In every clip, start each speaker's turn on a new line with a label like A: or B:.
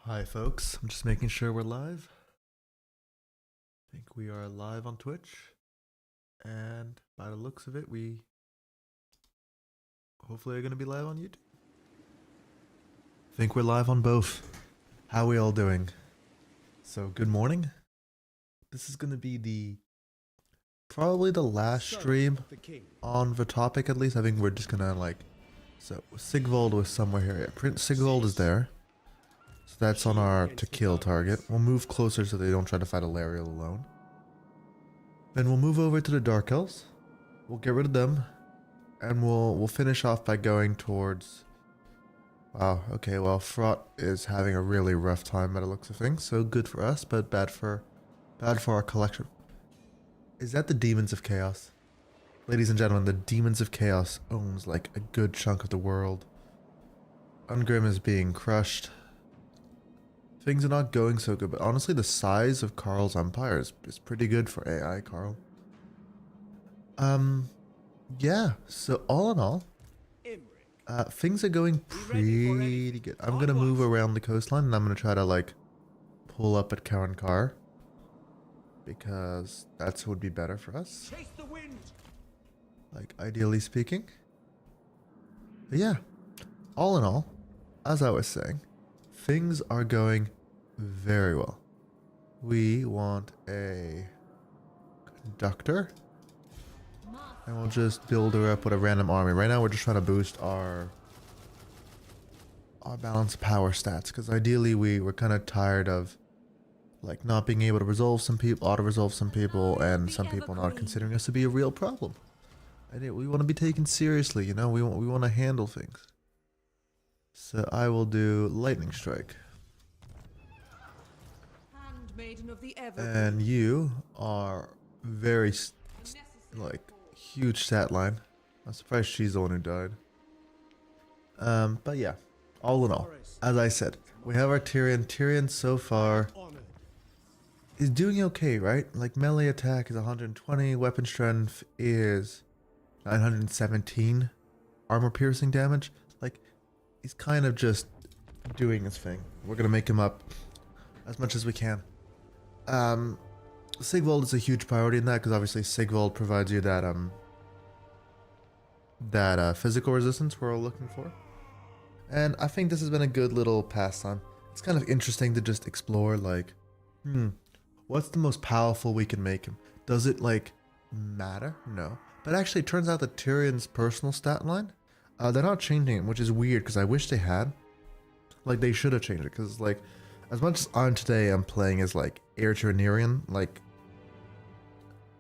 A: Hi folks, I'm just making sure we're live. I think we are live on Twitch, and by the looks of it, we hopefully are going to be live on YouTube. I think we're live on both. How are we all doing? So good morning. This is going to be probably the last stream on the topic, at least. I think we're just going to so Sigvald was somewhere here. Yeah, Prince Sigvald is there. So that's on our to kill target. We'll move closer so they don't try to fight Alariel alone. Then we'll move over to the Dark Elves. We'll get rid of them. And we'll finish off by going towards... Wow, okay, well, Fraught is having a really rough time by the looks of things. So good for us, but bad for our collection. Is that the Demons of Chaos? Ladies and gentlemen, the Demons of Chaos owns like a good chunk of the world. Ungrim is being crushed. Things are not going so good, but honestly the size of Carl's empire is pretty good for AI, Carl. Yeah, so all in all, things are going pretty good. I'm gonna move around the coastline and I'm gonna try to pull up at Karankar, because that's would be better for us. Like ideally speaking. But yeah, all in all, as I was saying, things are going very well. We want a conductor. And we'll just build her up with a random army. Right now we're just trying to boost our balanced power stats. Because ideally we're kind of tired of not being able to resolve some people, auto-resolve some people, and some people not considering us to be a real problem. And we want to be taken seriously, you know? We want to handle things. So I will do Lightning Strike. And you are very, huge stat line. I'm surprised she's the one who died. But yeah, all in all, as I said, we have our Tyrion. Tyrion so far is doing okay, right? Like melee attack is 120, weapon strength is 917, armor piercing damage. Like, he's kind of just doing his thing. We're gonna make him up as much as we can. Sigvald is a huge priority in that, because obviously Sigvald provides you that physical resistance we're all looking for. And I think this has been a good little pastime. It's kind of interesting to just explore, what's the most powerful we can make him? Does it, matter? No. But actually, it turns out that Tyrion's personal stat line, they're not changing it, which is weird, because I wish they had. They should have changed it, because, as much as I'm today, I'm playing as, Heir to Tyrion,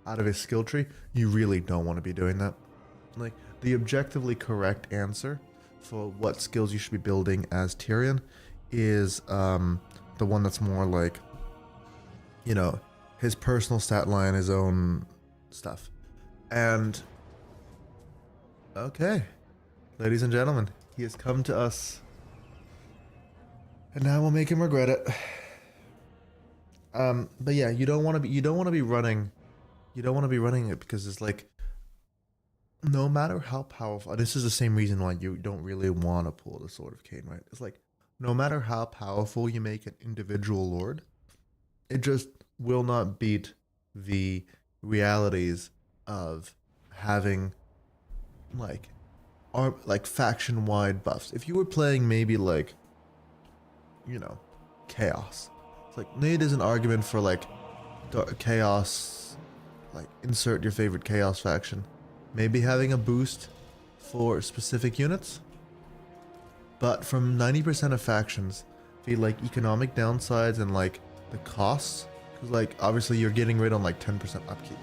A: out of his skill tree, you really don't want to be doing that. The objectively correct answer for what skills you should be building as Tyrion is the one that's more his personal stat line, his own stuff. And okay, ladies and gentlemen, he has come to us, and now we'll make him regret it. But yeah, you don't want to be running it, because it's no matter how powerful, this is the same reason why you don't really want to pull the Sword of Cain, right? It's no matter how powerful you make an individual lord, it just will not beat the realities of having faction-wide buffs. If you were playing maybe chaos, it's Nate is an argument for chaos, insert your favorite chaos faction. Maybe having a boost for specific units. But from 90% of factions, the economic downsides and the costs, because obviously you're getting rid on 10% upkeep.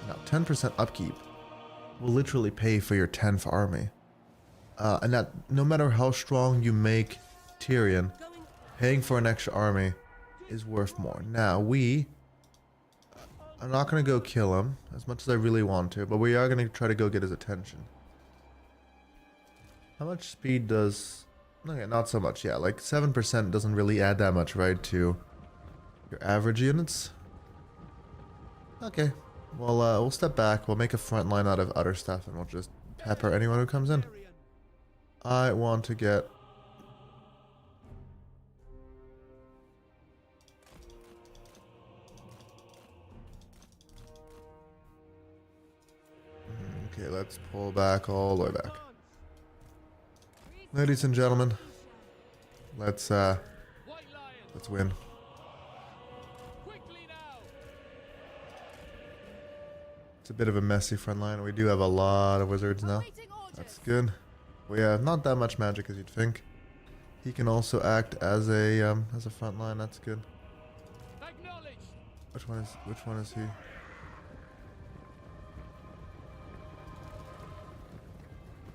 A: Now 10% upkeep will literally pay for your 10th army. And that no matter how strong you make Tyrion, paying for an extra army is worth more. Now I'm not going to go kill him as much as I really want to, but we are going to try to go get his attention. How much speed does... Okay, not so much, yeah. 7% doesn't really add that much, right, to your average units. Okay, well, we'll step back. We'll make a front line out of other stuff, and we'll just pepper anyone who comes in. I want to get Okay, let's pull back all the way back. Ladies and gentlemen, let's win. It's a bit of a messy front line. We do have a lot of wizards now. That's good. We have not that much magic as you'd think. He can also act as a front line. That's good. Which one is he?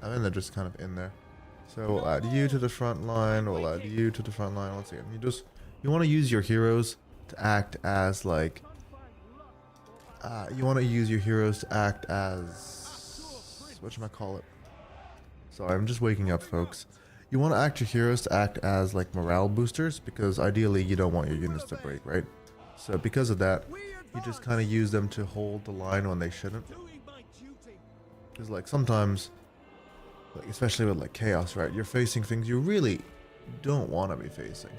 A: I mean, they're just kind of in there. So we'll add you to the front line. We'll add you to the front line. Once again, you want to use your heroes to act as like. You want to use your heroes to act as whatchamacallit. Sorry, I'm just waking up, folks. You want to act your heroes to act as like morale boosters because ideally you don't want your units to break, right? So because of that, you just kind of use them to hold the line when they shouldn't. Because like sometimes, like especially with like chaos, right? You're facing things you really don't want to be facing.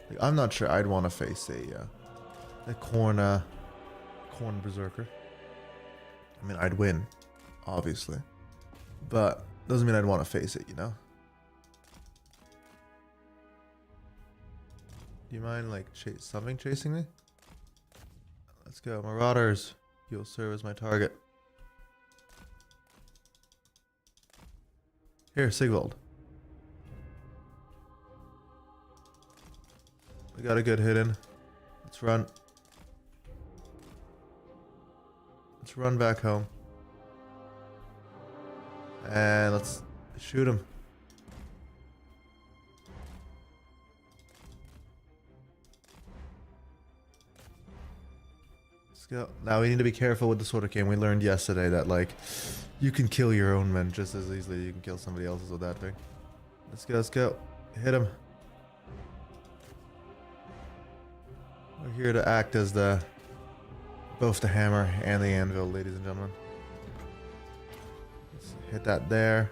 A: Like, I'm not sure I'd want to face a corn berserker. I mean, I'd win, obviously, but doesn't mean I'd want to face it, you know? Do you mind like something chasing me? Let's go, Marauders. You'll serve as my target. Here, Sigvald. We got a good hit in. Let's run. Let's run back home. And let's shoot him. Let's go. Now we need to be careful with the Sword of Cain. We learned yesterday that like you can kill your own men just as easily as you can kill somebody else's with that thing. Let's go, let's go. Hit him. We're here to act as both the hammer and the anvil, ladies and gentlemen. Let's hit that there.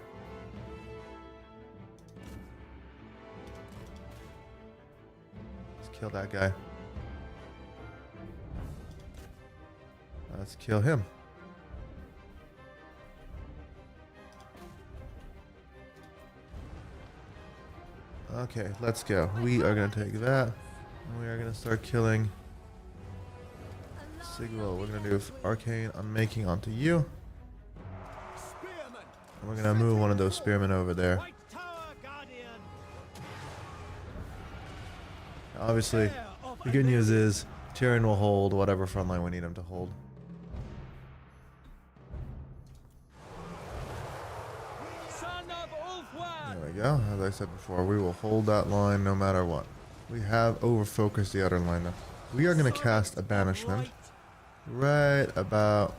A: Let's kill that guy. Let's kill him. Okay, let's go. We are going to take that. And we are going to start killing Sigvald. We're going to do Arcane Unmaking onto you. And we're going to move one of those spearmen over there. Obviously, the good news is Tyrion will hold whatever front line we need him to hold. There we go. As I said before, we will hold that line no matter what. We have over-focused the other line now. We are going to cast a banishment right about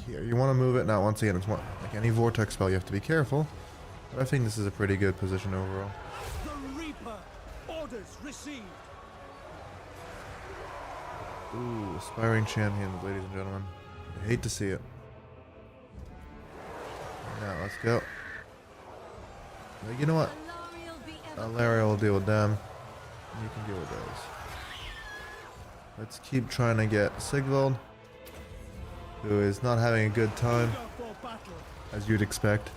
A: here. You want to move it now. Once again, it's more like any vortex spell. You have to be careful, but I think this is a pretty good position overall.
B: The Reaper. Orders received.
A: Ooh, aspiring champion, ladies and gentlemen. I hate to see it. Now let's go. You know what? Alaria will deal with them. You can deal with those. Let's keep trying to get Sigvald, who is not having a good time, as you'd expect.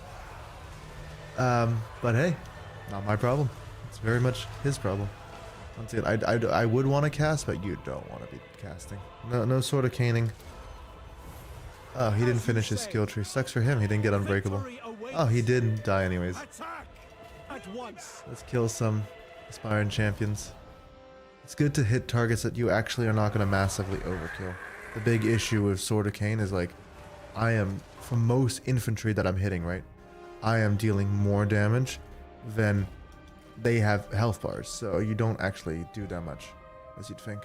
A: But hey, not my problem. It's very much his problem. Once again, I would want to cast, but you don't want to be casting. No sort of caning. Oh, he didn't finish his skill tree. Sucks for him. He didn't get unbreakable. Oh, he did die anyways. Let's kill some aspiring champions. It's good to hit targets that you actually are not going to massively overkill. The big issue with Sword of Cain is like, for most infantry that I'm hitting, right? I am dealing more damage than they have health bars. So you don't actually do that much as you'd think.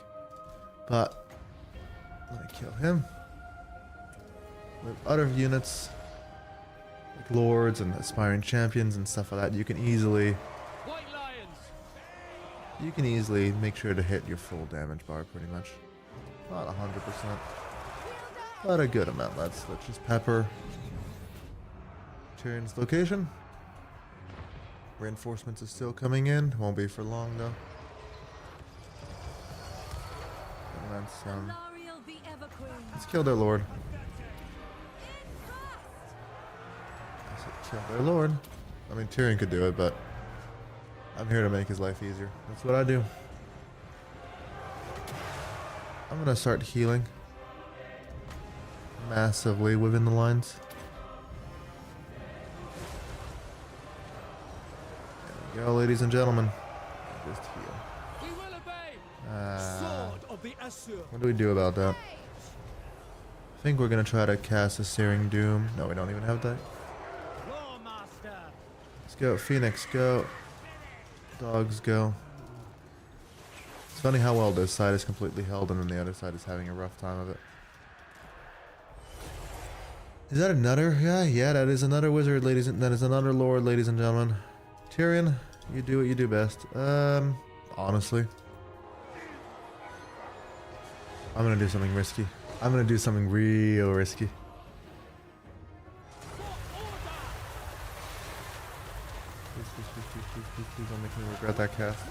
A: But, let me kill him. With other units, like lords and aspiring champions and stuff like that, you can easily make sure to hit your full damage bar pretty much. Not 100%, but a good amount. Let's just pepper Tyrion's location. Reinforcements are still coming in. Won't be for long though. And let's kill their lord. Kill their lord. I mean, Tyrion could do it, but I'm here to make his life easier. That's what I do. I'm gonna start healing massively within the lines. There we go, ladies and gentlemen. Just heal.
B: We will obey. Sword of the Asur.
A: What do we do about that? I think we're gonna try to cast a Searing Doom. No, we don't even have that.
B: War master.
A: Let's go, Phoenix, go. Dogs, go. It's funny how well this side is completely held and then the other side is having a rough time of it. Is that another? Yeah, that is another wizard, ladies and that is another lord, ladies and gentlemen. Tyrion, you do what you do best. Honestly, I'm gonna do something risky. I'm gonna do something real risky. Please don't make me regret that cast.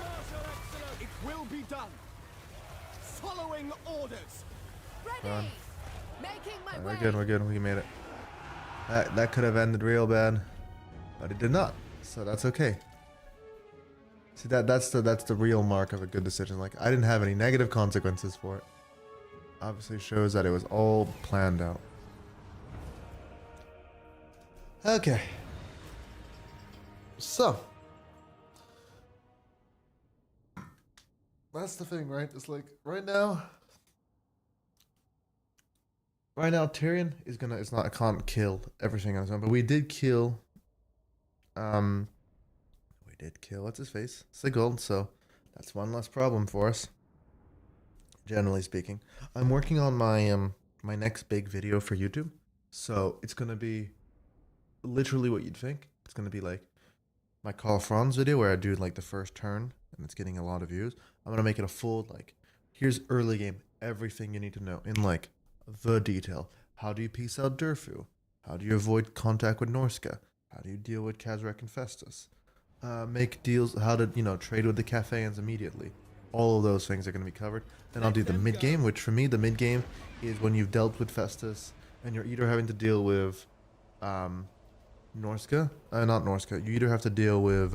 B: It will be done. Following orders.
A: Done.
C: Making my
A: We're
C: way.
A: good, we're good, we made it. That could have ended real bad, but it did not, so that's okay. See, that's the real mark of a good decision. Like, I didn't have any negative consequences for it. Obviously shows that it was all planned out. Okay. So. That's the thing, right? It's like, right now, Tyrion is gonna. It's not. I can't kill everything on his own, but we did kill. We did kill. What's his face? Sigurd. So that's one less problem for us. Generally speaking, I'm working on my my next big video for YouTube. So it's gonna be literally what you'd think. It's gonna be like my Carl Franz video where I do like the first turn and it's getting a lot of views. I'm gonna make it a full like, here's early game, everything you need to know in like the detail. How do you piece out Durfu? How do you avoid contact with Norska? How do you deal with Kazrak and Festus? Make deals, how to, trade with the Cafeans immediately. All of those things are going to be covered. Then I'll do the mid game, which for me, the mid game is when you've dealt with Festus and you're either having to deal with Norska, not Norska. You either have to deal with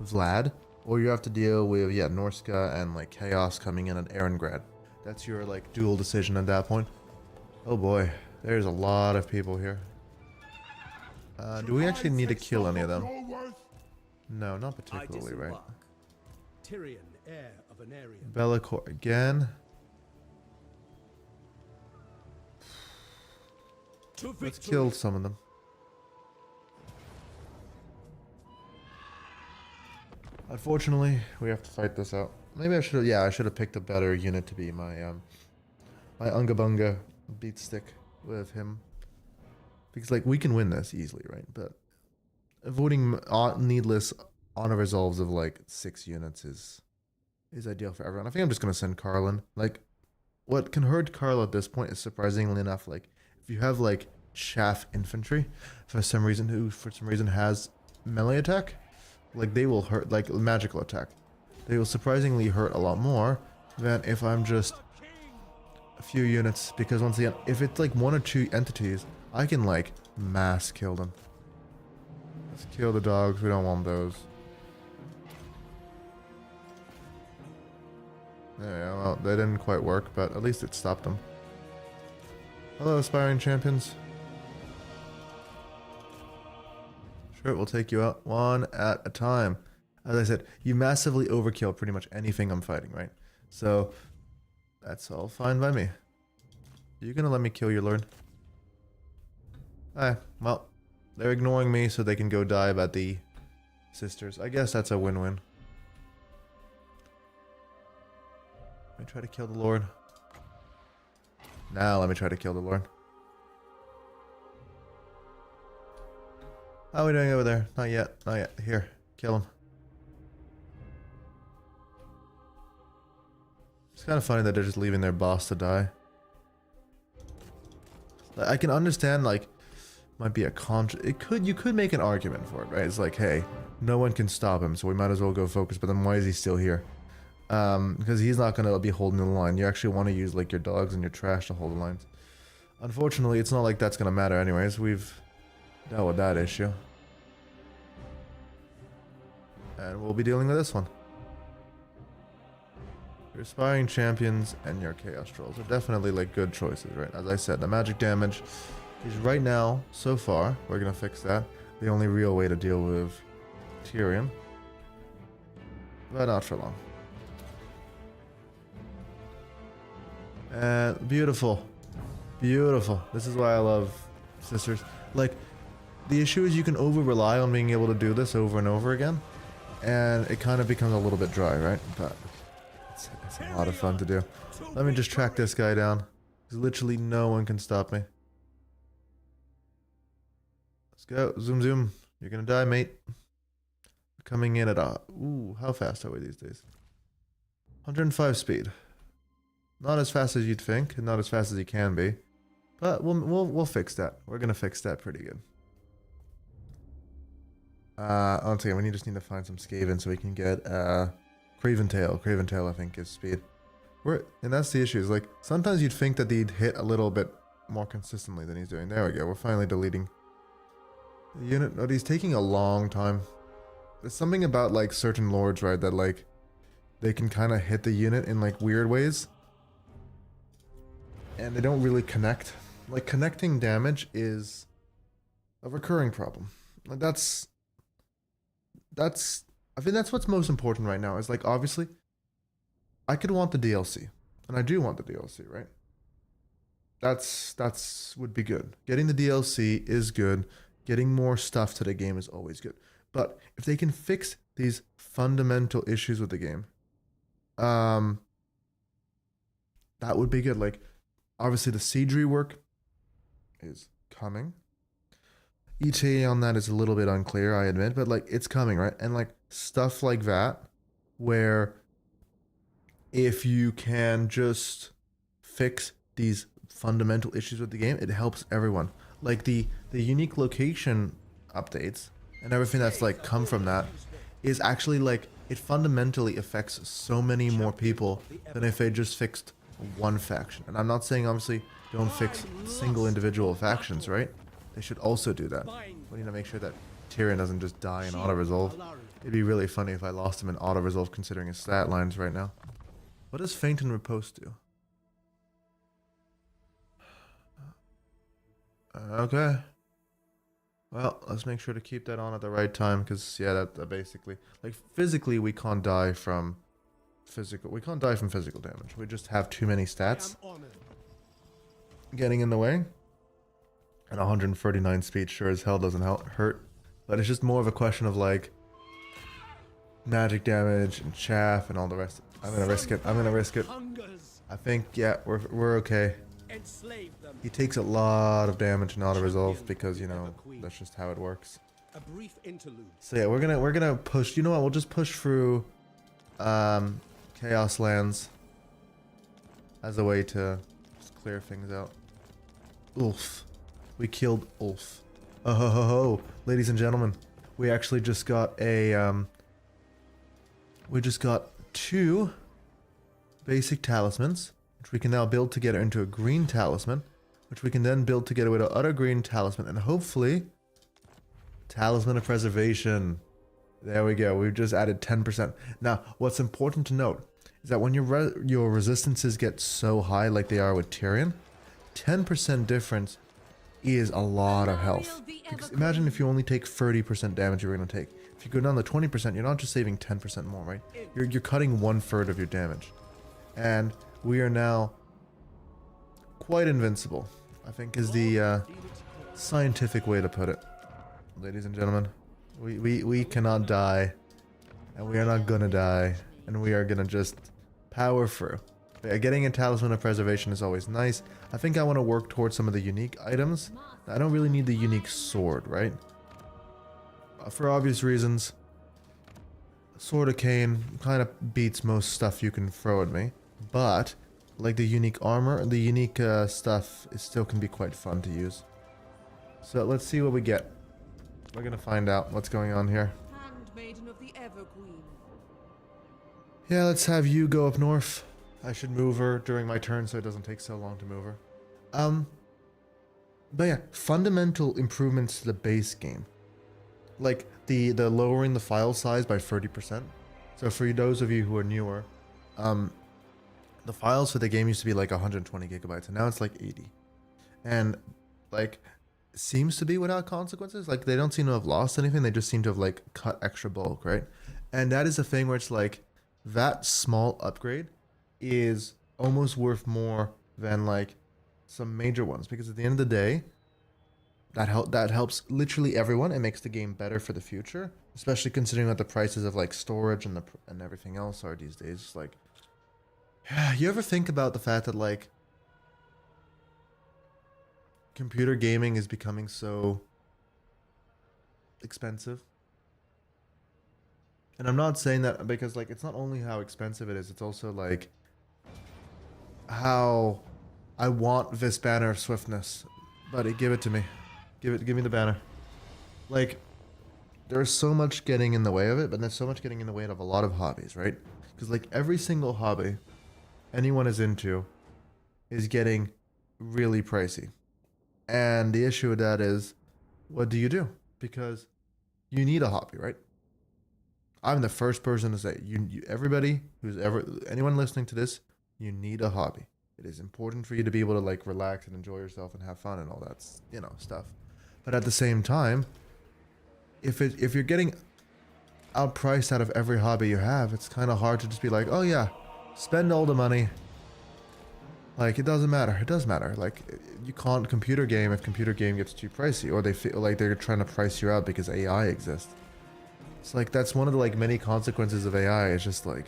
A: Vlad, or you have to deal with Norska and like Chaos coming in at Erengrad. That's your like dual decision at that point. Oh boy, there's a lot of people here. Do we actually need to kill any of them? No, not particularly, right?
B: Tyrion, heir of an area.
A: Bellicor again. Let's kill some of them. Unfortunately, we have to fight this out. Maybe I should have picked a better unit to be my my Unga Bunga beat stick with him. Because like we can win this easily, right? But avoiding needless honor resolves of like 6 units is ideal for everyone. I think I'm just gonna send Carlin. Like, what can hurt Carl at this point is surprisingly enough, like if you have like chaff infantry for some reason has melee attack, like they will hurt, like magical attack. They will surprisingly hurt a lot more than if I'm just a few units, because once again, if it's like 1 or 2 entities, I can like mass kill them. Let's kill the dogs, we don't want those. Yeah, well, they didn't quite work, but at least it stopped them. Hello, aspiring champions. Sure, we'll take you out one at a time. As I said, you massively overkill pretty much anything I'm fighting, right? So, that's all fine by me. You gonna let me kill your lord? Alright, well, they're ignoring me so they can go dive at the sisters. I guess that's a win-win. Let me try to kill the lord. Now let me try to kill the lord. How are we doing over there? Not yet, not yet. Here, kill him. It's kind of funny that they're just leaving their boss to die. I can understand, like, might be a you could make an argument for it, right? It's like, hey, no one can stop him, so we might as well go focus, but then why is he still here? Because he's not going to be holding the line. You actually want to use, like, your dogs and your trash to hold the lines. Unfortunately, it's not like that's going to matter anyways. We've dealt with that issue. And we'll be dealing with this one. Your Aspiring Champions and your Chaos Trolls are definitely like good choices, right? As I said, the magic damage is right now, so far, we're gonna fix that. The only real way to deal with Tyrion. But not for long. And beautiful. Beautiful. This is why I love Sisters. Like, the issue is you can over-rely on being able to do this over and over again. And it kind of becomes a little bit dry, right? But it's a lot of fun to do. Let me just track this guy down. Because literally no one can stop me. Let's go. Zoom, zoom. You're gonna die, mate. Coming in at a... Ooh, how fast are we these days? 105 speed. Not as fast as you'd think, and not as fast as you can be. But we'll fix that. We're gonna fix that pretty good. Once again, we just need to find some Skaven so we can get Craven Tail. Craven Tail, I think, gives speed. And that's the issue. Is like sometimes you'd think that he'd hit a little bit more consistently than he's doing. There we go. We're finally deleting the unit. Oh, he's taking a long time. There's something about like certain lords, right? That like they can kind of hit the unit in like weird ways, and they don't really connect. Like connecting damage is a recurring problem. Like that's I think that's what's most important right now. Is like obviously I could want the DLC, and I do want the DLC, right? That's would be good. Getting the DLC is good. Getting more stuff to the game is always good. But if they can fix these fundamental issues with the game, that would be good. Like obviously the siege rework is coming. ETA on that is a little bit unclear, I admit, but like it's coming, right? And like stuff like that, where if you can just fix these fundamental issues with the game, it helps everyone. Like the unique location updates and everything that's like come from that is actually like it fundamentally affects so many more people than if they just fixed one faction. And I'm not saying obviously don't fix single individual factions, right? They should also do that. We need to make sure that Tyrion doesn't just die in auto-resolve. It'd be really funny if I lost him in auto-resolve considering his stat lines right now. What does Feint and Riposte do? Okay. Well, let's make sure to keep that on at the right time, because yeah, that basically, like physically, we can't die from physical. We can't die from physical damage. We just have too many stats getting in the way. And 139 speed sure as hell doesn't hurt, but it's just more of a question of like magic damage and chaff and all the rest. I'm gonna risk it. I'm gonna risk it. I think yeah, we're okay. He takes a lot of damage in auto resolve because you know that's just how it works.
B: A brief interlude.
A: So yeah, we're gonna push. You know what? We'll just push through Chaos Lands as a way to just clear things out. Oof. We killed Ulf. Oh ho ho ho, ladies and gentlemen, we actually just got a we just got 2 basic talismans, which we can now build together into a green talisman, which we can then build together with our other green talisman, and hopefully Talisman of Preservation. There we go. We've just added 10%. Now, what's important to note is that when your resistances get so high like they are with Tyrion, 10% difference is a lot of health. Because imagine if you only take 30% damage you're going to take. If you go down to 20%, you're not just saving 10% more, right? You're cutting 1/3 of your damage. And we are now quite invincible, I think is the scientific way to put it. Ladies and gentlemen, we cannot die. And we are not gonna die. And we are gonna just power through. Getting a Talisman of Preservation is always nice. I think I want to work towards some of the unique items. I don't really need the unique sword, right? For obvious reasons. Sword of Cain kind of beats most stuff you can throw at me. But, like the unique armor, the unique stuff, it still can be quite fun to use. So let's see what we get. We're gonna find out what's going on here.
C: Handmaiden of the Evergreen.
A: Yeah, let's have you go up north. I should move her during my turn so it doesn't take so long to move her. But yeah, fundamental improvements to the base game. Like the lowering the file size by 30%. So for those of you who are newer, the files for the game used to be like 120 gigabytes, and now it's like 80. And like seems to be without consequences. Like they don't seem to have lost anything. They just seem to have like cut extra bulk, right? And that is a thing where it's like that small upgrade is almost worth more than like some major ones, because at the end of the day, that helps literally everyone. It makes the game better for the future, especially considering what the prices of like storage and everything else are these days. It's like, you ever think about the fact that like computer gaming is becoming so expensive? And I'm not saying that because like it's not only how expensive it is, it's also like how I want this banner of swiftness. Buddy, give it to me. Give me the banner. Like, there's so much getting in the way of it, but there's so much getting in the way of a lot of hobbies, right? Because like every single hobby anyone is into is getting really pricey. And the issue with that is, what do you do? Because you need a hobby, right? I'm the first person to say, everybody who's ever, anyone listening to this, you need a hobby. It is important for you to be able to like relax and enjoy yourself and have fun and all that, stuff. But at the same time, if you're getting outpriced out of every hobby you have, it's kind of hard to just be like, oh yeah, spend all the money. Like, it doesn't matter. It does matter. Like, you can't computer game if computer game gets too pricey, or they feel like they're trying to price you out because AI exists. It's like, that's one of the like many consequences of AI. It's just like,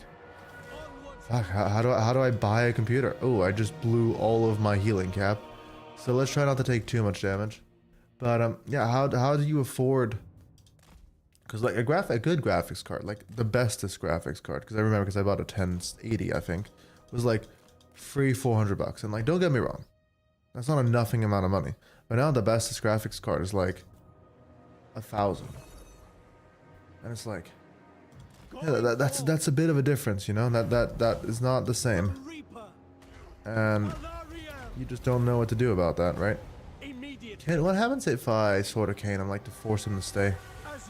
A: fuck, how do I buy a computer? Oh, I just blew all of my healing cap. So let's try not to take too much damage. But yeah, how do you afford? Because like a good graphics card, like the bestest graphics card, because I remember, because I bought a 1080, I think, was like free $400. And like, don't get me wrong, that's not a nothing amount of money. But now the bestest graphics card is like 1,000, and it's like, yeah, that's a bit of a difference, you know. That is not the same, and you just don't know what to do about that, right? What happens if I sort of cane him, like to force him to stay?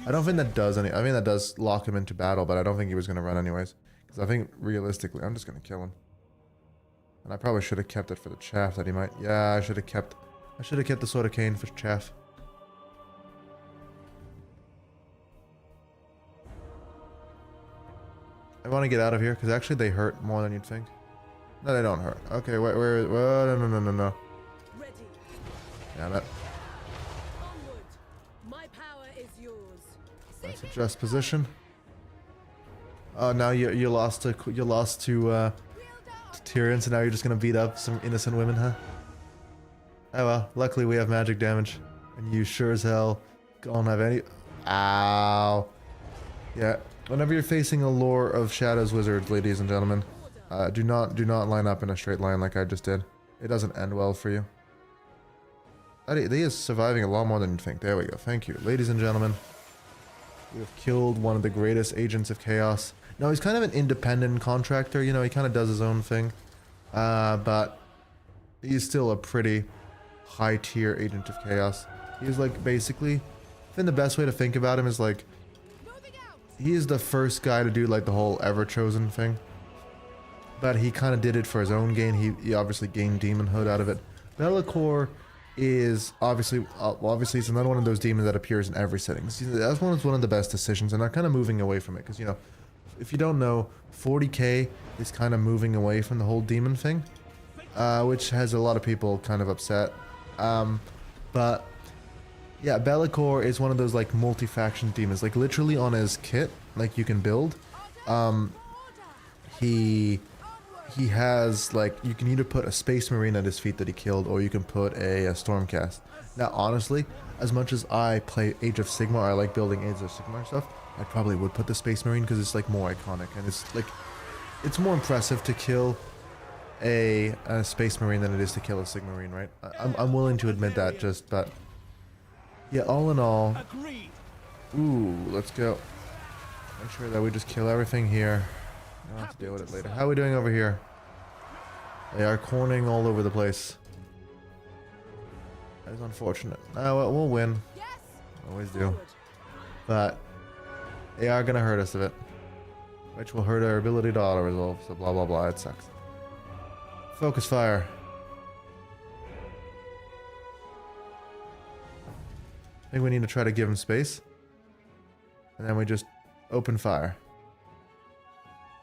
A: I don't think that does any. I mean, that does lock him into battle, but I don't think he was gonna run anyways. Because I think realistically, I'm just gonna kill him. And I probably should have kept it for the chaff that he might. Yeah, I should have kept the sword of cane for chaff. I want to get out of here because actually they hurt more than you'd think. No, they don't hurt. Okay, where? No.
C: Ready.
A: Damn it.
C: Onward. My power is yours.
A: Let's adjust position. Oh, now you lost to Tyrion, so now you're just gonna beat up some innocent women, huh? Oh well, luckily we have magic damage, and you sure as hell don't have any. Ow. Yeah. Whenever you're facing a lore of Shadows wizards, ladies and gentlemen, do not line up in a straight line like I just did. It doesn't end well for you. He is surviving a lot more than you'd think. There we go. Thank you, ladies and gentlemen. We have killed one of the greatest agents of chaos. No, he's kind of an independent contractor, you know, he kind of does his own thing. But he's still a pretty high tier agent of chaos. He's like basically, I think the best way to think about him is like, he is the first guy to do like the whole ever chosen thing. But he kind of did it for his own gain. He obviously gained demonhood out of it. Be'lakor is obviously it's another one of those demons that appears in every setting. That's one of the best decisions, and they're kind of moving away from it because, you know, if you don't know, 40k is kind of moving away from the whole demon thing, which has a lot of people kind of upset. But yeah, Be'lakor is one of those like multi-faction demons. Like literally on his kit, like you can build, he has like, you can either put a space marine at his feet that he killed, or you can put a stormcast. Now honestly, as much as I play Age of Sigmar, I like building Age of Sigmar stuff, I probably would put the space marine because it's like more iconic, and it's like, it's more impressive to kill a space marine than it is to kill a Sigmarine, right? I'm willing to admit that, but yeah, all in all, ooh, let's go. Make sure that we just kill everything here. I'll have to deal with it later. How are we doing over here? They are corning all over the place. That is unfortunate. Oh, well, we'll win.
C: Yes.
A: Always do.
C: Forward.
A: But they are gonna hurt us a bit. Which will hurt our ability to auto-resolve, so blah blah blah, it sucks. Focus fire. I think we need to try to give him space. And then we just open fire.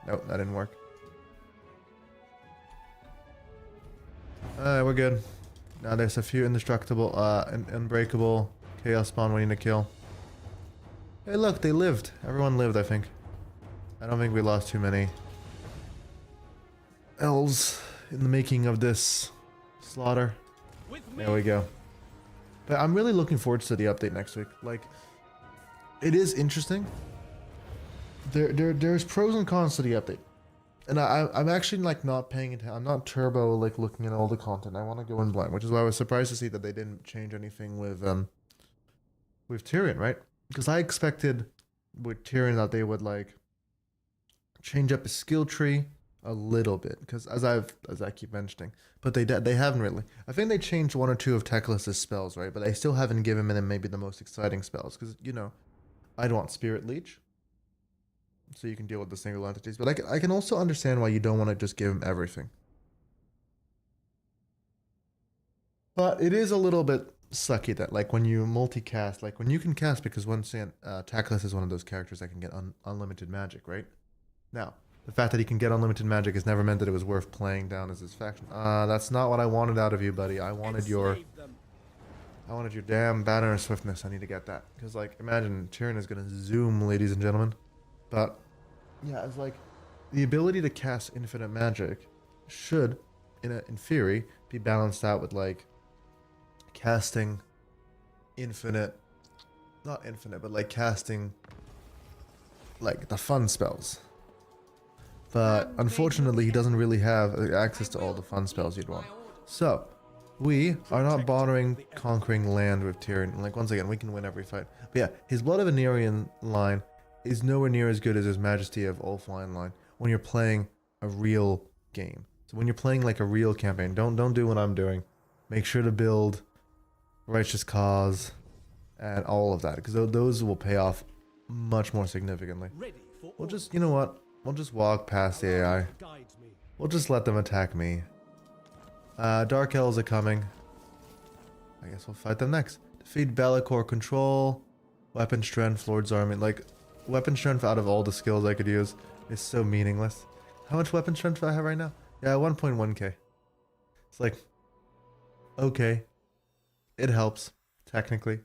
A: Nope, that didn't work. We're good. Now there's a few indestructible, unbreakable chaos spawn we need to kill. Hey look, they lived. Everyone lived, I think. I don't think we lost too many elves in the making of this slaughter. There we go. But I'm really looking forward to the update next week. Like, it is interesting. There's pros and cons to the update. And I'm actually like not paying attention. I'm not turbo like looking at all the content. I want to go in blind, which is why I was surprised to see that they didn't change anything with Tyrion, right? Because I expected with Tyrion that they would like change up his skill tree a little bit, because as I keep mentioning, but they haven't really. I think they changed one or two of Teclis's spells, right? But they still haven't given him maybe the most exciting spells, because you know, I'd want Spirit Leech, so you can deal with the single entities. But I can also understand why you don't want to just give him everything. But it is a little bit sucky that like when you multicast, like when you can cast, because once again, Tackless is one of those characters that can get unlimited magic, right? Now, the fact that he can get unlimited magic has never meant that it was worth playing down as his faction. That's not what I wanted out of you, buddy. I wanted your damn banner of swiftness. I need to get that. Because, like, imagine Tyrion is going to zoom, ladies and gentlemen. But, yeah, it's like, the ability to cast infinite magic should, in theory, be balanced out with, like, casting infinite, not infinite, but, like, casting, like, the fun spells. But unfortunately, he doesn't really have access to all the fun spells you'd want. So, we are not bothering conquering land with Tyrion. Like, once again, we can win every fight. But yeah, his Blood of Anirion line is nowhere near as good as his Majesty of Ulfline line when you're playing a real game. So when you're playing like a real campaign, don't do what I'm doing. Make sure to build Righteous Cause and all of that, because those will pay off much more significantly. We'll just, you know what? We'll just walk past the AI. We'll just let them attack me. Dark Elves are coming. I guess we'll fight them next. Defeat Be'lakor, control, weapon strength, Lord's Army. Like, weapon strength out of all the skills I could use is so meaningless. How much weapon strength do I have right now? Yeah, 1.1k. It's like, okay. It helps, technically.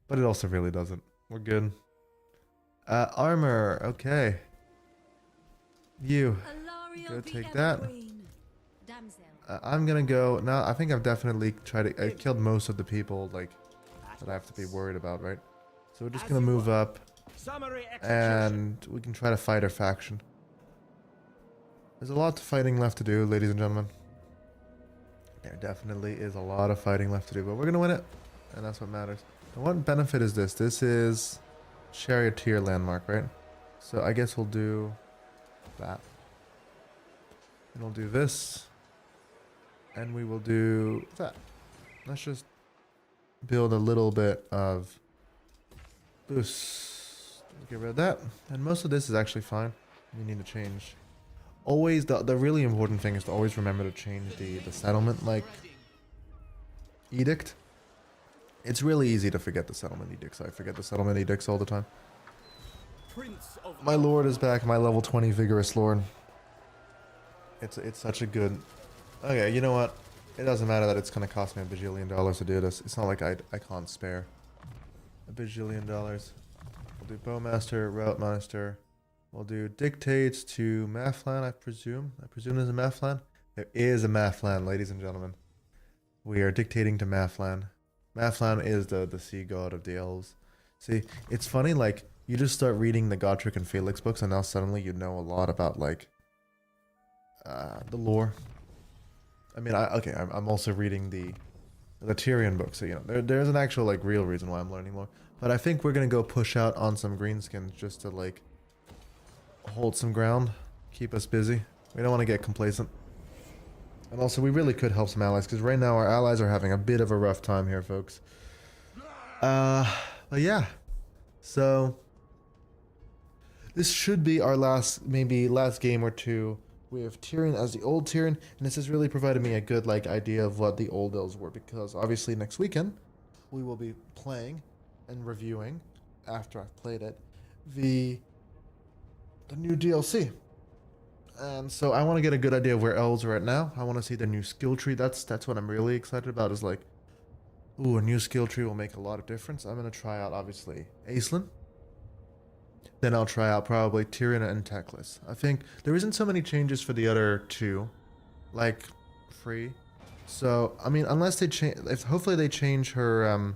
A: But it also really doesn't. We're good. Armor, okay. You go take that. I'm gonna go now. I think I've definitely I killed most of the people like that I have to be worried about, right? So we're just gonna move up and we can try to fight our faction. There's a lot of fighting left to do, ladies and gentlemen. There definitely is a lot of fighting left to do, but we're gonna win it, and that's what matters. And what benefit is this? This is Charioteer landmark, right? So I guess we'll do that. And we'll do this. And we will do that. Let's just build a little bit of boost. Get rid of that. And most of this is actually fine. We need to change. Always, the really important thing is to always remember to change the settlement, like, edict. It's really easy to forget the settlement edicts. I forget the settlement edicts all the time. My lord is back, my level 20 vigorous lord. It's such a good... Okay, you know what? It doesn't matter that it's going to cost me $1 bajillion to do this. It's not like I can't spare $1 bajillion. We'll do Bowmaster, Routemaster. We'll do Dictates to Mathlan, I presume. I presume there's a Mathlan. There is a Mathlan, ladies and gentlemen. We are dictating to Mathlan. Mathlan is the sea god of the elves. See, it's funny, like, you just start reading the Gotrek and Felix books, and now suddenly you know a lot about, like, the lore. I mean, I'm also reading the Tyrion books, so, you know, there's an actual, like, real reason why I'm learning lore. But I think we're gonna go push out on some greenskins just to, like, hold some ground, keep us busy. We don't want to get complacent. And also, we really could help some allies, because right now our allies are having a bit of a rough time here, folks. But yeah. So, this should be our last game or two. We have Tyrion as the old Tyrion, and this has really provided me a good, idea of what the old elves were, because obviously next weekend, we will be playing and reviewing, after I've played it, the new DLC. And so I want to get a good idea of where elves are at now. I want to see the new skill tree. That's what I'm really excited about, is like, ooh, a new skill tree will make a lot of difference. I'm going to try out, obviously, Aislinn. Then I'll try out probably Tyrion and Teclis. I think there isn't so many changes for the other two, like free. So, I mean, unless they change, hopefully they change her,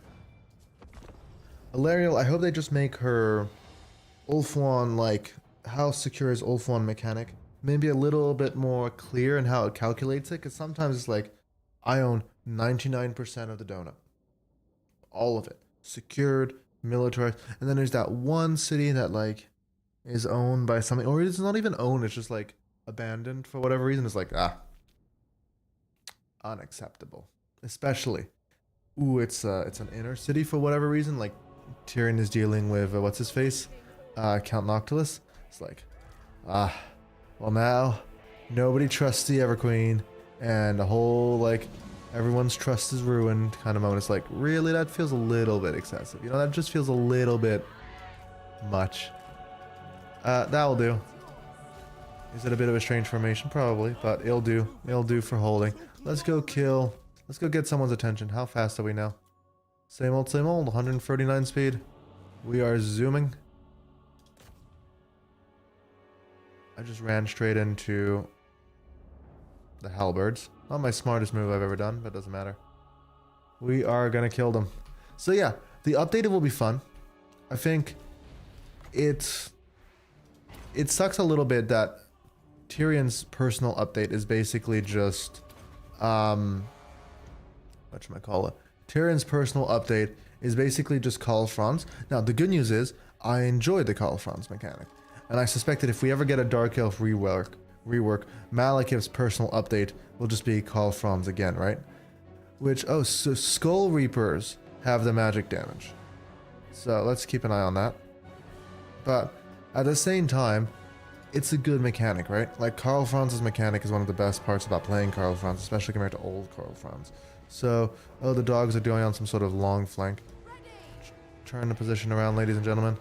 A: Alariel, I hope they just make her Ulfuan, like, how secure is Ulfuan mechanic? Maybe a little bit more clear in how it calculates it, because sometimes it's like, I own 99% of the donut. All of it. Secured, militarized, and then there's that one city that, like, is owned by something, or it's not even owned, it's just, like, abandoned for whatever reason. It's like, unacceptable. Especially, ooh, it's an inner city for whatever reason, like, Tyrion is dealing with, what's his face? Count Noctilus. It's like, well now, nobody trusts the Everqueen, and the whole, like, everyone's trust is ruined kind of moment. It's like, really? That feels a little bit excessive. You know, that just feels a little bit much. That'll do. Is it a bit of a strange formation? Probably, but it'll do. It'll do for holding. Let's go kill. Let's go get someone's attention. How fast are we now? Same old, 139 speed. We are zooming. I just ran straight into the halberds. Not my smartest move I've ever done, but it doesn't matter. We are gonna kill them. So yeah, the update will be fun. I think it sucks a little bit that Tyrion's personal update is basically just whatchamacallit. Tyrion's personal update is basically just Call of Franz. Now the good news is I enjoyed the Call of Franz mechanic. And I suspect that if we ever get a Dark Elf rework, Malekith's personal update will just be Call of Franz again, right? Which, oh, so Skull Reapers have the magic damage. So let's keep an eye on that. But at the same time, it's a good mechanic, right? Like, Karl Franz's mechanic is one of the best parts about playing Karl Franz, especially compared to old Karl Franz. So, oh, the dogs are doing on some sort of long flank. Turn the position around, ladies and gentlemen.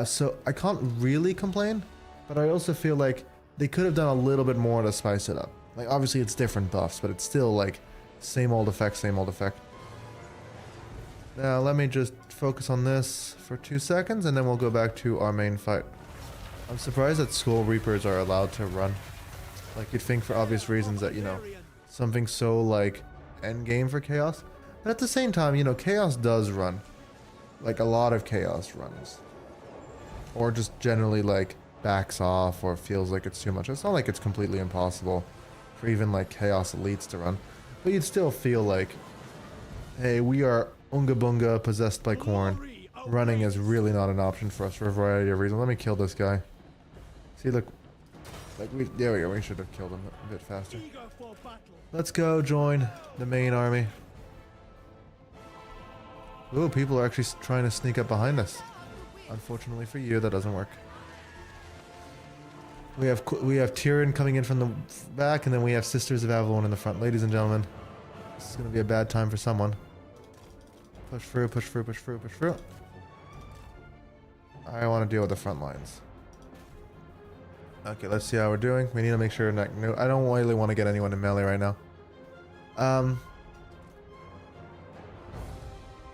A: So I can't really complain, but I also feel like they could have done a little bit more to spice it up. Like, obviously it's different buffs, but it's still like same old effect, same old effect. Now let me just focus on this for 2 seconds, and then we'll go back to our main fight. I'm surprised that Skull Reapers are allowed to run. Like, you'd think for obvious reasons that, you know, something so like endgame for Chaos. But at the same time, you know, Chaos does run. Like, a lot of Chaos runs. Or just generally, like, backs off or feels like it's too much. It's not like it's completely impossible for even, like, Chaos Elites to run. But you'd still feel like, hey, we are Unga Bunga possessed by Corn. Running is really not an option for us for a variety of reasons. Let me kill this guy. See, look. Like, there we go. We should have killed him a bit faster. Let's go join the main army. Ooh, people are actually trying to sneak up behind us. Unfortunately for you, that doesn't work. We have Tyrion coming in from the back, and then we have Sisters of Avalon in the front. Ladies and gentlemen, this is going to be a bad time for someone. Push through, push through, push through, push through. I want to deal with the front lines. Okay, let's see how we're doing. We need to make sure I don't really want to get anyone in melee right now.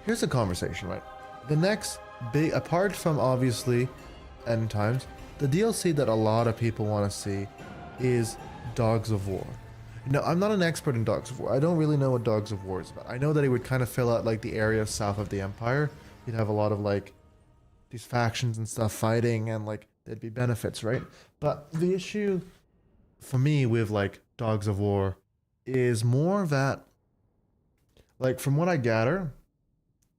A: Here's a conversation, right? The next big, apart from obviously End Times, the DLC that a lot of people want to see is Dogs of War. No, I'm not an expert in Dogs of War. I don't really know what Dogs of War is about. I know that it would kind of fill out like the area south of the Empire. You'd have a lot of like these factions and stuff fighting, and like there'd be benefits, right? But the issue for me with like Dogs of War is more that, like, from what I gather,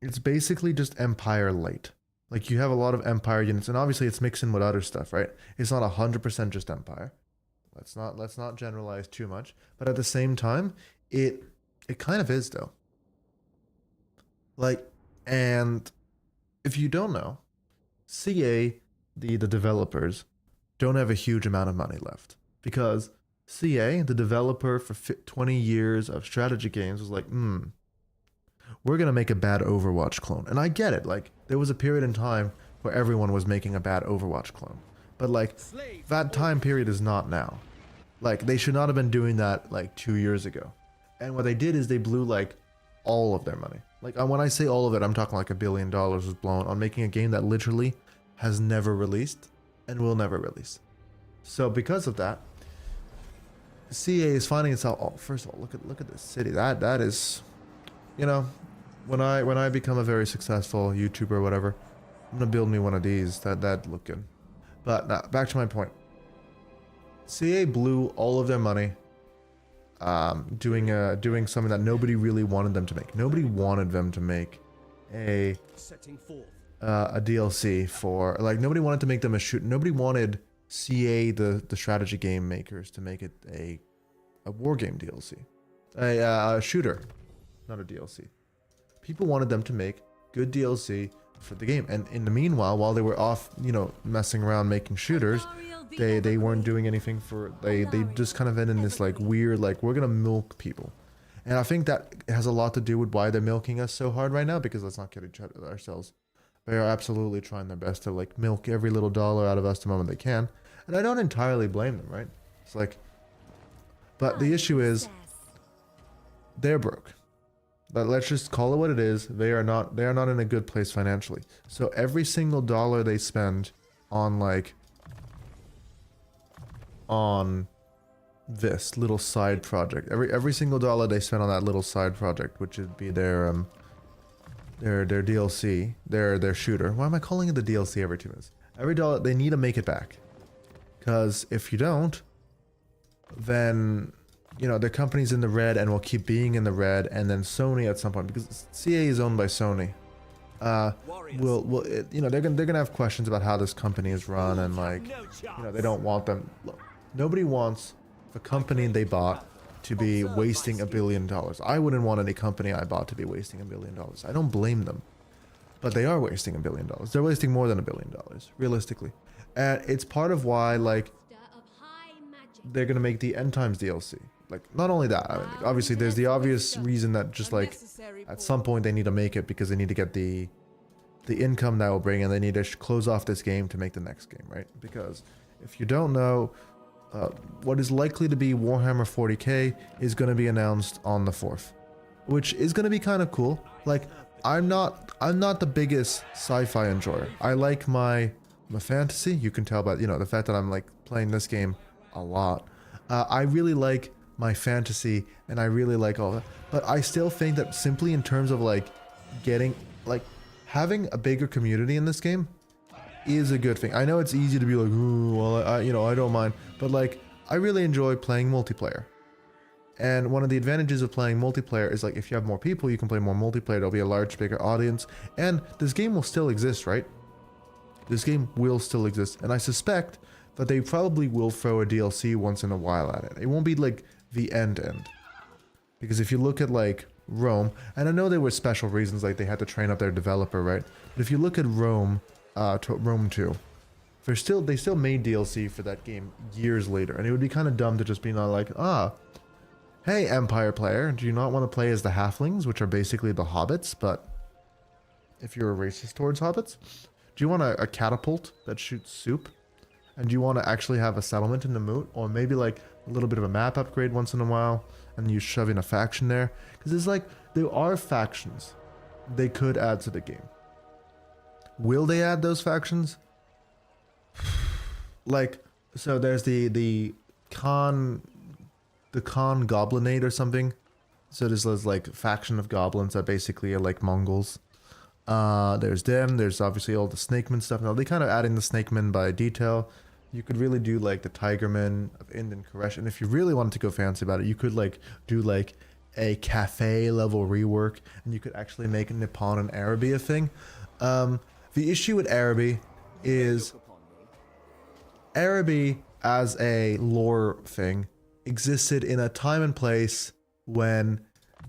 A: it's basically just Empire light. Like, you have a lot of Empire units, and obviously it's mixing with other stuff, right? It's not 100% just Empire. Let's not generalize too much. But at the same time, it kind of is though. Like, and if you don't know, CA, the developers, don't have a huge amount of money left because CA, the developer for 20 years of strategy games, was like, we're gonna make a bad Overwatch clone. And I get it. Like, there was a period in time where everyone was making a bad Overwatch clone, but like that time period is not now. Like, they should not have been doing that like 2 years ago. And what they did is they blew like all of their money. Like, when I say all of it, I'm talking like $1 billion was blown on making a game that literally has never released and will never release. So because of that, CA is finding itself. Oh, first of all, look at this city. That is, you know, when I become a very successful YouTuber or whatever, I'm gonna build me one of these. That look good. But now, back to my point. CA blew all of their money doing something that nobody really wanted them to make. Nobody wanted them to make a DLC for, like, nobody wanted to make them a shoot. Nobody wanted CA, the strategy game makers, to make it a war game DLC, a shooter, not a DLC. People wanted them to make good DLC for the game, and in the meanwhile, while they were off, messing around making shooters, they weren't doing anything for, they just kind of ended in this like weird, like, we're gonna milk people. And I think that has a lot to do with why they're milking us so hard right now, because let's not kid each other ourselves. They are absolutely trying their best to like milk every little dollar out of us the moment they can. And I don't entirely blame them, right? It's like, but the issue is they're broke. But let's just call it what it is. They are not in a good place financially. So every single dollar they spend on this little side project, every single dollar they spend on that little side project, which would be their DLC, their shooter. Why am I calling it the DLC every 2 minutes? Every dollar, they need to make it back. Because if you don't, then, their company's in the red and will keep being in the red, and then Sony at some point, because CA is owned by Sony, they're gonna have questions about how this company is run, and like, they don't want them. Look, nobody wants the company they bought to be wasting $1 billion. I wouldn't want any company I bought to be wasting $1 billion. I don't blame them, but they are wasting $1 billion. They're wasting more than $1 billion, realistically. And it's part of why, like, they're gonna make the End Times DLC. Like, not only that, I mean, obviously there's the obvious reason that just like at some point they need to make it because they need to get the income that will bring, and they need to close off this game to make the next game, right? Because if you don't know, what is likely to be Warhammer 40k is going to be announced on the 4th, which is going to be kind of cool. Like, I'm not the biggest sci-fi enjoyer. I like my fantasy. You can tell by the fact that I'm like playing this game a lot. I really like my fantasy, and I really like all that. But I still think that simply in terms of like getting, like, having a bigger community in this game is a good thing. I know it's easy to be like, ooh, well, I don't mind, but like, I really enjoy playing multiplayer. And one of the advantages of playing multiplayer is, like, if you have more people, you can play more multiplayer. There'll be a bigger audience, and this game will still exist, right? This game will still exist, and I suspect that they probably will throw a DLC once in a while at it. It won't be like the end, because if you look at like Rome, and I know there were special reasons, like they had to train up their developer, right? But if you look at Rome 2, they still made DLC for that game years later, and it would be kind of dumb to just be not like, hey Empire player, do you not want to play as the halflings, which are basically the hobbits, but if you're a racist towards hobbits, do you want a catapult that shoots soup? And do you want to actually have a settlement in the moot, or maybe like a little bit of a map upgrade once in a while, and you shove in a faction there? Because it's like, there are factions they could add to the game. Will they add those factions? Like, so there's the Khan Goblinate or something. So there's like faction of goblins that basically are like Mongols. There's them. There's obviously all the Snakemen stuff. Now they kind of adding the Snakemen by detail. You could really do like the Tigermen of End and Koresh, and if you really wanted to go fancy about it, you could like do like a cafe level rework, and you could actually make Nippon and Araby a thing. The issue with Araby is Araby as a lore thing, existed in a time and place when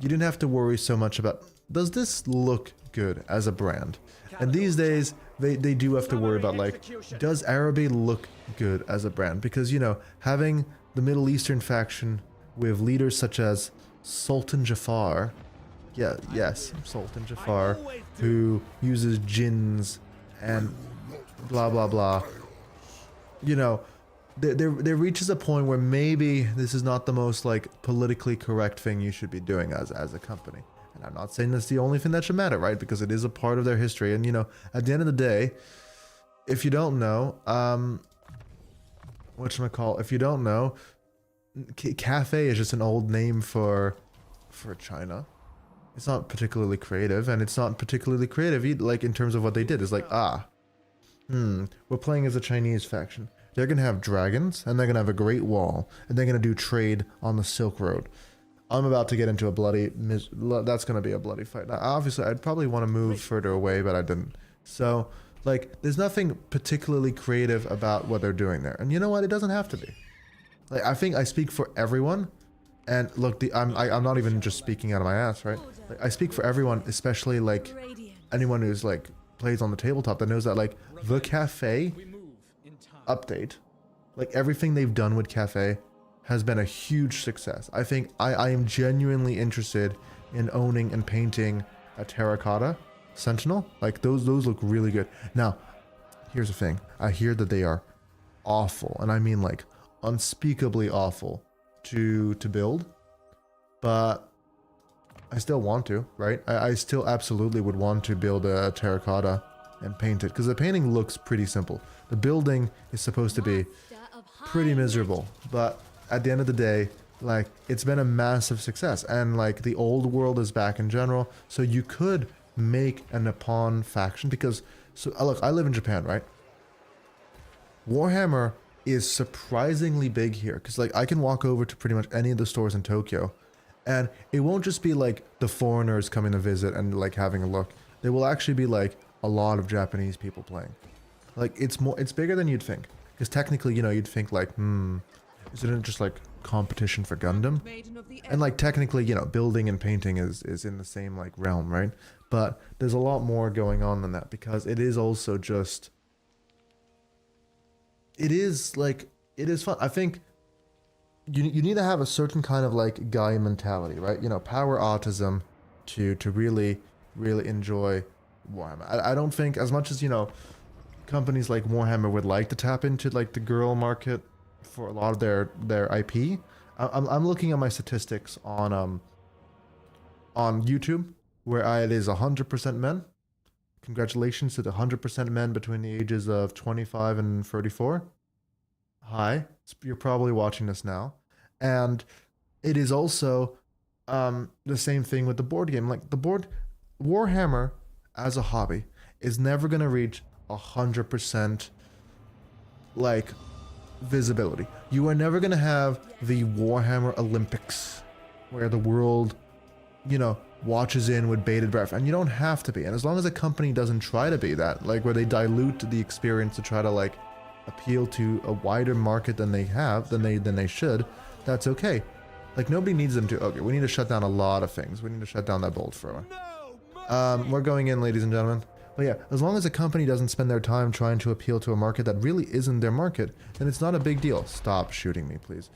A: you didn't have to worry so much about, does this look good as a brand? And these days, they do have to worry about, like, does Araby look good as a brand? Because, you know, having the Middle Eastern faction with leaders such as Sultan Jafar, Sultan Jafar, who uses jinns and blah blah blah, you know, there reaches a point where maybe this is not the most, like, politically correct thing you should be doing as a company. And I'm not saying that's the only thing that should matter, right? Because it is a part of their history. And, you know, at the end of the day, if you don't know, if you don't know, cafe is just an old name for China. It's not particularly creative, and it's not particularly creative, like, in terms of what they did. It's like, we're playing as a Chinese faction. They're gonna have dragons, and they're gonna have a great wall, and they're gonna do trade on the Silk Road. I'm about to get into a bloody, that's gonna be a bloody fight. Now, obviously, I'd probably want to move further away, but I didn't. So, like, there's nothing particularly creative about what they're doing there. And you know what? It doesn't have to be. Like, I think I speak for everyone. And look, I'm not even just speaking out of my ass, right? Like, I speak for everyone, especially, like, anyone who's, like, plays on the tabletop that knows that, like, the cafe update, like, everything they've done with cafe has been a huge success. I think I am genuinely interested in owning and painting a terracotta sentinel. Like, those look really good. Now, here's the thing. I hear that they are awful, and I mean, like, unspeakably awful to build, but I still want to, right? I still absolutely would want to build a terracotta and paint it, because the painting looks pretty simple. The building is supposed to be pretty miserable, but at the end of the day, like, it's been a massive success, and, like, the old world is back in general, so you could make a Nippon faction, because, so look, I live in Japan, right? Warhammer is surprisingly big here, because, like, I can walk over to pretty much any of the stores in Tokyo, and it won't just be, like, the foreigners coming to visit and, like, having a look. There will actually be, like, a lot of Japanese people playing. Like, it's bigger than you'd think, because technically, you know, you'd think, like, isn't it just, like, competition for Gundam? And, like, technically, you know, building and painting is in the same, like, realm, right? But there's a lot more going on than that, because it is also just, it is fun. I think you need to have a certain kind of, like, guy mentality, right? You know, power autism to really enjoy Warhammer. I don't think, as much as, you know, companies like Warhammer would like to tap into, like, the girl market for a lot of their IP. I'm looking at my statistics on YouTube, where it is 100% men. Congratulations to the 100% men between the ages of 25 and 34. Hi, you're probably watching this now. And it is also the same thing with the board game. Like, Warhammer as a hobby is never going to reach 100% like visibility. You are never going to have the Warhammer Olympics where the world, you know, watches in with bated breath, and you don't have to be. And as long as a company doesn't try to be that, like, where they dilute the experience to try to, like, appeal to a wider market than they have, than they should, that's okay. Like, nobody needs them to. Okay, we need to shut down a lot of things. We need to shut down that bolt thrower. We're going in, ladies and gentlemen. But yeah, as long as a company doesn't spend their time trying to appeal to a market that really isn't their market, then it's not a big deal. Stop shooting me, please.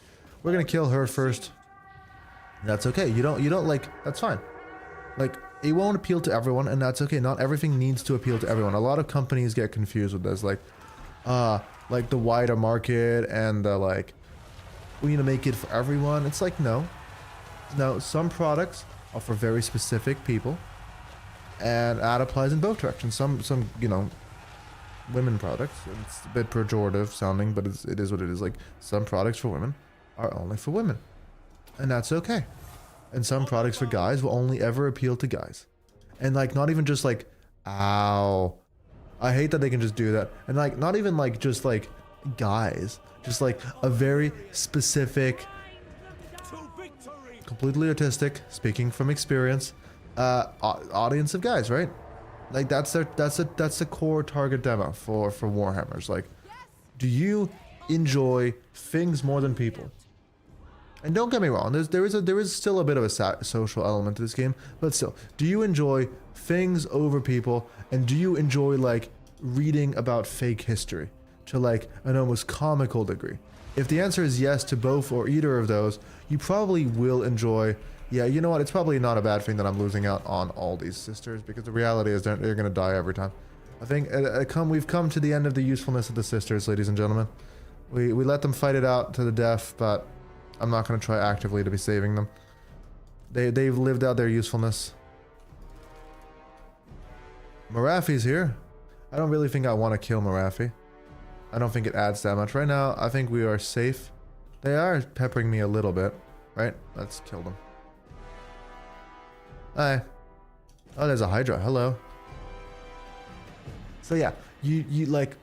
A: We're gonna kill her first. That's okay. You don't like, that's fine. Like, it won't appeal to everyone, and that's okay. Not everything needs to appeal to everyone. A lot of companies get confused with this, like the wider market and the, like, we need to make it for everyone. It's like, no, some products are for very specific people, and that applies in both directions. Some you know, women products, it's a bit pejorative sounding, but it is what it is. Like, some products for women are only for women, and that's okay. And some products for guys will only ever appeal to guys. And, like, not even just, like, ow, I hate that they can just do that. And, like, not even, like, just, like, guys, just, like, a very specific, completely autistic, speaking from experience, audience of guys, right? Like, that's the core target demo for Warhammers. Like, do you enjoy things more than people? And don't get me wrong, there is still a bit of a social element to this game, but still, do you enjoy things over people, and do you enjoy like reading about fake history to like an almost comical degree? If the answer is yes to both or either of those, you probably will enjoy. Yeah, you know what? It's probably not a bad thing that I'm losing out on all these sisters, because the reality is they're gonna die every time. I think we've come to the end of the usefulness of the sisters, ladies and gentlemen. We let them fight it out to the death, but I'm not going to try actively to be saving them. They've lived out their usefulness. Marafi's here. I don't really think I want to kill Marafi. I don't think it adds that much. Right now, I think we are safe. They are peppering me a little bit, right? Let's kill them. Hi. Oh, there's a Hydra. Hello. So yeah, you like,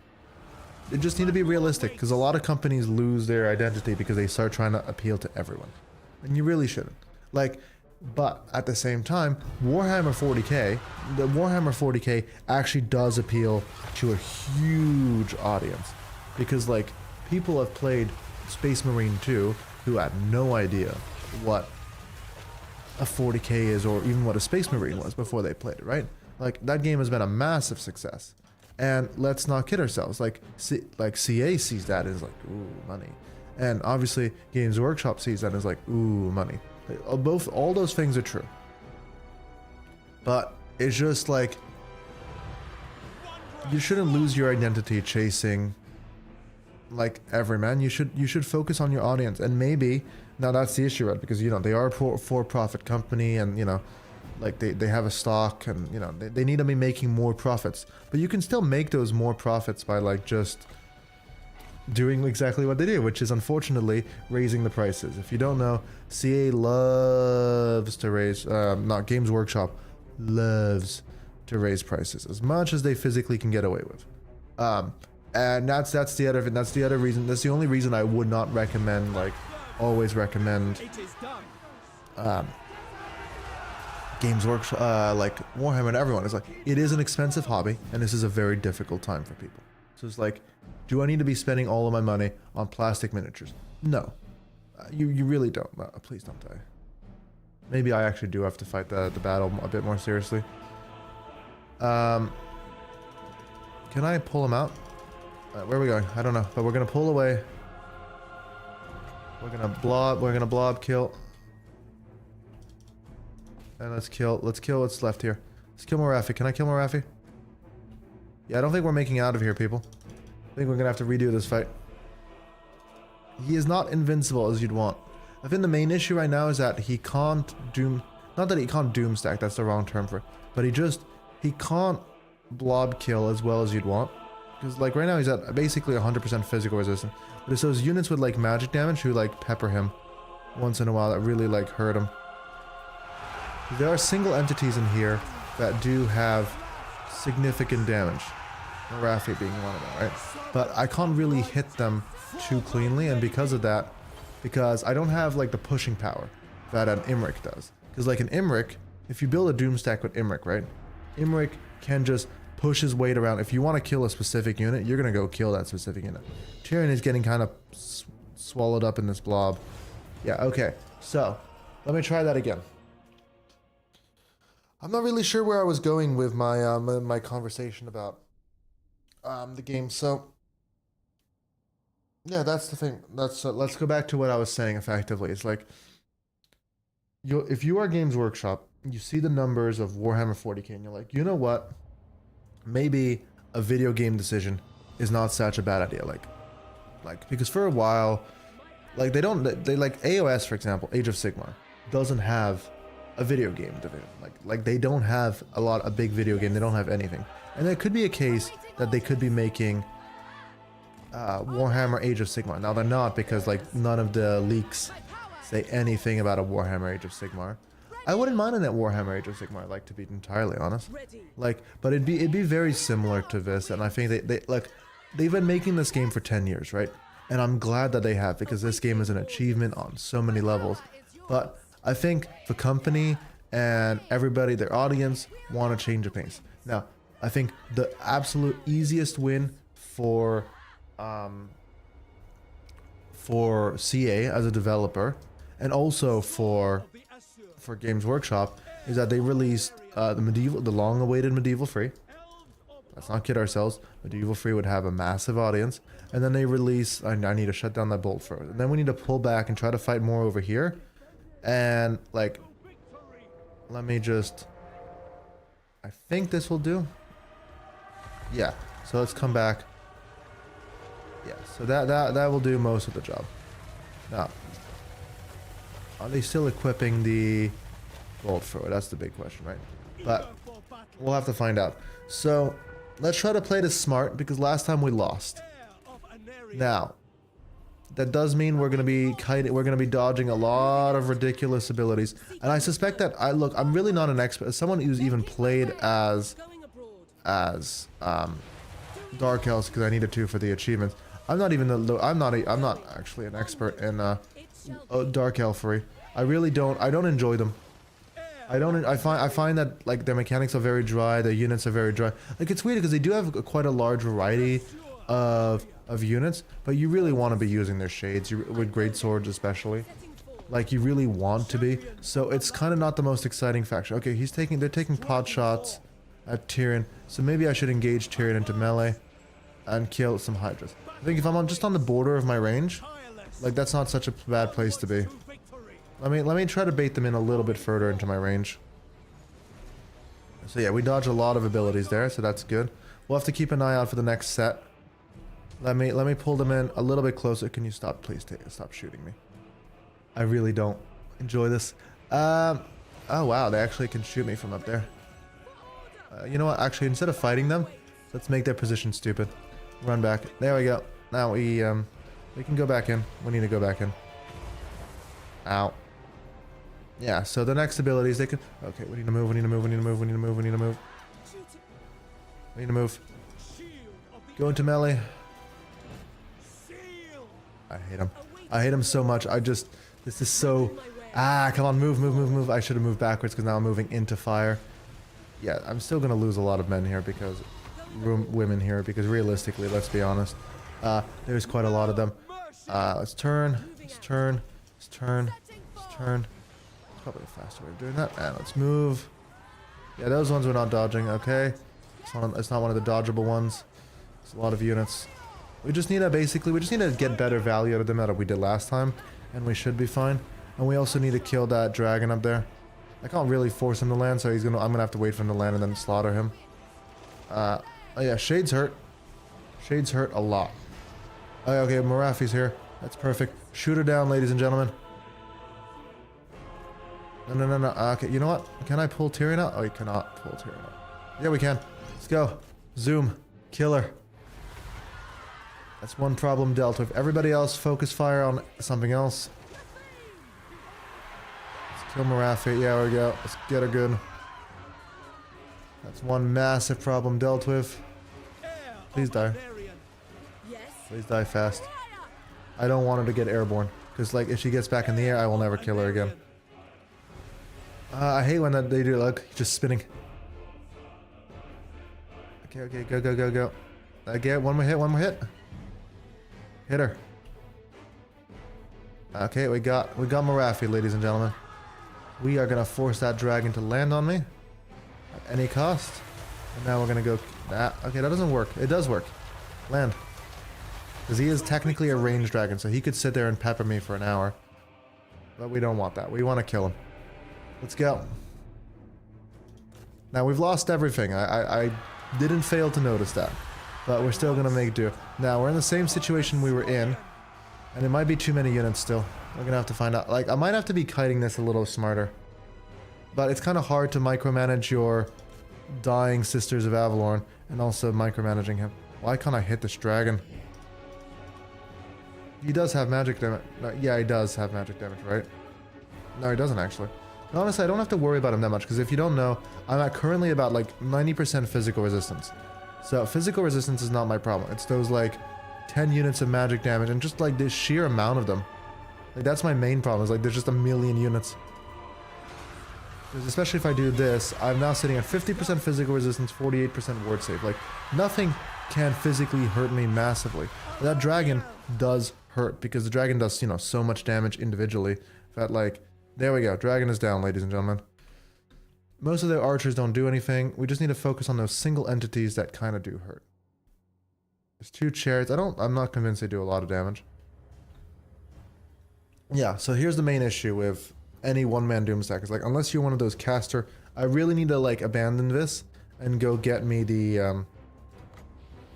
A: you just need to be realistic, because a lot of companies lose their identity because they start trying to appeal to everyone, and you really shouldn't. Like, but at the same time, Warhammer 40k, the Warhammer 40k actually does appeal to a huge audience, because like people have played Space Marine 2 who had no idea what a 40k is, or even what a Space Marine was before they played it, right? Like, that game has been a massive success. And let's not kid ourselves. Like CA sees that as like, ooh, money. And obviously Games Workshop sees that as like, ooh, money. All those things are true. But it's just like, you shouldn't lose your identity chasing like everyman. You should focus on your audience. And maybe, now that's the issue, right? Because, you know, they are a for-profit company, and, you know, like they have a stock, and you know they need to be making more profits, but you can still make those more profits by like just doing exactly what they do, which is unfortunately raising the prices. If you don't know, CA loves to raise, not Games Workshop loves to raise prices as much as they physically can get away with, and that's the other reason. That's the only reason I would not recommend, like always recommend, Games Workshop, like Warhammer and everyone. Is like, it is an expensive hobby, and this is a very difficult time for people. So it's like, do I need to be spending all of my money on plastic miniatures? No, you really don't. Please don't die. Maybe I actually do have to fight the battle a bit more seriously. Can I pull him out? Where are we going? I don't know, but we're gonna pull away. We're gonna blob kill. And let's kill what's left here. Let's kill Marafi. Can I kill Marafi? Yeah, I don't think we're making out of here, people. I think we're gonna have to redo this fight. He is not invincible as you'd want. I think the main issue right now is that he can't doom... Not that he can't doom stack, that's the wrong term for it. But he can't blob kill as well as you'd want. Because like right now he's at basically 100% physical resistance. But it's those units with like magic damage who like pepper him once in a while that really like hurt him. There are single entities in here that do have significant damage. Marafi being one of them, right? But I can't really hit them too cleanly, and because of that, because I don't have like the pushing power that an Imric does. Because like an Imric, if you build a doom stack with Imric, right? Imric can just push his weight around. If you want to kill a specific unit, you're going to go kill that specific unit. Tyrion is getting kind of swallowed up in this blob. Yeah, okay. So, let me try that again. I'm not really sure where I was going with my my conversation about the game. So yeah, that's the thing. Let's go back to what I was saying. Effectively, it's like, if you are Games Workshop, you see the numbers of Warhammer 40k, and you're like, you know what? Maybe a video game decision is not such a bad idea. Like because for a while, like they like AOS, for example, Age of Sigmar doesn't have a video game division. Like they don't have a big video game. They don't have anything. And there could be a case that they could be making Warhammer Age of Sigmar. Now they're not, because like none of the leaks say anything about a Warhammer Age of Sigmar. I wouldn't mind a Warhammer Age of Sigmar, like, to be entirely honest. Like, but it'd be very similar to this, and I think they've been making this game for 10 years, right? And I'm glad that they have, because this game is an achievement on so many levels. But I think the company and everybody, their audience, want to change the pace. Now, I think the absolute easiest win for for CA as a developer, and also for Games Workshop, is that they released the long-awaited Medieval Free. Let's not kid ourselves. Medieval Free would have a massive audience, and then they release. I need to shut down that bolt first, and then we need to pull back and try to fight more over here, and like, let me just. I think this will do. Yeah. So let's come back. Yeah. So that will do most of the job. Now, are they still equipping the bolt thrower? That's the big question, right? But we'll have to find out. So let's try to play this smart because last time we lost. Now, that does mean we're gonna be dodging a lot of ridiculous abilities, and I suspect that I'm really not an expert. As someone who's even played as Dark Elves because I needed to for the achievements. I'm not actually an expert in Dark Elfery. I really don't. I don't enjoy them. I find that like their mechanics are very dry. Their units are very dry. Like it's weird because they do have quite a large variety of units, but you really want to be using their shades with great swords especially. Like you really want to be. So it's kind of not the most exciting faction. Okay, they're taking pot shots at Tyrion. So maybe I should engage Tyrion into melee and kill some Hydras. I think if I'm just on the border of my range, like that's not such a bad place to be. Let me try to bait them in a little bit further into my range. So yeah, we dodge a lot of abilities there, so that's good. We'll have to keep an eye out for the next set. Let me pull them in a little bit closer. Can you stop, please? Stop shooting me. I really don't enjoy this. Oh wow, they actually can shoot me from up there. You know what? Actually, instead of fighting them, let's make their position stupid. Run back. There we go. Now we can go back in. We need to go back in. Ow. Yeah. So the next abilities they can. Okay, we need to move. We need to move. We need to move. We need to move. We need to move. We need to move. Go into melee. I hate him. I hate him so much. This is so... come on, move, move, move, move. I should have moved backwards because now I'm moving into fire. Yeah, I'm still going to lose a lot of men here because... women here because realistically, let's be honest. There's quite a lot of them. Let's turn. Let's turn. Let's turn. Let's turn. It's probably a faster way of doing that. And let's move. Yeah, those ones we're not dodging, okay? It's not one of the dodgeable ones. It's a lot of units. We just need to get better value out of them than we did last time, and we should be fine. And we also need to kill that dragon up there. I can't really force him to land, so I'm gonna have to wait for him to land and then slaughter him. Oh yeah, shades hurt. Shades hurt a lot. Oh, yeah, okay, Marafi's here. That's perfect. Shoot her down, ladies and gentlemen. No. Okay, you know what? Can I pull Tyrion out? Oh, you cannot pull Tyrion out. Yeah, we can. Let's go. Zoom. Killer. That's one problem dealt with. Everybody else, focus fire on something else. Let's kill Marafi. Yeah, there we go. Let's get her good. That's one massive problem dealt with. Please die. Please die fast. I don't want her to get airborne. Because, like, if she gets back in the air, I will never kill her again. I hate when they do, look, just spinning. Okay, go. Okay, one more hit. Hit her. Okay, we got Marafi, ladies and gentlemen. We are gonna force that dragon to land on me. At any cost. And now we're gonna go... okay, that doesn't work. It does work. Land. Because he is technically a ranged dragon, so he could sit there and pepper me for an hour. But we don't want that. We want to kill him. Let's go. Now, we've lost everything. I didn't fail to notice that. But we're still going to make do. Now, we're in the same situation we were in. And it might be too many units still. We're going to have to find out. Like, I might have to be kiting this a little smarter. But it's kind of hard to micromanage your dying Sisters of Avalorn. And also micromanaging him. Why can't I hit this dragon? He does have magic damage. No, yeah, he does have magic damage, right? No, he doesn't actually. And honestly, I don't have to worry about him that much, because if you don't know, I'm at currently about like 90% physical resistance. So physical resistance is not my problem. It's those like 10 units of magic damage and just like this sheer amount of them. Like that's my main problem, is like there's just a million units. Because especially if I do this, I'm now sitting at 50% physical resistance, 48% ward save. Like nothing can physically hurt me massively. But that dragon does hurt because the dragon does, you know, so much damage individually that, like, there we go. Dragon is down, ladies and gentlemen. Most of the archers don't do anything. We just need to focus on those single entities that kind of do hurt. There's 2 chariots. I'm not convinced they do a lot of damage. Yeah, so here's the main issue with any one-man Doomstack. It's like, unless you're one of those caster, I really need to, like, abandon this and go get me the,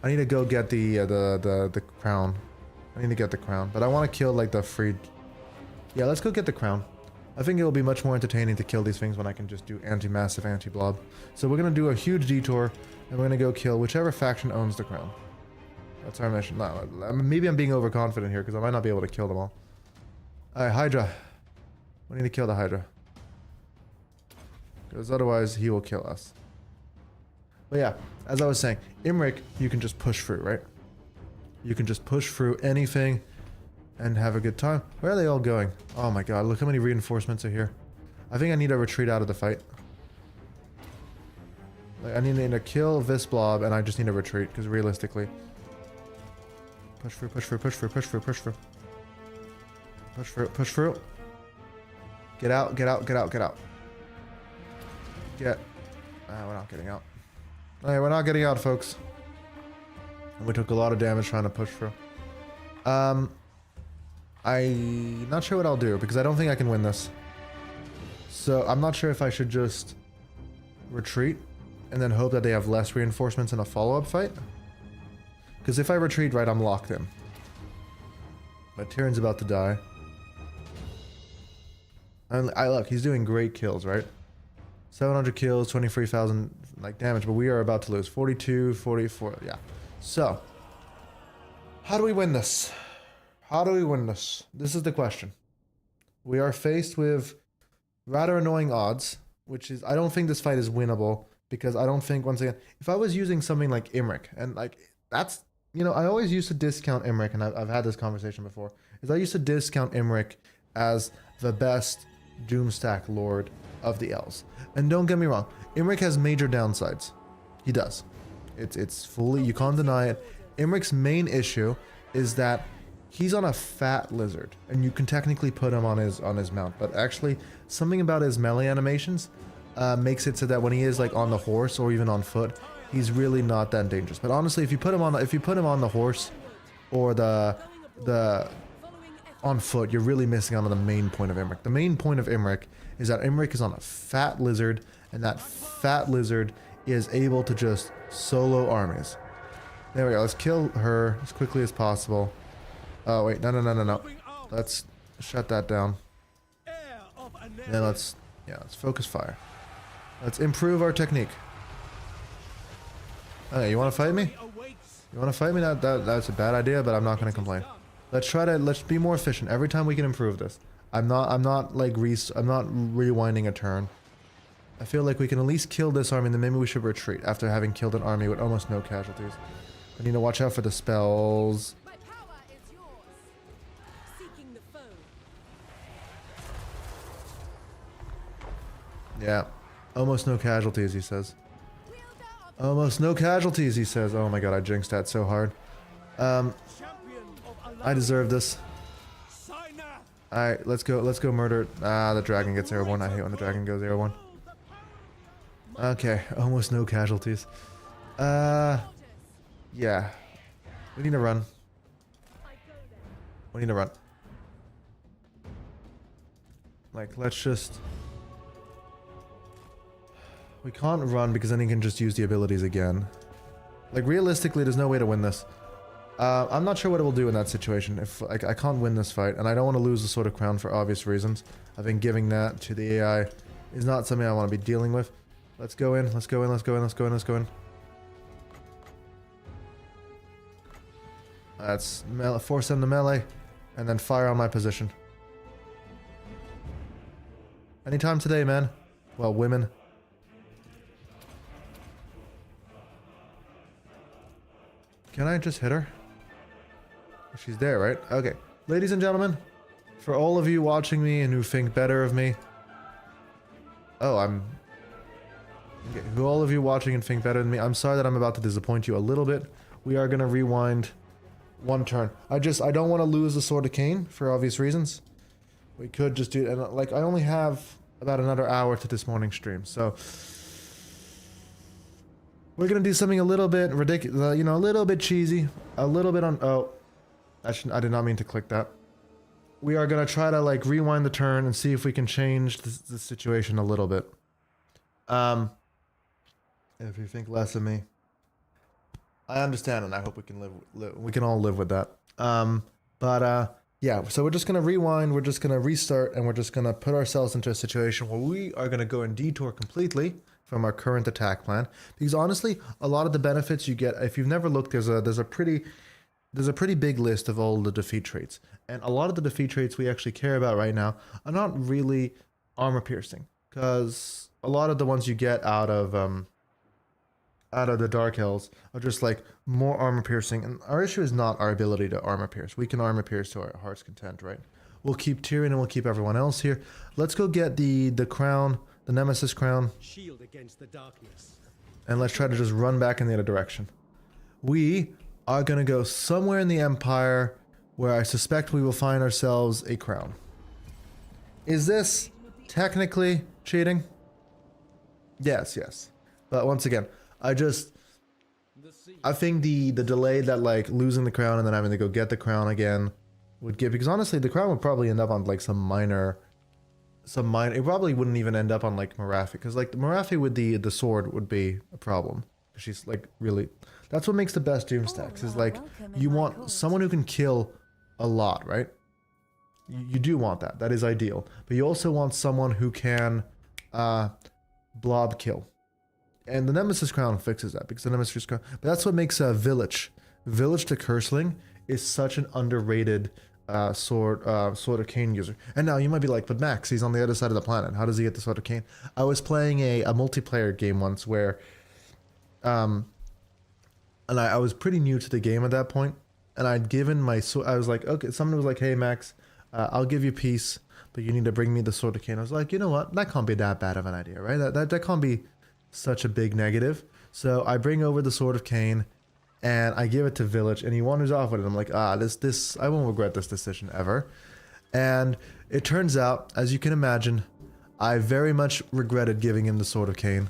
A: I need to go get the crown. I need to get the crown. But I want to kill, like, the freed... Yeah, let's go get the crown. I think it'll be much more entertaining to kill these things when I can just do anti-massive, anti-blob. So we're going to do a huge detour, and we're going to go kill whichever faction owns the crown. That's our mission. No, maybe I'm being overconfident here, because I might not be able to kill them all. Alright, Hydra. We need to kill the Hydra. Because otherwise, he will kill us. But yeah, as I was saying, Imric, you can just push through, right? You can just push through anything and have a good time. Where are they all going? Oh my god, look how many reinforcements are here. I think I need to retreat out of the fight. Like, I need to kill this blob, and I just need to retreat, because realistically... Push through, push through, push through, push through, push through. Push through, push through. Get out, get out, get out, get out. Get... we're not getting out. Alright, we're not getting out, folks. We took a lot of damage trying to push through. I'm not sure what I'll do, because I don't think I can win this. So, I'm not sure if I should just retreat and then hope that they have less reinforcements in a follow-up fight. Because if I retreat right, I'm locked in. But Tyrion's about to die. And look, he's doing great kills, right? 700 kills, 23,000 like damage, but we are about to lose. 42, 44, yeah. So, how do we win this? How do we win this? This is the question. We are faced with rather annoying odds, which is, I don't think this fight is winnable, because I don't think, once again, if I was using something like Imric, and like, that's, you know, I always used to discount Imric, and I've had this conversation before, is I used to discount Imric as the best Doomstack Lord of the elves. And don't get me wrong, Imric has major downsides. He does. It's fully, you can't deny it. Imric's main issue is that he's on a fat lizard, and you can technically put him on his mount, but actually something about his melee animations makes it so that when he is like on the horse or even on foot, he's really not that dangerous. But honestly, if you put him on the horse or the on foot, you're really missing out on the main point of Imric. The main point of Imric is that Imric is on a fat lizard, and that fat lizard is able to just solo armies. There we go. Let's kill her as quickly as possible. Oh wait, no. Let's shut that down. Then let's focus fire. Let's improve our technique. Okay, you want to fight me? You want to fight me? That's a bad idea, but I'm not going to complain. Let's be more efficient every time we can improve this. I'm not rewinding a turn. I feel like we can at least kill this army, and then maybe we should retreat after having killed an army with almost no casualties. I need to watch out for the spells.
C: My power is yours. Seeking the foe.
A: Yeah. Almost no casualties, he says. Almost no casualties, he says. Oh my god, I jinxed that so hard. I deserve this. Alright, let's go murder. Ah, the dragon gets airborne. I hate when the dragon goes airborne. Okay, almost no casualties. Yeah. We need to run. We need to run. Like, let's just... We can't run because then he can just use the abilities again. Like, realistically, there's no way to win this. I'm not sure what it will do in that situation. If like, I can't win this fight, and I don't want to lose the Sword of Crown for obvious reasons. I think giving that to the AI is not something I want to be dealing with. Let's go in, let's go in, let's go in, let's go in, let's go in. Let's force them to melee, and then fire on my position. Anytime today, man. Well, women. Can I just hit her? She's there, right? Okay. Ladies and gentlemen, for all of you watching me and who think better of me... Oh, okay. For all of you watching and think better than me, I'm sorry that I'm about to disappoint you a little bit. We are going to rewind one turn. I don't want to lose the Sword of Cain for obvious reasons. We could just do it, and like I only have about another hour to this morning stream, so we're gonna do something a little bit ridiculous, you know, a little bit cheesy, a little bit on. Oh, I did not mean to click that. We are gonna try to like rewind the turn and see if we can change the situation a little bit. If you think less of me, I understand, and I hope we can we can all live with that. Yeah, so we're just gonna rewind, we're just gonna restart, and we're just gonna put ourselves into a situation where we are gonna go and detour completely from our current attack plan. Because honestly, a lot of the benefits you get, if you've never looked, there's a pretty big list of all the defeat traits, and a lot of the defeat traits we actually care about right now are not really armor piercing, because a lot of the ones you get out of the Dark Elves are just like more armor piercing, and our issue is not our ability to armor pierce. We can armor pierce to our heart's content, right? We'll keep Tyrion and we'll keep everyone else here. Let's go get the crown, the Nemesis crown,
B: Shield against the darkness.
A: and let's try to just run back in the other direction. We are gonna go somewhere in the Empire where I suspect we will find ourselves a crown. Is this technically cheating? Yes. But once again, I think the delay that like losing the crown and then having to go get the crown again would give, because honestly the crown would probably end up on like some minor, it probably wouldn't even end up on like Marathi, because like the Marathi with the sword would be a problem. She's like really, that's what makes the best doom stacks, is like you want someone who can kill a lot, right? You do want that. That is ideal. But you also want someone who can blob kill. And the Nemesis Crown fixes that, because the Nemesis Crown... But that's what makes Village the Curseling is such an underrated Sword of Cain user. And now you might be like, but Max, he's on the other side of the planet. How does he get the Sword of Cain? I was playing a multiplayer game once where... and I was pretty new to the game at that point. And I'd given my sword... I was like, okay, someone was like, hey Max, I'll give you peace, but you need to bring me the Sword of Cain. I was like, you know what? That can't be that bad of an idea, right? That can't be such a big negative. So I bring over the Sword of Cain and I give it to Village, and he wanders off with it. I'm like, this I won't regret this decision ever. And it turns out, as you can imagine, I very much regretted giving him the Sword of Cain.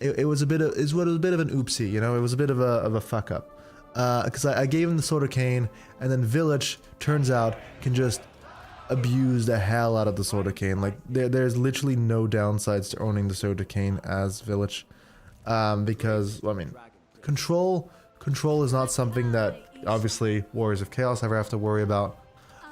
A: It was a bit of an oopsie, you know. It was a bit of a fuck up, because I gave him the Sword of Cain, and then Village turns out can just abuse the hell out of the Sword of Cain. Like there's literally no downsides to owning the Sword of Cain as Village, because well, I mean, control is not something that obviously Warriors of Chaos ever have to worry about.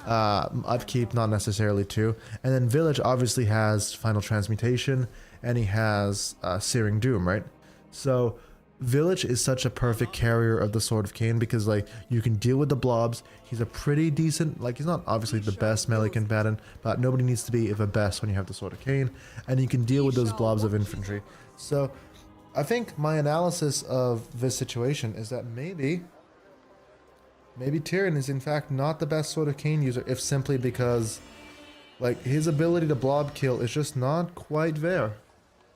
A: Upkeep not necessarily too, and then Village obviously has Final Transmutation, and he has Searing Doom, right? So Village is such a perfect carrier of the Sword of Cain, because like you can deal with the blobs. He's a pretty decent, like he's not obviously the best melee combatant, but nobody needs to be the best when you have the Sword of Cain, and you can deal with those blobs of infantry. So I think my analysis of this situation is that maybe Tyrion is in fact not the best Sword of Cain user, if simply because like his ability to blob kill is just not quite there.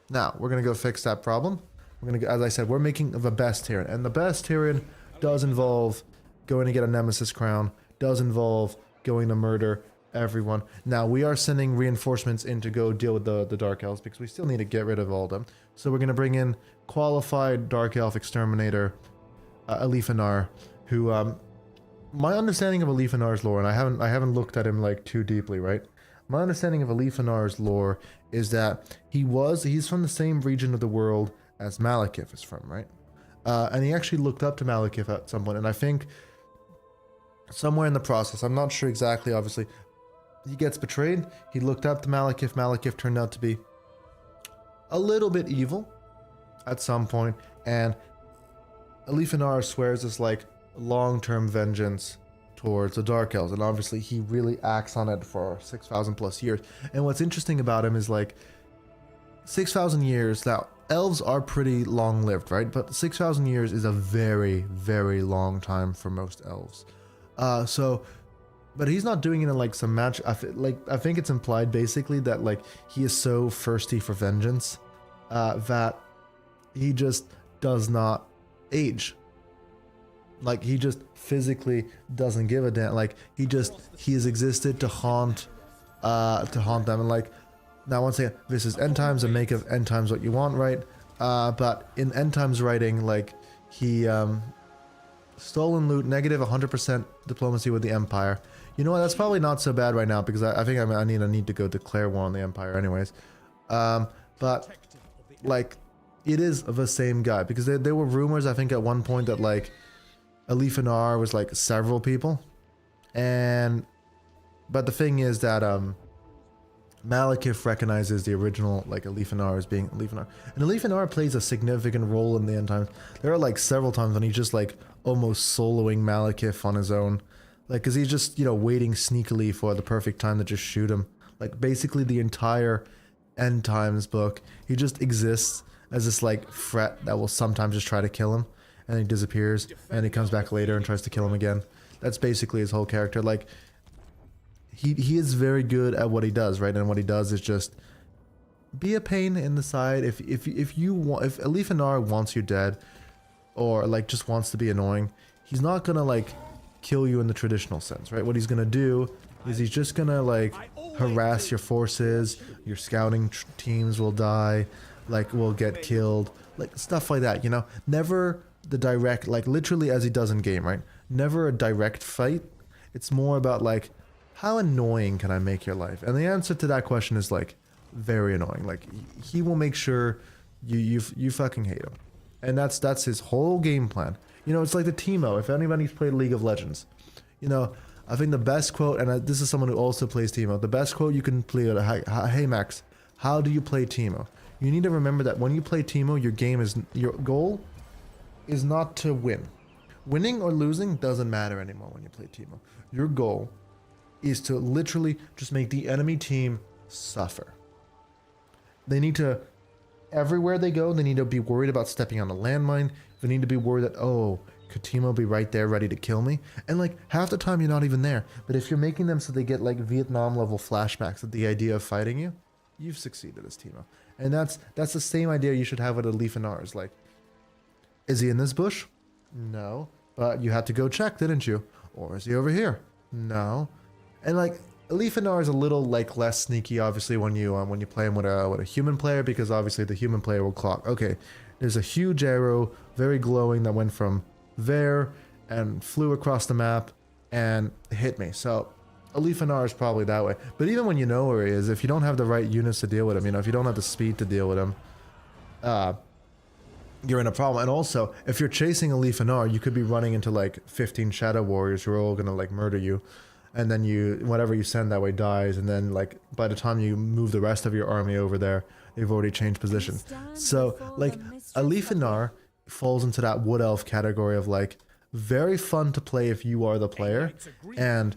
A: Now we're gonna go fix that problem. We're gonna, as I said, we're making the best Tyrion, and the best Tyrion does involve going to get a Nemesis Crown, does involve going to murder everyone. Now we are sending reinforcements in to go deal with the Dark Elves, because we still need to get rid of all of them. So we're gonna bring in qualified Dark Elf exterminator, Alifanar, who my understanding of Alifanar's lore, and I haven't looked at him like too deeply, right? My understanding of Alifanar's lore is that he's from the same region of the world as Malekith is from, right? And he actually looked up to Malekith at some point, and I think somewhere in the process, I'm not sure exactly, obviously, he gets betrayed, he looked up to Malekith, Malekith turned out to be a little bit evil at some point, and Alifanar swears this like long-term vengeance towards the Dark Elves, and obviously he really acts on it for 6,000 plus years. And what's interesting about him is like 6,000 years, now elves are pretty long-lived, right? But 6,000 years is a very, very long time for most elves. But he's not doing it in like some match. I think it's implied basically that like he is so thirsty for vengeance that he just does not age. Like, he just physically doesn't give a damn. Like, he has existed to haunt them. And like, now once again, this is end times and make of end times what you want, right? But in end times writing, like, he stolen loot, negative 100% diplomacy with the Empire. You know what? That's probably not so bad right now, because I think I need to go declare war on the Empire anyways. But like, it is the same guy, because there were rumors, I think, at one point that like Alifanar was like several people, but the thing is that Malekith recognizes the original like Alifanar as being Alifanar, and Alifanar plays a significant role in the end times. There are like several times when he's just like almost soloing Malekith on his own, like, because he's just, you know, waiting sneakily for the perfect time to just shoot him. Like, basically the entire end times book, he just exists as this like threat that will sometimes just try to kill him, and he disappears, and he comes back later and tries to kill him again. That's basically his whole character. Like, he is very good at what he does, right? And what he does is just be a pain in the side. If Alifanar wants you dead, or like just wants to be annoying, he's not gonna like kill you in the traditional sense, right? What he's gonna do is he's just gonna like harass your forces, your scouting teams will die, like will get killed, like stuff like that, you know? Never the direct, like literally as he does in game, right? Never a direct fight. It's more about like, how annoying can I make your life? And the answer to that question is like very annoying. Like, he will make sure you fucking hate him. And that's his whole game plan. You know, it's like the Teemo. If anybody's played League of Legends, you know, I think the best quote, and this is someone who also plays Teemo, the best quote you can play, hey Max, how do you play Teemo? You need to remember that when you play Teemo, your goal is not to win. Winning or losing doesn't matter anymore when you play Teemo. Your goal is to literally just make the enemy team suffer. They need to, everywhere they go, they need to be worried about stepping on a landmine. They need to be worried that, oh, could Teemo be right there ready to kill me? And like, half the time you're not even there. But if you're making them so they get like Vietnam level flashbacks at the idea of fighting you, you've succeeded as Teemo. And that's the same idea you should have with Alifanar. Like, is he in this bush? No. But you had to go check, didn't you? Or is he over here? No. And like, Alifanar is a little like less sneaky, obviously, when you play him with a human player, because obviously the human player will clock, okay, there's a huge arrow, very glowing, that went from there and flew across the map and hit me. So Alifanar is probably that way. But even when you know where he is, if you don't have the right units to deal with him, you know, if you don't have the speed to deal with him, you're in a problem. And also, if you're chasing Alifanar, you could be running into like 15 Shadow Warriors who are all gonna like murder you. And then whatever you send that way dies, and then like by the time you move the rest of your army over there, they've already changed position. So like, Alifanar falls into that wood elf category of like, very fun to play if you are the player, and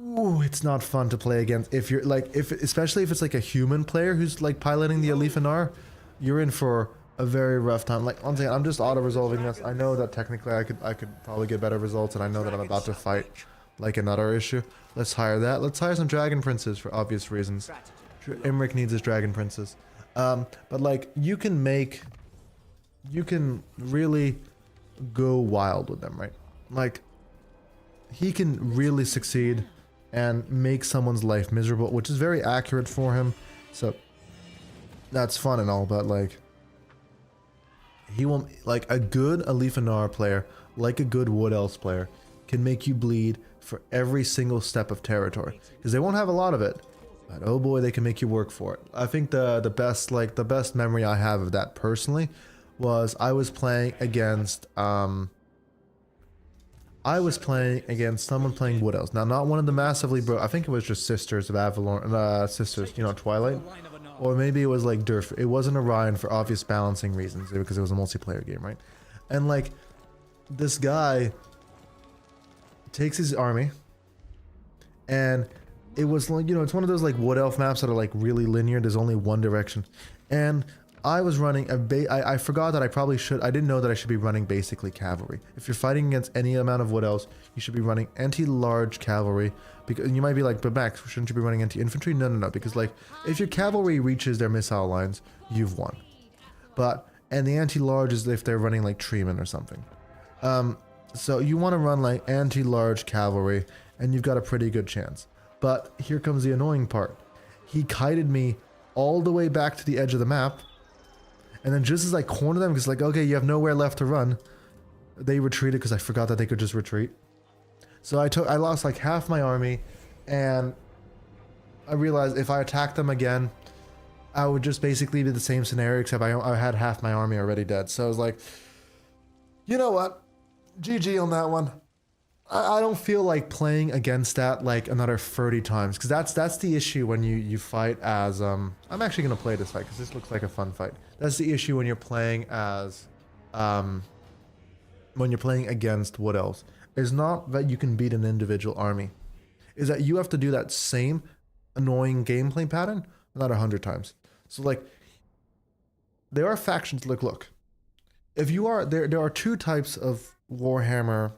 A: ooh, it's not fun to play against if you're like, especially if it's like a human player who's like piloting the Alifanar, you're in for a very rough time. Like, once again, I'm just auto resolving this. I know that technically I could probably get better results, and I know that I'm about to fight like another issue. Let's hire that. Let's hire some dragon princes for obvious reasons. Imrik needs his dragon princes. But like, you can really go wild with them, right? Like, he can really succeed and make someone's life miserable, which is very accurate for him. So that's fun and all, but like, he will, like, a good Alifanar player, like a good Wood Elves player, can make you bleed for every single step of territory, because they won't have a lot of it, but oh boy, they can make you work for it. I think the best memory I have of that personally was I was playing against someone playing Wood Elves. Now, not one of the massively I think it was just Sisters of Avalon, Sisters, you know, Twilight, or maybe it was like Durf. It wasn't Orion for obvious balancing reasons, because it was a multiplayer game, right? And like, this guy takes his army, and it was like, you know, it's one of those like Wood Elf maps that are like really linear. There's only one direction, and I was running I forgot that I didn't know that I should be running basically cavalry. If you're fighting against any amount of Wood Elves, you should be running anti-large cavalry, because you might be like, but Max, shouldn't you be running anti-infantry? No, because like, if your cavalry reaches their missile lines, you've won. And the anti-large is if they're running like treemen or something. So you want to run like anti-large cavalry, and you've got a pretty good chance. But here comes the annoying part. He kited me all the way back to the edge of the map, and then just as I cornered them, because like, okay, you have nowhere left to run, they retreated because I forgot that they could just retreat. So I lost like half my army, and I realized if I attacked them again, I would just basically be the same scenario, except I had half my army already dead. So I was like, you know what? GG on that one. I don't feel like playing against that like another 30 times, because that's the issue when you fight as I'm actually gonna play this fight because this looks like a fun fight. That's the issue when you're playing as when you're playing against what else? Is not that you can beat an individual army, is that you have to do that same annoying gameplay pattern not 100 times. So like there are factions. Look, if you are there are two types of Warhammer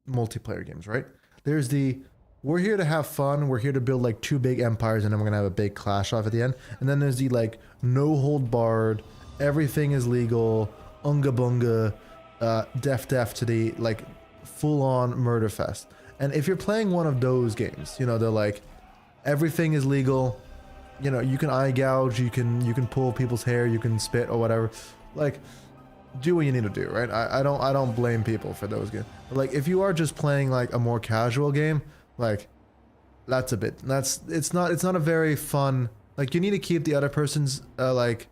A: multiplayer games, right? There's the we're here to have fun, we're here to build like two big empires and then we're gonna have a big clash off at the end. And then there's the like no hold barred, everything is legal, unga bunga, def to the like full on murder fest. And if you're playing one of those games, you know, they're like everything is legal, you know, you can eye gouge, you can pull people's hair, you can spit or whatever, like do what you need to do, right? I don't blame people for those games. But like if you are just playing like a more casual game, like it's not a very fun, like you need to keep the other person's like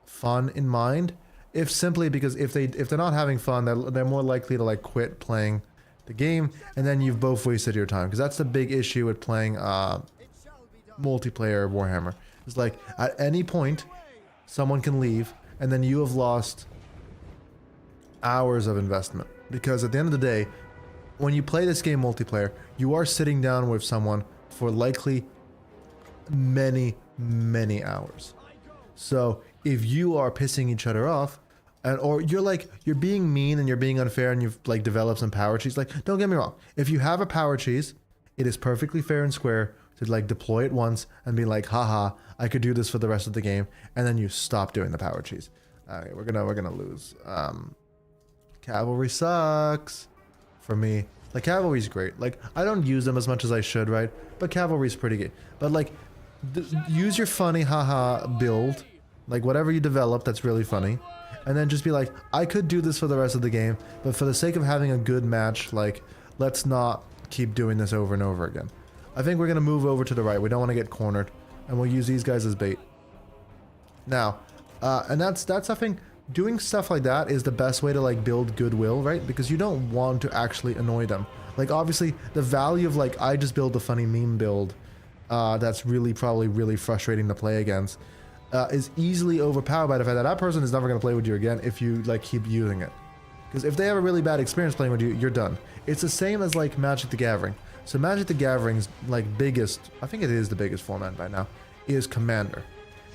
A: fun in mind. If simply because if they're not having fun, they're more likely to like quit playing the game, and then you've both wasted your time, because that's the big issue with playing multiplayer Warhammer. It's like at any point someone can leave and then you have lost hours of investment, because at the end of the day when you play this game multiplayer, you are sitting down with someone for likely many hours. So if you are pissing each other off, or you're being mean and you're being unfair and you've like developed some power cheese, like don't get me wrong, if you have a power cheese, it is perfectly fair and square to like deploy it once and be like, haha, I could do this for the rest of the game, and then you stop doing the power cheese. Okay, we're gonna lose. Cavalry sucks for me. Like cavalry's great. Like I don't use them as much as I should, right? But cavalry's pretty good. But like use your funny haha build, like whatever you develop that's really funny, and then just be like, I could do this for the rest of the game, but for the sake of having a good match, like let's not keep doing this over and over again. I think we're gonna move over to the right. We don't want to get cornered, and we'll use these guys as bait. Now, and that's I think doing stuff like that is the best way to like build goodwill, right? Because you don't want to actually annoy them. Like obviously the value of like I just build a funny meme build that's probably really frustrating to play against is easily overpowered by the fact that that person is never going to play with you again if you like keep using it. Because if they have a really bad experience playing with you, you're done. It's the same as like Magic the Gathering. So Magic the Gathering's like biggest, I think it is the biggest format by now, is Commander.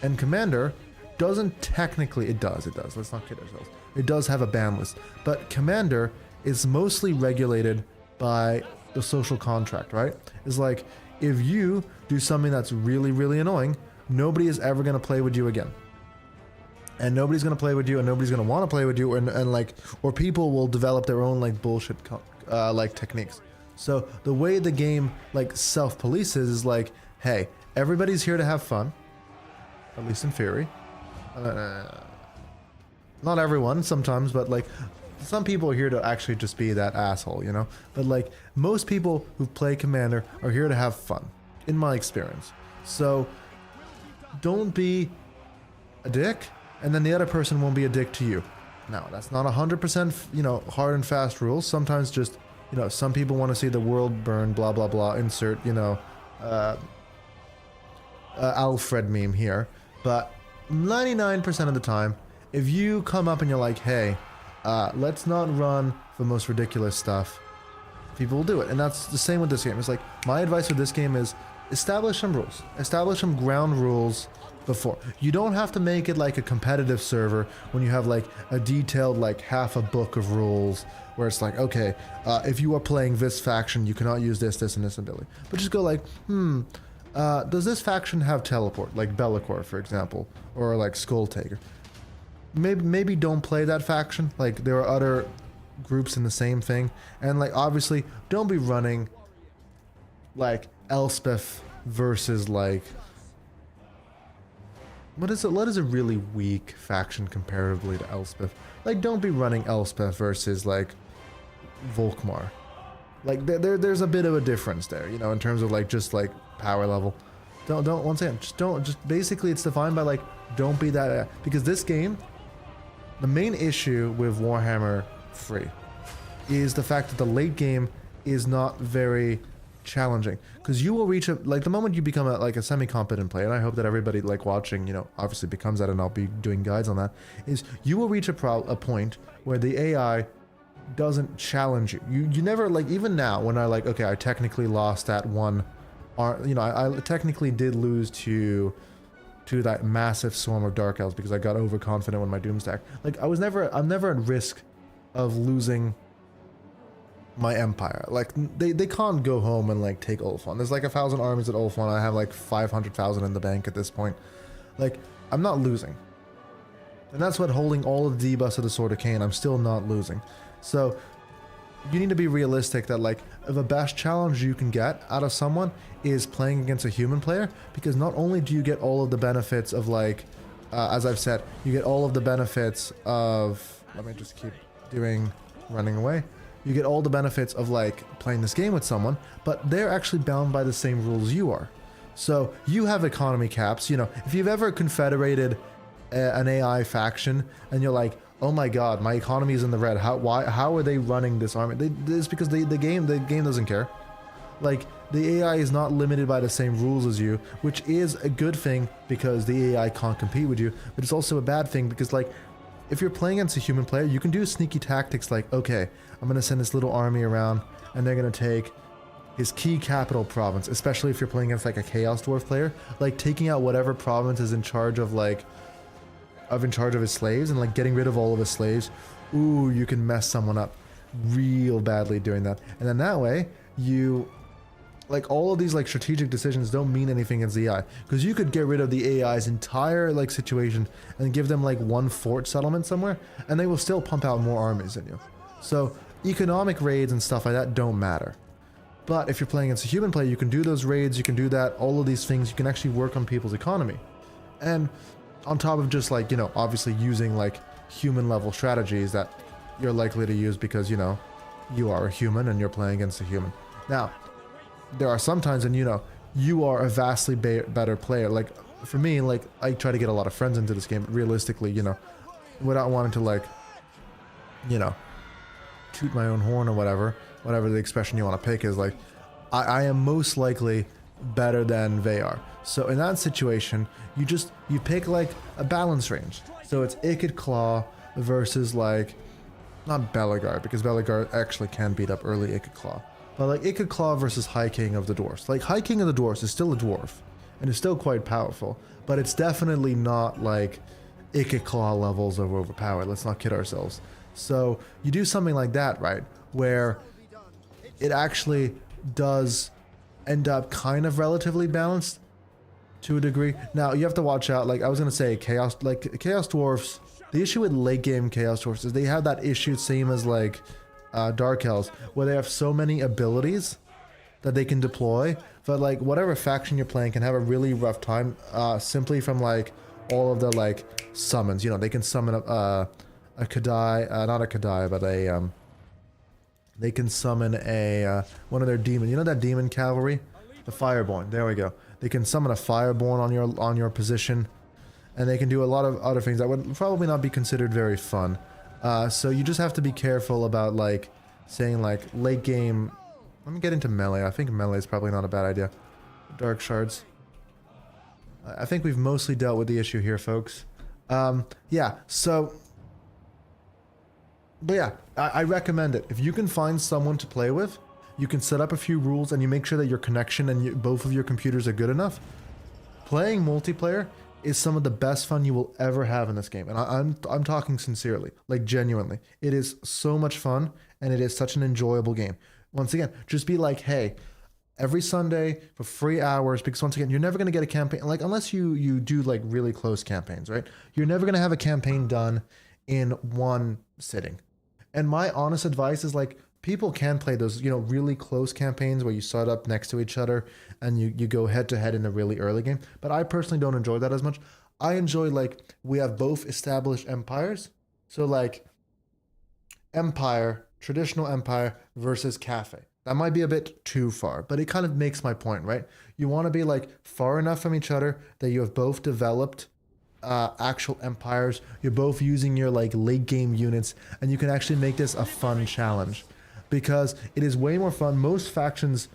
A: And Commander doesn't technically, it does, let's not kid ourselves. It does have a ban list, but Commander is mostly regulated by the social contract, right? It's like, if you do something that's really annoying, nobody is ever going to play with you again. And nobody's going to play with you, and nobody's going to want to play with you, and like, or people will develop their own like bullshit like techniques. So the way the game like self-polices is like, hey, everybody's here to have fun, at least in theory. Not everyone, sometimes, but like some people are here to actually just be that asshole, you know? But like most people who play Commander are here to have fun, in my experience. So don't be a dick, and then the other person won't be a dick to you. Now, that's not 100%, you know, hard and fast rules. Sometimes just, you know, some people want to see the world burn, blah, blah, blah, insert, you know, Alfred meme here. But 99% of the time, if you come up and you're like, hey, let's not run the most ridiculous stuff, people will do it. And that's the same with this game. It's like, my advice with this game is establish some rules. Establish some ground rules before. You don't have to make it like a competitive server when you have like a detailed like half a book of rules where it's like, okay, if you are playing this faction, you cannot use this, and this ability. But just go like, does this faction have teleport, like Be'lakor, for example, or like Skull Taker? Maybe don't play that faction. Like there are other groups in the same thing. And like obviously don't be running like Elspeth versus like what is a really weak faction comparatively to Elspeth. Like don't be running Elspeth versus like Volkmar. Like there's a bit of a difference there, you know, in terms of like just like power level. Don't once again, just basically it's defined by like don't be that, because this game, the main issue with Warhammer 3 is the fact that the late game is not very challenging, because you will reach a, like the moment you become a semi-competent player, and I hope that everybody like watching, you know, obviously becomes that, and I'll be doing guides on that, is you will reach a point where the AI doesn't challenge you. You never, like, even now when I like, okay, I technically lost that one, you know, I technically did lose to that massive swarm of Dark Elves because I got overconfident with my Doomstack. Like I'm never at risk of losing my empire. Like they can't go home and like take Ulfon. There's like 1,000 armies at Ulfon. I have like 500,000 in the bank at this point. Like I'm not losing. And that's what holding all of the debuffs of the Sword of Cain, I'm still not losing. So you need to be realistic that like the best challenge you can get out of someone is playing against a human player, because not only do you get all of the benefits of like, as I've said, you get all of the benefits of, let me just keep doing running away. You get all the benefits of like playing this game with someone, but they're actually bound by the same rules you are. So you have economy caps. You know, if you've ever confederated an AI faction and you're like, oh my god, my economy is in the red. How are they running this army? It's because the game doesn't care. Like the AI is not limited by the same rules as you, which is a good thing because the AI can't compete with you, but it's also a bad thing because like if you're playing against a human player, you can do sneaky tactics like, okay, I'm gonna send this little army around and they're gonna take his key capital province, especially if you're playing against like a Chaos Dwarf player, like taking out whatever province is in charge of his slaves and like getting rid of all of his slaves. Ooh, you can mess someone up real badly doing that. And then that way, you like all of these like strategic decisions don't mean anything against the AI, because you could get rid of the AI's entire like situation and give them like one fort settlement somewhere and they will still pump out more armies than you. So economic raids and stuff like that don't matter. But if you're playing against a human player, you can do those raids, you can do that, all of these things, you can actually work on people's economy. And on top of just like, you know, obviously using like human level strategies that you're likely to use because, you know, you are a human and you're playing against a human. Now, there are some times when, you know, you are a vastly better player. Like for me, like I try to get a lot of friends into this game, but realistically, you know, without wanting to like, you know, toot my own horn or whatever the expression you want to pick is, like I am most likely better than they are. So in that situation, you pick like a balance range. So it's Ikid Claw versus like, not Belegar, because Belegar actually can beat up early Ikid Claw. But like Ikid Claw versus High King of the Dwarfs. Like High King of the Dwarfs is still a dwarf and is still quite powerful, but it's definitely not like Ikid Claw levels of overpowered. Let's not kid ourselves. So you do something like that, right? Where it actually does end up kind of relatively balanced to a degree. Now you have to watch out. Like I was gonna say, Chaos Dwarfs. The issue with late game Chaos Dwarfs is they have that issue same as like Dark Elves, where they have so many abilities that they can deploy, but like whatever faction you're playing can have a really rough time simply from like all of the like summons. You know, they can summon a Kadai, not a Kadai, but a they can summon a one of their demon. You know that demon cavalry, the Fireborn. There we go. They can summon a Fireborn on your position, and they can do a lot of other things that would probably not be considered very fun. So you just have to be careful about like saying like late game. Let me get into melee. I think melee is probably not a bad idea. Dark shards. I think we've mostly dealt with the issue here, folks. Yeah. So. But yeah, I recommend it. If you can find someone to play with, you can set up a few rules and you make sure that your connection and both of your computers are good enough. Playing multiplayer is some of the best fun you will ever have in this game. And I'm talking sincerely, like genuinely. It is so much fun and it is such an enjoyable game. Once again, just be like, hey, every Sunday for 3 hours, because once again, you're never going to get a campaign, like unless you do like really close campaigns, right? You're never going to have a campaign done in one sitting. And my honest advice is like people can play those, you know, really close campaigns where you set up next to each other and you go head to head in a really early game. But I personally don't enjoy that as much. I enjoy like we have both established empires. So like empire, traditional empire versus cafe. That might be a bit too far, but it kind of makes my point, right? You want to be like far enough from each other that you have both developed actual empires. You're both using your like late game units, and you can actually make this a fun challenge because it is way more fun. Most factions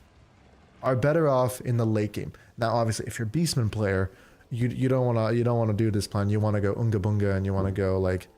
A: are better off in the late game. Now, obviously, if you're a Beastman player, you don't wanna do this plan. You want to go Unga Bunga, and you want to go like.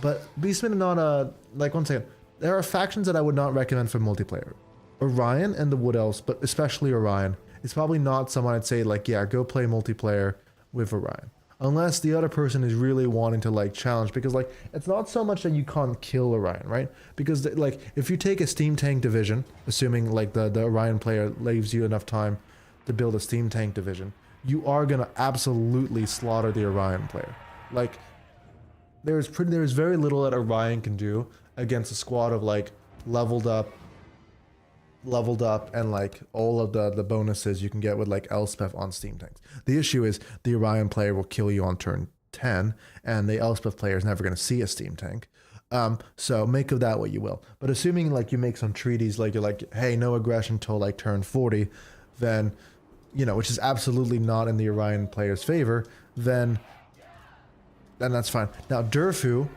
A: But Beastmen are not a like. One second, there are factions that I would not recommend for multiplayer. Orion and the Wood Elves, but especially Orion. It's probably not someone I'd say like, yeah, go play multiplayer with Orion. Unless the other person is really wanting to like challenge, because like it's not so much that you can't kill Orion, right? Because like if you take a steam tank division, assuming like the Orion player leaves you enough time to build a steam tank division, you are gonna absolutely slaughter the Orion player. Like there's very little that Orion can do against a squad of like leveled up and like all of the bonuses you can get with like Elspeth on steam tanks. The issue is the Orion player will kill you on turn 10 and the Elspeth player is never going to see a steam tank. So make of that what you will. But assuming like you make some treaties, like you're like, hey, no aggression till like turn 40, then, you know, which is absolutely not in the Orion player's favor, then that's fine. Now Durfu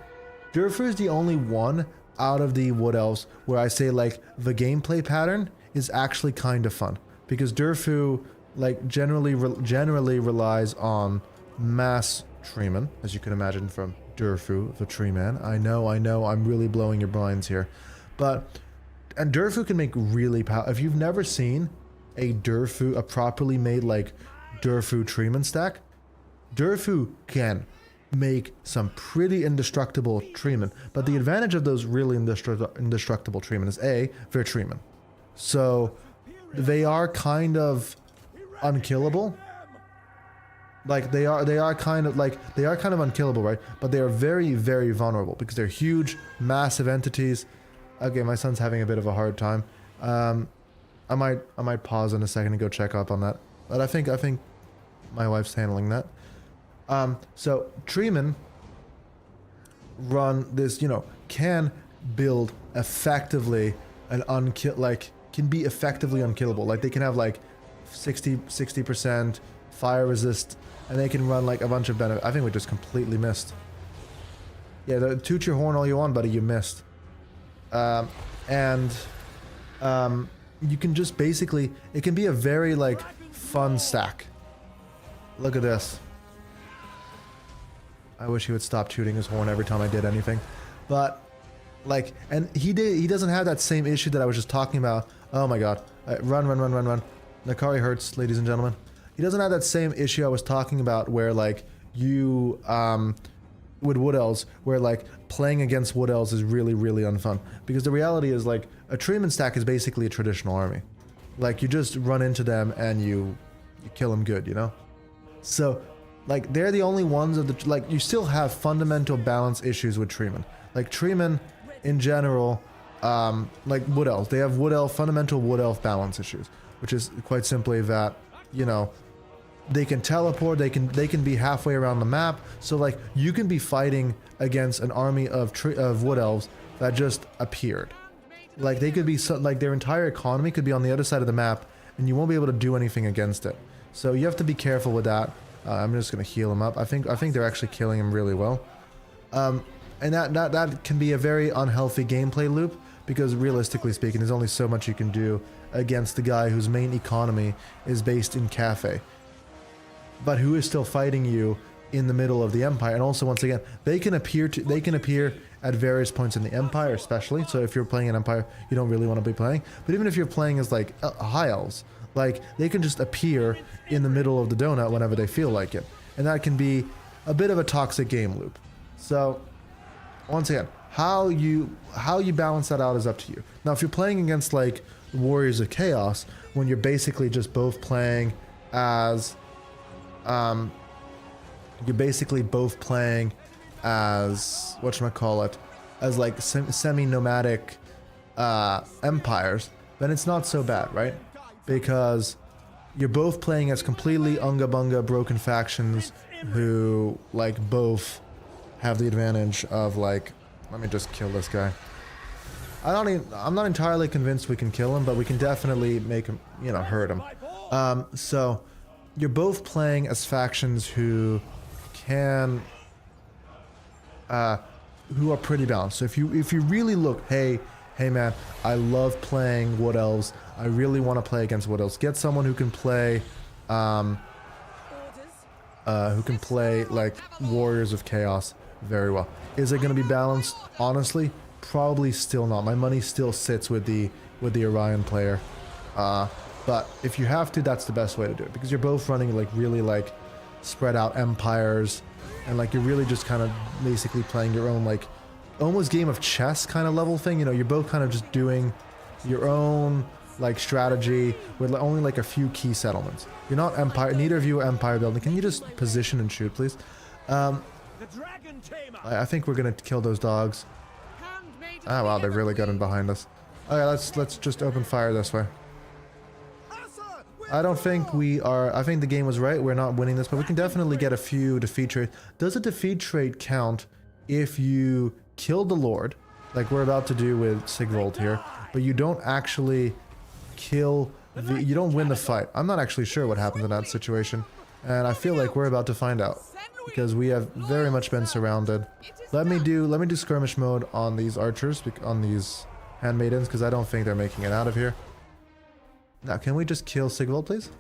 A: is the only one out of the Wood Elves where I say like the gameplay pattern is actually kind of fun, because Durfu like generally relies on mass treeman, as you can imagine from Durfu, the tree man. I know, I'm really blowing your minds here, and Durfu can make really if you've never seen a properly made like Durfu treeman stack, Durfu can make some pretty indestructible treatment. But the advantage of those really indestructible treatment is A, they're treatment. So they are kind of unkillable. Like they are kind of unkillable, right? But they are very, very vulnerable because they're huge, massive entities. Okay, my son's having a bit of a hard time. I might pause in a second and go check up on that. But I think my wife's handling that. So treemen run this, you know, can build effectively can be effectively unkillable. Like they can have like 60% fire resist, and they can run like a bunch of benefit. I think we just completely missed. Yeah, toot your horn all you want, buddy, you missed. You can just basically, it can be a very like fun stack. Look at this. I wish he would stop tooting his horn every time I did anything. But, like, and he doesn't have that same issue that I was just talking about. Oh my god. Run. Nakari hurts, ladies and gentlemen. He doesn't have that same issue I was talking about where, like, you, with Wood Elves, where, like, playing against Wood Elves is really, really unfun. Because the reality is, like, a treatment stack is basically a traditional army. Like, you just run into them and you kill them good, you know? So, like, they're the only ones of the, like, you still have fundamental balance issues with treemen. Like, treemen, in general, like Wood Elves, they have fundamental Wood Elf balance issues, which is quite simply that, you know, they can teleport, they can be halfway around the map, so, like, you can be fighting against an army of Wood Elves that just appeared. Like, they could be, like, their entire economy could be on the other side of the map, and you won't be able to do anything against it. So you have to be careful with that. I'm just gonna heal him up. I think they're actually killing him really well, and that can be a very unhealthy gameplay loop, because realistically speaking, there's only so much you can do against the guy whose main economy is based in cafe, but who is still fighting you in the middle of the empire. And also, once again, they can appear at various points in the empire, especially. So if you're playing an empire you don't really want to be playing, but even if you're playing as like high elves, like, they can just appear in the middle of the donut whenever they feel like it. And that can be a bit of a toxic game loop. So, once again, how you balance that out is up to you. Now, if you're playing against, like, Warriors of Chaos, when you're basically just both playing as... whatchamacallit? as like semi-nomadic empires, then it's not so bad, right? Because you're both playing as completely unga bunga broken factions who like both have the advantage of like, let me just kill this guy. I'm not entirely convinced we can kill him, but we can definitely make him, you know, hurt him. So you're both playing as factions who can, who are pretty balanced. So if you really look, hey man, I love playing Wood Elves. I really want to play against Wood Elves. Get someone who can play, like Warriors of Chaos very well. Is it going to be balanced? Honestly, probably still not. My money still sits with the Orion player. But if you have to, that's the best way to do it, because you're both running like really like spread out empires, and like you're really just kind of basically playing your own like almost game of chess kind of level thing. You know, you're both kind of just doing your own like strategy with only like a few key settlements. You're not empire. Neither of you are empire building. Can you just position and shoot, please? I think we're gonna kill those dogs. Ah, wow, they really got in behind us. Okay, let's just open fire this way. I don't think we are. I think the game was right. We're not winning this, but we can definitely get a few defeat traits. Does a defeat trait count if you kill the Lord, like we're about to do with Sigvold here, but you don't actually kill the, you don't win the fight? I'm not actually sure what happens in that situation, and I feel like we're about to find out, because we have very much been surrounded. Let me do skirmish mode on these archers, on these handmaidens, because I don't think they're making it out of here. Now, can we just kill Sigvold, please?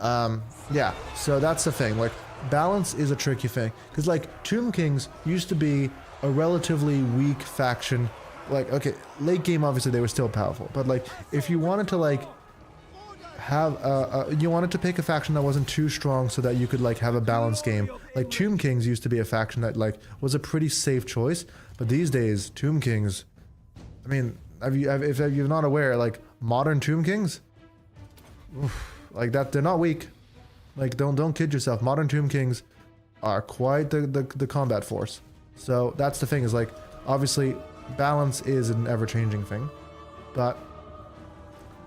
A: Yeah, so that's the thing, like, balance is a tricky thing, because, like, Tomb Kings used to be a relatively weak faction. Like, okay, late game, obviously, they were still powerful, but, like, if you wanted to, like, have, you wanted to pick a faction that wasn't too strong so that you could, like, have a balanced game, like, Tomb Kings used to be a faction that, like, was a pretty safe choice, but these days, Tomb Kings, I mean, if you're not aware, like, modern Tomb Kings, oof, like that, they're not weak. Like, don't kid yourself. Modern Tomb Kings are quite the combat force. So that's the thing, is like, obviously, balance is an ever-changing thing, but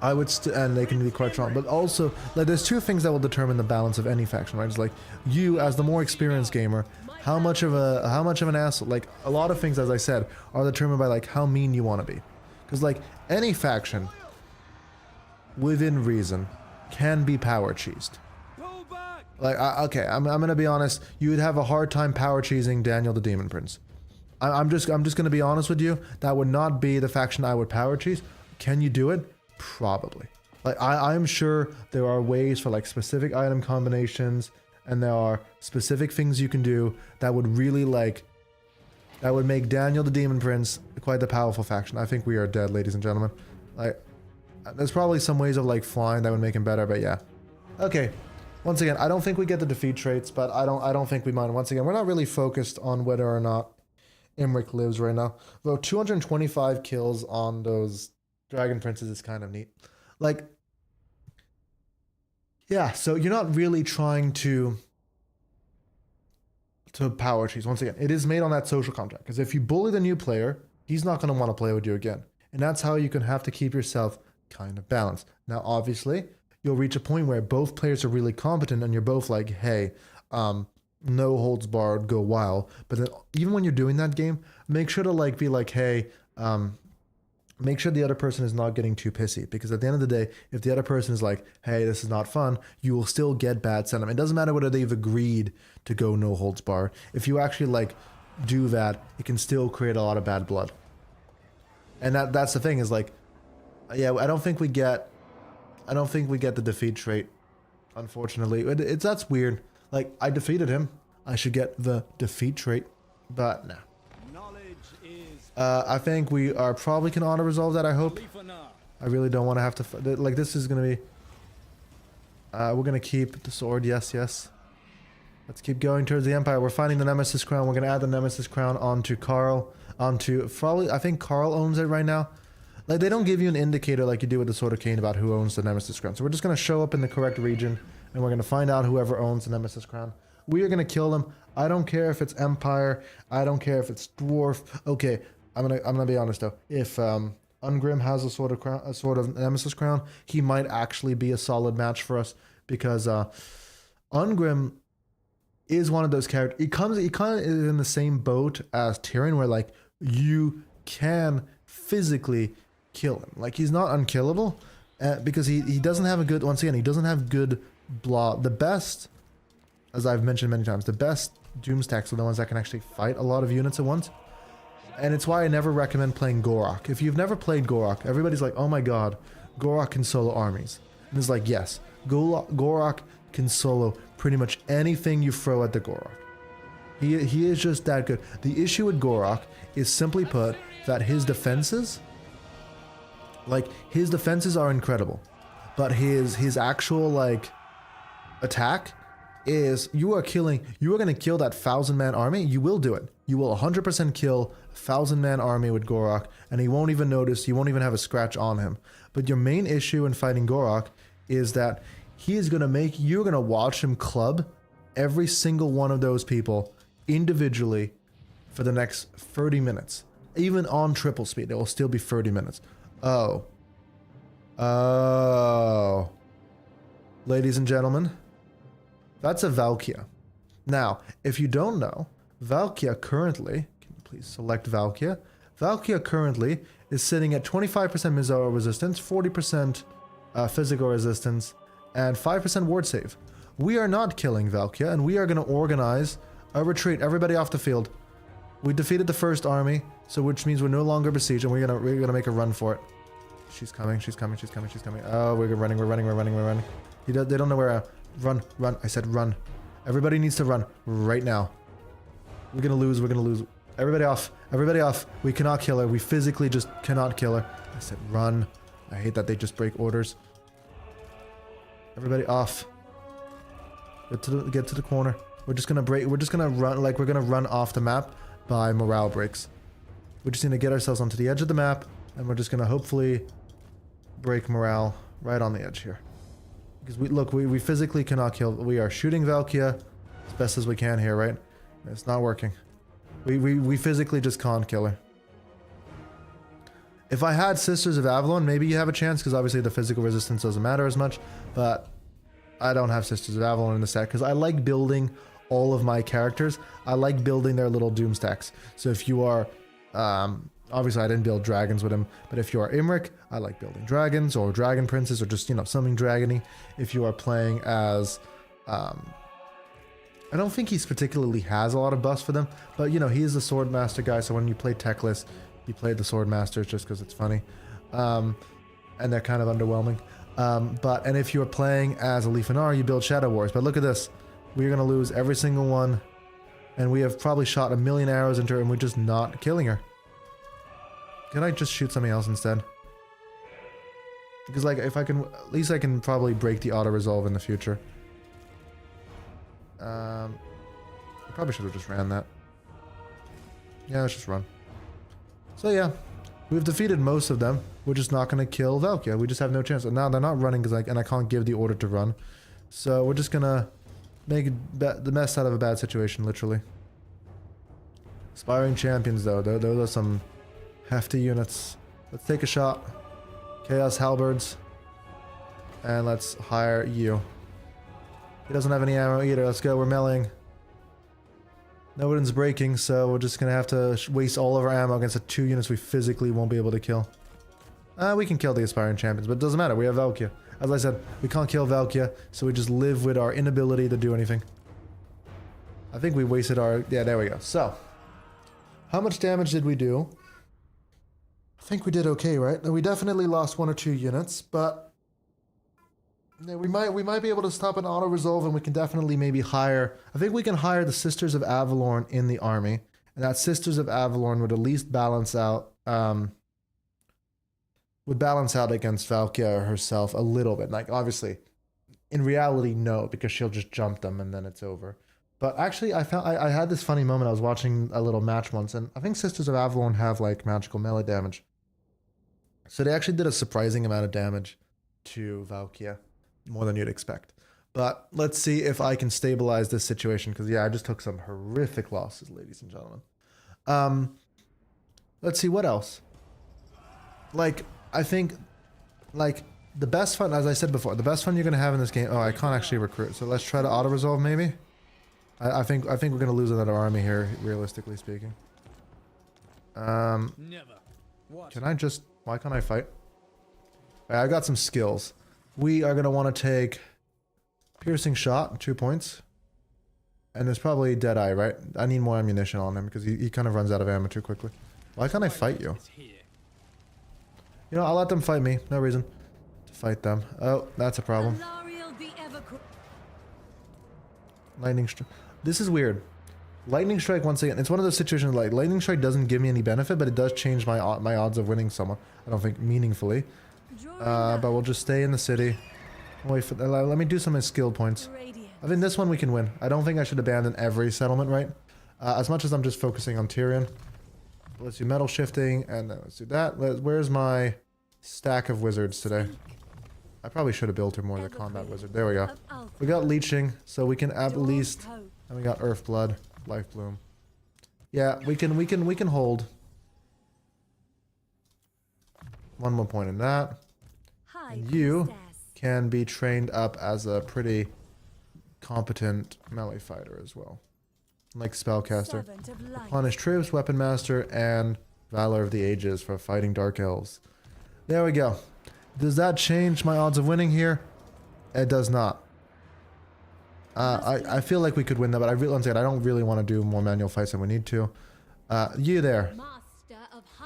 A: I would and they can be quite strong. But also, like, there's two things that will determine the balance of any faction, right? It's like, you as the more experienced gamer, how much of an asshole, like, a lot of things, as I said, are determined by, like, how mean you want to be. Because, like, any faction, within reason, can be power cheesed. Like, okay, I'm gonna be honest, you would have a hard time power cheesing Daniel the Demon Prince. I'm just gonna be honest with you, that would not be the faction I would power cheese. Can you do it? Probably. Like, I'm sure there are ways for, like, specific item combinations, and there are specific things you can do that would really, like, that would make Daniel the Demon Prince quite the powerful faction. I think we are dead, ladies and gentlemen. Like, there's probably some ways of, like, flying that would make him better, but yeah. Okay. Once again, I don't think we get the defeat traits, but I don't think we mind. Once again, we're not really focused on whether or not Imric lives right now. Though 225 kills on those Dragon Princes is kind of neat. Like, yeah, so you're not really trying to power cheese. Once again, it is made on that social contract, because if you bully the new player, he's not going to want to play with you again. And that's how you can have to keep yourself kind of balanced. Now, obviously, you'll reach a point where both players are really competent and you're both like, hey, no holds barred, go wild. But then even when you're doing that game, make sure to, like, be like, hey, make sure the other person is not getting too pissy, because at the end of the day, if the other person is like, hey, this is not fun, you will still get bad sentiment. It doesn't matter whether they've agreed to go no holds barred. If you actually, like, do that, it can still create a lot of bad blood. And that's the thing, is like, yeah, I don't think we get the defeat trait, unfortunately. That's weird. Like, I defeated him, I should get the defeat trait, but nah. I think we are probably can auto resolve that, I hope. I really don't want to have to, like, this is gonna be, we're gonna keep the sword, yes. Let's keep going towards the Empire. We're finding the Nemesis Crown. We're gonna add the Nemesis Crown onto probably, I think Carl owns it right now. Like, they don't give you an indicator like you do with the Sword of Cain about who owns the Nemesis Crown. So we're just gonna show up in the correct region, and we're gonna find out whoever owns the Nemesis Crown. We are going to kill them. I don't care if it's Empire. I don't care if it's Dwarf. Okay, I'm gonna be honest though. If Ungrim has a sort of Nemesis crown, he might actually be a solid match for us because Ungrim is one of those characters. He kind of is in the same boat as Tyrion, where like you can physically kill him. Like he's not unkillable because he doesn't have a good. Once again, he doesn't have good blah. The best, as I've mentioned many times, the best Doomstacks are the ones that can actually fight a lot of units at once. And it's why I never recommend playing Gorok. If you've never played Gorok, everybody's like, oh my god, Gorok can solo armies. And it's like, yes, Gorok can solo pretty much anything you throw at the Gorok. He is just that good. The issue with Gorok is simply put that his defenses, his defenses are incredible. But his actual, like, attack is you are going to kill that 1,000-man army. You will do it. You will 100% kill a 1,000-man army with Gorok, and he won't even notice. He won't even have a scratch on him. But your main issue in fighting Gorok is that he is going to make, you're going to watch him club every single one of those people individually for the next 30 minutes. Even on triple speed, it will still be 30 minutes. Oh. Ladies and gentlemen, that's a Valkia. Now, if you don't know, Valkia currently, can you please select Valkia? Valkia currently is sitting at 25% missile resistance, 40% physical resistance, and 5% ward save. We are not killing Valkia, and we are going to organize a retreat. Everybody off the field. We defeated the first army, so which means we're no longer besieged, and we're gonna make a run for it. She's coming. Oh, we're running. They don't know where. Run. I said run. Everybody needs to run right now. We're gonna lose. Everybody off. We cannot kill her. We physically just cannot kill her. I said run. I hate that they just break orders. Everybody off. Get to the corner. We're just gonna run, like we're gonna run off the map by morale breaks. We just need to get ourselves onto the edge of the map, and we're just gonna hopefully break morale right on the edge here. Because we physically cannot kill. We are shooting Valkia as best as we can here, right? It's not working. We physically just can't kill her. If I had Sisters of Avalon, maybe you have a chance, because obviously the physical resistance doesn't matter as much, but I don't have Sisters of Avalon in the set, because I like building all of my characters. I like building their little doom stacks. So if you are, obviously I didn't build dragons with him, but if you are Imric, I like building dragons, or dragon princes, or just, something dragony. If you are playing as, I don't think he's particularly has a lot of buffs for them, but he is the sword master guy, so when you play Techless, you play the sword masters just because it's funny. And they're kind of underwhelming. And if you're playing as a Leafanar, you build Shadow Wars. But look at this. We're going to lose every single one. And we have probably shot 1,000,000 arrows into her, and we're just not killing her. Can I just shoot something else instead? Because, like, if I can... At least I can probably break the auto-resolve in the future. I probably should have just ran that. Yeah, let's just run. So, yeah. We've defeated most of them. We're just not going to kill Valkia. We just have no chance. And now they're not running, because I can't give the order to run. So, we're just going to make the mess out of a bad situation, literally. Aspiring champions, though. Those are some hefty units. Let's take a shot. Chaos Halberds. And let's hire you. He doesn't have any ammo either. Let's go. We're meleeing. Nobody's breaking, so we're just going to have to waste all of our ammo against the 2 units we physically won't be able to kill. We can kill the Aspiring Champions, but it doesn't matter. We have Valkia. As I said, we can't kill Valkia, so we just live with our inability to do anything. I think we wasted our... Yeah, there we go. So, how much damage did we do? I think we did okay, right? We definitely lost 1 or 2 units, but... Yeah, we might be able to stop an auto-resolve, and we can definitely maybe hire... I think we can hire the Sisters of Avalorn in the army, and that Sisters of Avalorn would at least balance out... would balance out against Valkia herself a little bit. Like, obviously, in reality, no, because she'll just jump them and then it's over. But actually, I had this funny moment. I was watching a little match once, and I think Sisters of Avalorn have, like, magical melee damage. So they actually did a surprising amount of damage to Valkia. More than you'd expect. But let's see if I can stabilize this situation, because yeah, I just took some horrific losses, ladies and gentlemen. Let's see what else. Like, I think, like, the best fun, as I said before, the best fun you're gonna have in this game. Oh, I can't actually recruit, so let's try to auto resolve maybe. I think we're gonna lose another army here, realistically speaking.
B: Never. What?
A: Can I just? Why can't I fight? I got some skills. We are gonna want to take piercing shot, 2 points, and there's probably Deadeye, right? I need more ammunition on him because he kind of runs out of ammo too quickly. Why can't I fight you? You know, I'll let them fight me. No reason to fight them. Oh, that's a problem. Lightning strike. This is weird. Lightning strike once again. It's one of those situations like lightning strike doesn't give me any benefit, but it does change my odds of winning someone. I don't think meaningfully. But we'll just stay in the city. Wait for. Let me do some skill points. I think this one we can win. I don't think I should abandon every settlement, right? As much as I'm just focusing on Tyrion. Let's do metal shifting, and then let's do that. Where's my stack of wizards today? I probably should have built her more of the combat wizard. There we go. We got leeching, so we can at least, and we got earth blood, life bloom. Yeah, we can hold. One more point in that. And you can be trained up as a pretty competent melee fighter as well. Like spellcaster. Replenish troops, weapon master, and Valor of the Ages for fighting dark elves. There we go. Does that change my odds of winning here? It does not. I feel like we could win that, but once again, I don't really want to do more manual fights than we need to. You there.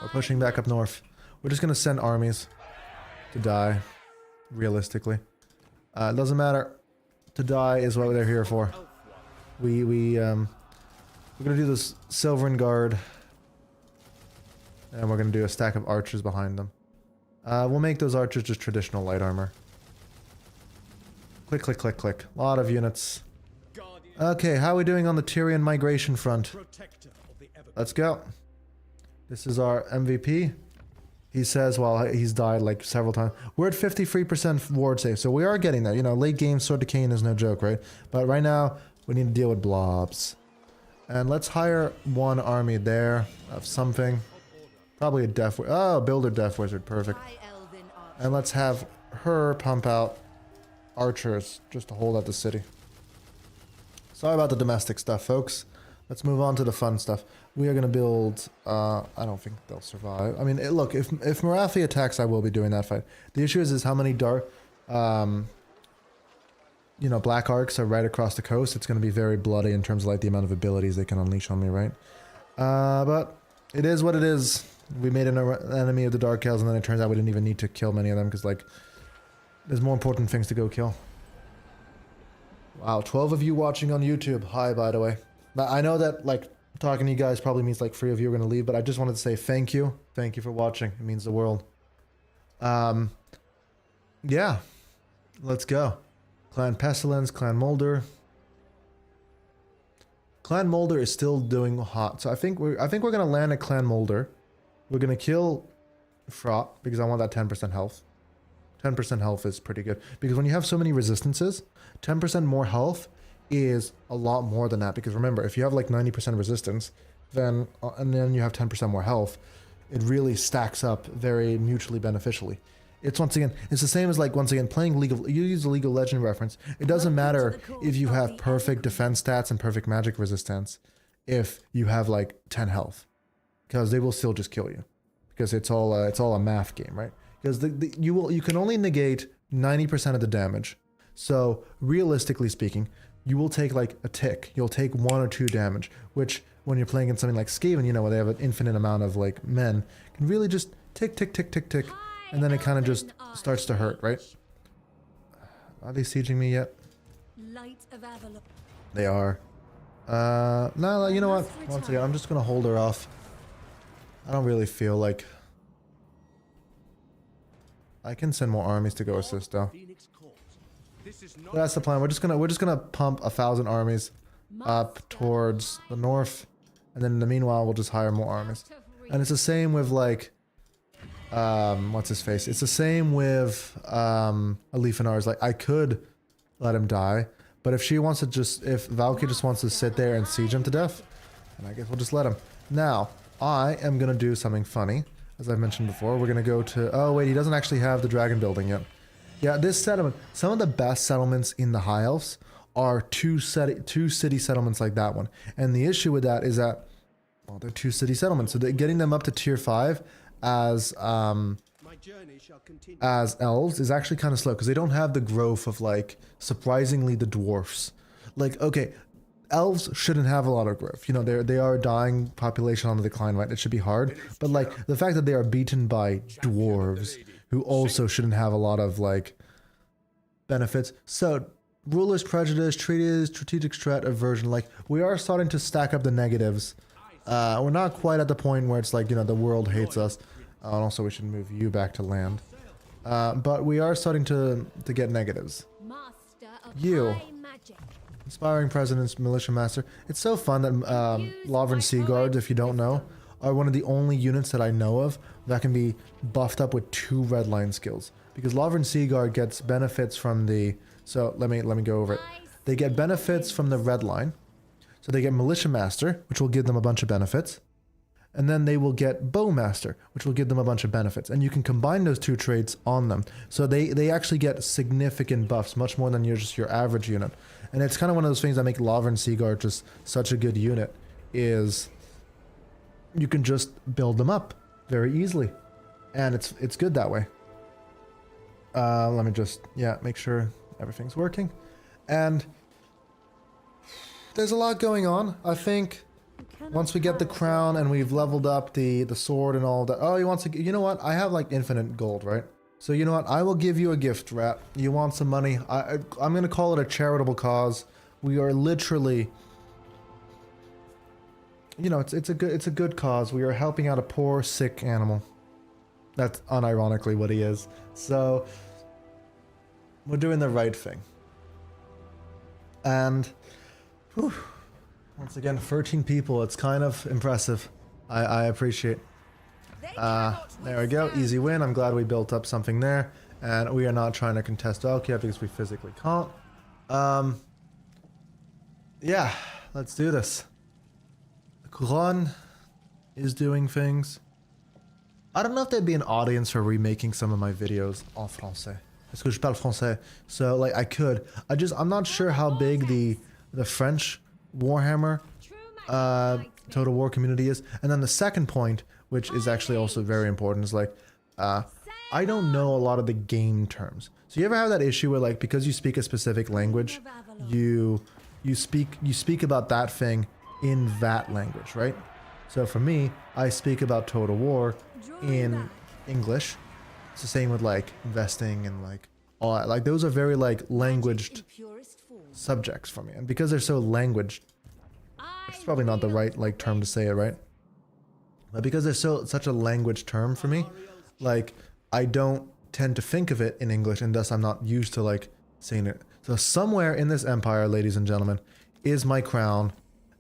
A: We're pushing back up north. We're just going to send armies to die, realistically. It doesn't matter. To die is what they're here for. We're going to do this Silvern Guard. And we're going to do a stack of archers behind them. We'll make those archers just traditional light armor. Click, click, click, click. A lot of units. Okay, how are we doing on the Tyrion migration front? Let's go. This is our MVP. He says, well, he's died like several times. We're at 53% ward save, so we are getting there. You know, late game sword decaying is no joke, right? But right now, we need to deal with blobs. And let's hire one army there of something. Probably a death wizard. Oh, builder death wizard. Perfect. And let's have her pump out archers just to hold out the city. Sorry about the domestic stuff, folks. Let's move on to the fun stuff. We are going to build... I don't think they'll survive. I mean, look, if Marathi attacks, I will be doing that fight. The issue is how many dark... you know, black arcs are right across the coast. It's going to be very bloody in terms of like the amount of abilities they can unleash on me, right? But it is what it is. We made an enemy of the Dark Elves, and then it turns out we didn't even need to kill many of them, because, like, there's more important things to go kill. Wow, 12 of you watching on YouTube. Hi, by the way. But I know that, like, talking to you guys probably means, like, 3 of you are going to leave, but I just wanted to say thank you. Thank you for watching. It means the world. Yeah. Let's go. Clan Pestilence, Clan Molder. Clan Molder is still doing hot, so I think we're going to land at Clan Molder. We're going to kill Fraught, because I want that 10% health. 10% health is pretty good. Because when you have so many resistances, 10% more health is a lot more than that. Because remember, if you have like 90% resistance, then and then you have 10% more health, it really stacks up very mutually beneficially. It's once again, it's the same as like, once again, playing League of, you use the League of Legends reference. It doesn't matter if you have perfect defense stats and perfect magic resistance if you have like 10 health. Because they will still just kill you, because it's all a math game, right? Because you can only negate 90% of the damage. So realistically speaking, you will take like a tick. You'll take 1 or 2 damage, which when you're playing in something like Skaven, you know, where they have an infinite amount of like men, can really just tick, tick, tick, tick, tick, and then it kind of just starts to hurt, right? Are they sieging me yet? They are. No, you know what? Once again, I'm just gonna hold her off. I don't really feel like I can send more armies to go assist though. That's the plan. We're just gonna pump 1,000 armies up towards the north, and then in the meanwhile we'll just hire more armies. And it's the same with like what's his face? It's the same with Alifanar's. Like I could let him die. But if she wants to just, if Valky just wants to sit there and siege him to death, then I guess we'll just let him. Now, I am going to do something funny. As I mentioned before, we're going to go to, oh wait, he doesn't actually have the dragon building yet. Yeah, this settlement, some of the best settlements in the High Elves are two city settlements like that one. And the issue with that is that, well, they're two city settlements. So getting them up to tier 5 as elves is actually kind of slow because they don't have the growth of, like, surprisingly the dwarfs. Like, okay, elves shouldn't have a lot of growth. You know, they are a dying population on the decline, right? It should be hard. But, like, the fact that they are beaten by dwarves who also shouldn't have a lot of, like, benefits. So, ruler's prejudice, treaties, strategic strat, aversion. Like, we are starting to stack up the negatives. We're not quite at the point where it's like, you know, the world hates us. And also, we should move you back to land. But we are starting to get negatives. You. Inspiring Presidents, Militia Master. It's so fun that Lavran Sea Guards, if you don't know, are one of the only units that I know of that can be buffed up with 2 red line skills. Because Lavran Sea Guard gets benefits from the... So, let me go over it. They get benefits from the red line. So they get Militia Master, which will give them a bunch of benefits. And then they will get Bowmaster, which will give them a bunch of benefits. And you can combine those 2 traits on them. So they actually get significant buffs, much more than just your average unit. And it's kind of one of those things that make Lavran Sea Guard just such a good unit, is you can just build them up very easily. And it's good that way. Let me just, yeah, make sure everything's working. And there's a lot going on. I think once we get the crown and we've leveled up the sword and all that. Oh, he wants to, you know what? I have like infinite gold, right? So you know what? I will give you a gift, Rat. You want some money? I'm going to call it a charitable cause. We are literally, you know, it's a good cause. We are helping out a poor, sick animal. That's unironically what he is. So we're doing the right thing. And whew, once again, 13 people. It's kind of impressive. I appreciate. There we go. Easy win. I'm glad we built up something there. And we are not trying to contest Valkyria because we physically can't. Yeah, let's do this. Couronne is doing things. I don't know if there'd be an audience for remaking some of my videos en français. Parce que je parle français. So, like, I could. I'm not sure how big the French Warhammer Total War community is. And then the second point, which is actually also very important, is like, I don't know a lot of the game terms. So you ever have that issue where, like, because you speak a specific language, you speak about that thing in that language, right? So for me, I speak about Total War in English. It's the same with like investing and like all that. Like those are very like languaged subjects for me. And because they're so languaged, it's probably not the right like term to say it, right? But because they're such a language term for me, like I don't tend to think of it in English, and thus I'm not used to like saying it. So somewhere in this empire, ladies and gentlemen, is my crown,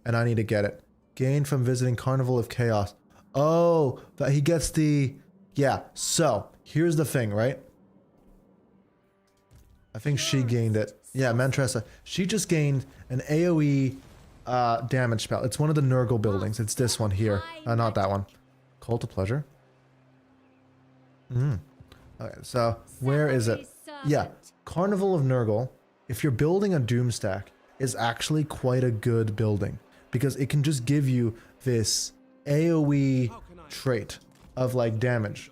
A: and I need to get it. Gained from visiting Carnival of Chaos. Oh, but he gets the... Yeah, so here's the thing, right? I think she gained it. Yeah, Mantressa. She just gained an AoE damage spell. It's one of the Nurgle buildings. It's this one here. Not that one. Cult of Pleasure. Okay, so where is it? Yeah, Carnival of Nurgle, if you're building a Doomstack, is actually quite a good building. Because it can just give you this AoE trait of like damage.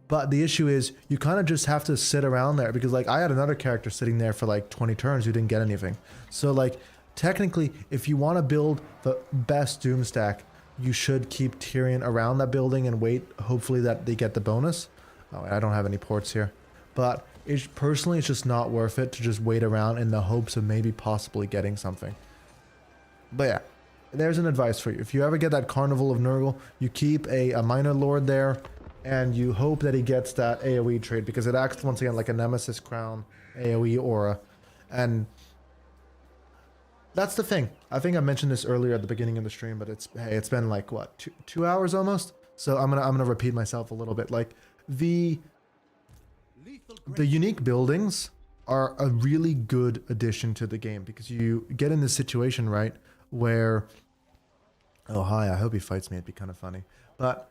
A: But the issue is you kind of just have to sit around there, because like I had another character sitting there for like 20 turns who didn't get anything. So like technically if you want to build the best Doomstack, you should keep Tyrion around that building and wait hopefully that they get the bonus. Oh, I don't have any ports here. But personally it's just not worth it to just wait around in the hopes of maybe possibly getting something. But yeah, there's an advice for you. If you ever get that Carnival of Nurgle, you keep a minor lord there, and you hope that he gets that AoE trait, because it acts once again like a Nemesis Crown AoE aura. And that's the thing. I think I mentioned this earlier at the beginning of the stream, but it's been like what, two hours almost. So I'm gonna repeat myself a little bit. Like the unique buildings are a really good addition to the game because you get in this situation, right, where, oh hi, I hope he fights me, it'd be kind of funny, but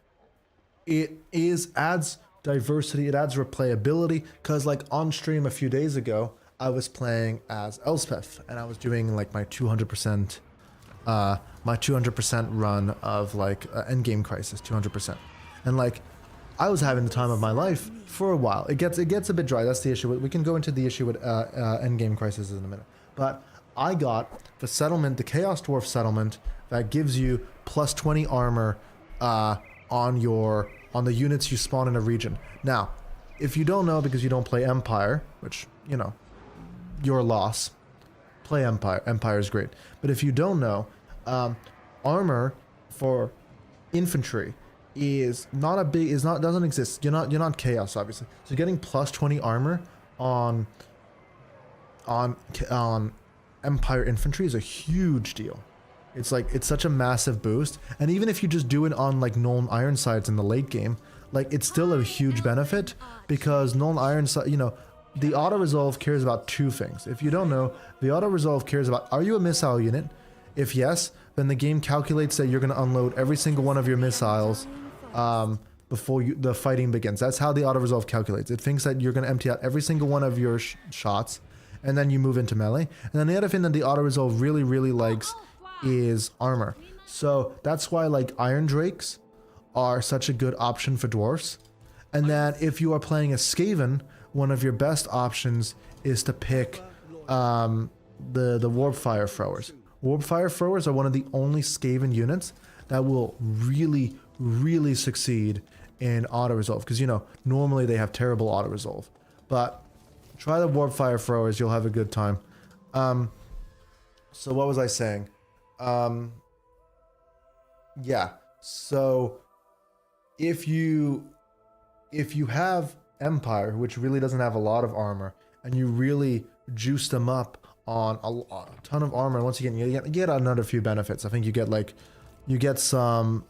A: adds diversity, it adds replayability, because like on stream a few days ago, I was playing as Elspeth, and I was doing like my 200% run of like endgame crisis, 200%, and like I was having the time of my life for a while. It gets a bit dry. That's the issue. We can go into the issue with endgame crisis in a minute. But I got the settlement, the Chaos Dwarf settlement, that gives you plus 20 armor on the units you spawn in a region. Now, if you don't know because you don't play Empire, which, you know, your loss, play Empire. Empire is great. But if you don't know, armor for infantry doesn't exist. You're not chaos, obviously. So getting plus 20 armor on Empire infantry is a huge deal. It's such a massive boost, and even if you just do it on like Nuln Ironsides in the late game, like it's still a huge benefit because Nuln Ironside, you know, the auto resolve cares about two things. If you don't know, the auto resolve cares about, are you a missile unit? If yes, then the game calculates that you're going to unload every single one of your missiles before the fighting begins. That's how the auto resolve calculates. It thinks that you're going to empty out every single one of your shots, and then you move into melee. And then the other thing that the auto resolve really, really likes is armor. So that's why like Iron Drakes are such a good option for dwarfs. And then if you are playing a Skaven, one of your best options is to pick the Warp Fire Throwers. Warp Fire Throwers are one of the only Skaven units that will really, really succeed in auto resolve, because you know normally they have terrible auto resolve. But try the Warp Fire Throwers, you'll have a good time. So what was I saying? Yeah. So if you have Empire, which really doesn't have a lot of armor, and you really juice them up on a ton of armor, and once again you get another few benefits. I think you get some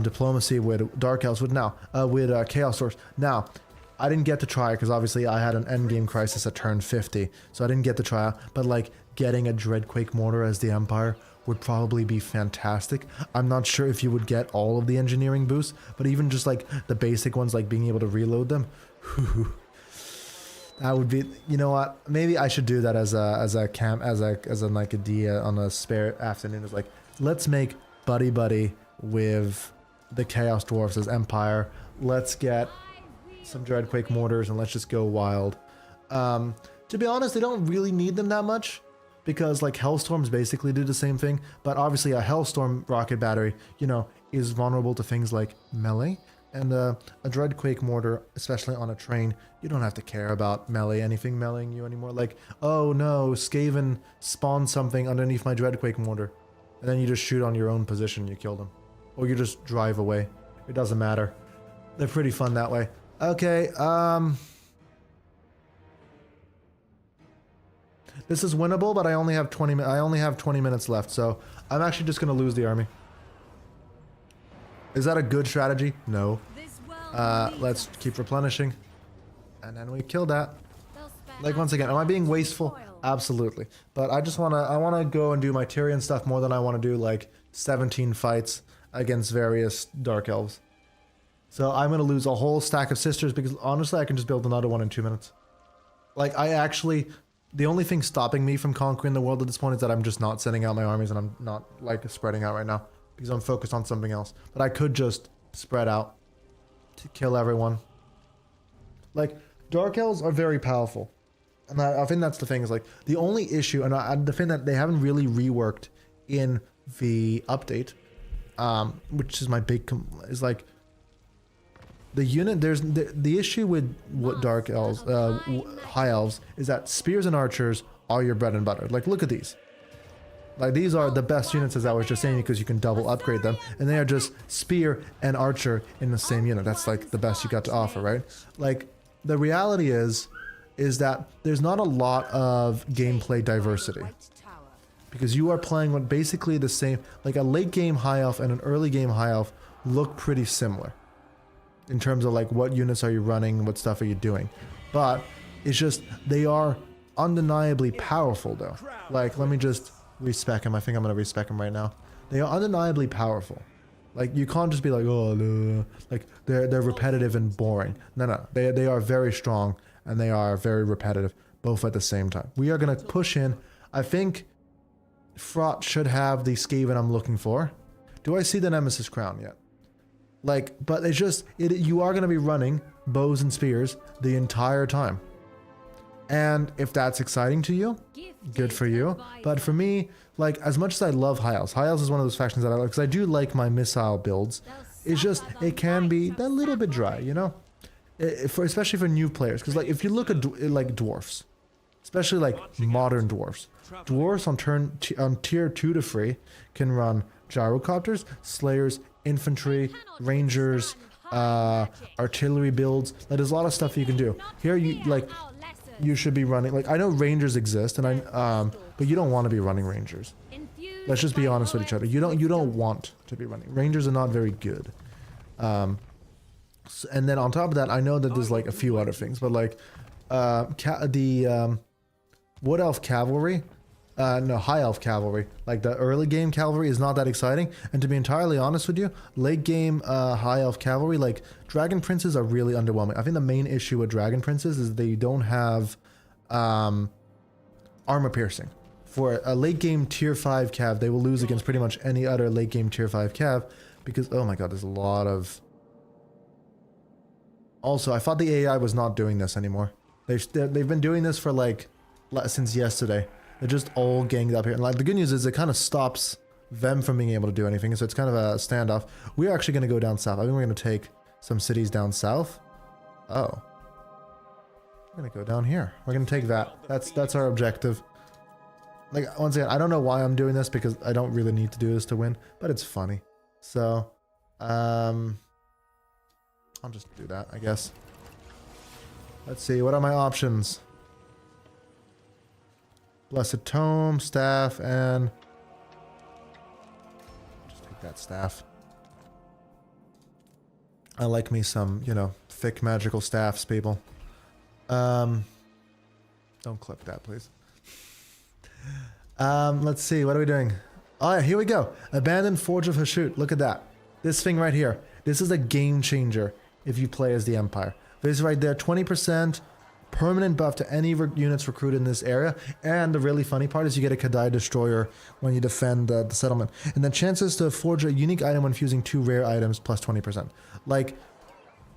A: diplomacy with Dark Elves with Chaos Dwarfs. Now, I didn't get to try because obviously I had an endgame crisis at turn 50, so I didn't get to try it. But like getting a Dreadquake Mortar as the Empire would probably be fantastic. I'm not sure if you would get all of the engineering boosts, but even just like the basic ones, like being able to reload them, that would be, you know what? Maybe I should do that as a idea on a spare afternoon. It's like, let's make buddy with the Chaos Dwarfs as Empire. Let's get some Dreadquake Mortars and let's just go wild. To be honest, they don't really need them that much because like Hellstorms basically do the same thing, but obviously a Hellstorm rocket battery, you know, is vulnerable to things like melee, and a Dreadquake Mortar, especially on a train, you don't have to care about anything meleeing you anymore. Like, oh no, Skaven spawned something underneath my Dreadquake Mortar, and then you just shoot on your own position, you kill them. Or you just drive away. It doesn't matter. They're pretty fun that way. Okay, this is winnable, but I only have 20 minutes left, so I'm actually just gonna lose the army. Is that a good strategy? No. Let's keep replenishing. And then we kill that. Like, once again, am I being wasteful? Absolutely. But I wanna go and do my Tyrion stuff more than I wanna do like 17 fights against various Dark Elves. So I'm gonna lose a whole stack of sisters because honestly I can just build another one in 2 minutes. Like, the only thing stopping me from conquering the world at this point is that I'm just not sending out my armies and I'm not like spreading out right now because I'm focused on something else. But I could just spread out to kill everyone. Like, Dark Elves are very powerful. And I think that's the thing, is like the only issue, and the thing that they haven't really reworked in the update, which is my big is like the unit. There's the issue with what Dark Elves, High Elves, is that spears and archers are your bread and butter. Like, look at these. Like, these are the best units, as I was just saying, because you can double upgrade them, and they are just spear and archer in the same unit. That's like the best you got to offer, right? Like, the reality is that there's not a lot of gameplay diversity. Because you are playing with basically the same, like a late game high elf and an early game high elf look pretty similar. In terms of like what units are you running, what stuff are you doing. but it's just they are undeniably powerful though. Like, let me just respec him. I think I'm gonna respec him right now. They are undeniably powerful. Like, you can't just be like, oh no, like they're repetitive and boring. No, they are very strong and they are very repetitive, both at the same time. We are gonna push in. I think Fraught should have the Skaven I'm looking for. Do I see the Nemesis Crown yet? Like, but it's just, you are going to be running bows and spears the entire time. And if that's exciting to you, good for you. But for me, like, as much as I love High Elves, High Elves is one of those factions that I like, because I do like my missile builds. It's just, it can be a little bit dry, you know? Especially for new players. Because, like, if you look at, like, dwarfs, especially, like, modern dwarfs. Dwarves on tier 2 to 3 can run gyrocopters, slayers, infantry, rangers, artillery builds. Like, there's a lot of stuff you can do. Here, you should be running, like, I know rangers exist, and but you don't want to be running rangers. Let's just be honest with each other. You don't want to be running. Rangers are not very good. And then on top of that, I know that there's like a few other things, but like Wood Elf Cavalry, no, High Elf Cavalry, like the early game cavalry is not that exciting. And to be entirely honest with you, late game High Elf Cavalry, like Dragon Princes are really underwhelming. I think the main issue with Dragon Princes is they don't have armor piercing. For a late game tier 5 cav, they will lose against pretty much any other late game tier 5 cav because, oh my god, there's a lot of... Also, I thought the AI was not doing this anymore. They've been doing this for like since yesterday. They're just all ganged up here. And like the good news is it kind of stops them from being able to do anything. So it's kind of a standoff. We're actually going to go down south. I think we're going to take some cities down south. Oh. We're going to go down here. We're going to take that. That's our objective. Like, once again, I don't know why I'm doing this because I don't really need to do this to win, but it's funny. So, I'll just do that, I guess. Let's see, what are my options? Blessed Tome, Staff, and... just take that Staff. I like me some, you know, thick magical staffs, people. Don't clip that, please. Let's see, what are we doing? Oh yeah, here we go. Abandoned Forge of Hashut. Look at that. This thing right here. This is a game changer if you play as the Empire. This right there, 20% permanent buff to any units recruited in this area. And the really funny part is you get a Kadai Destroyer when you defend the settlement. And then chances to forge a unique item when fusing 2 rare items plus 20%. Like,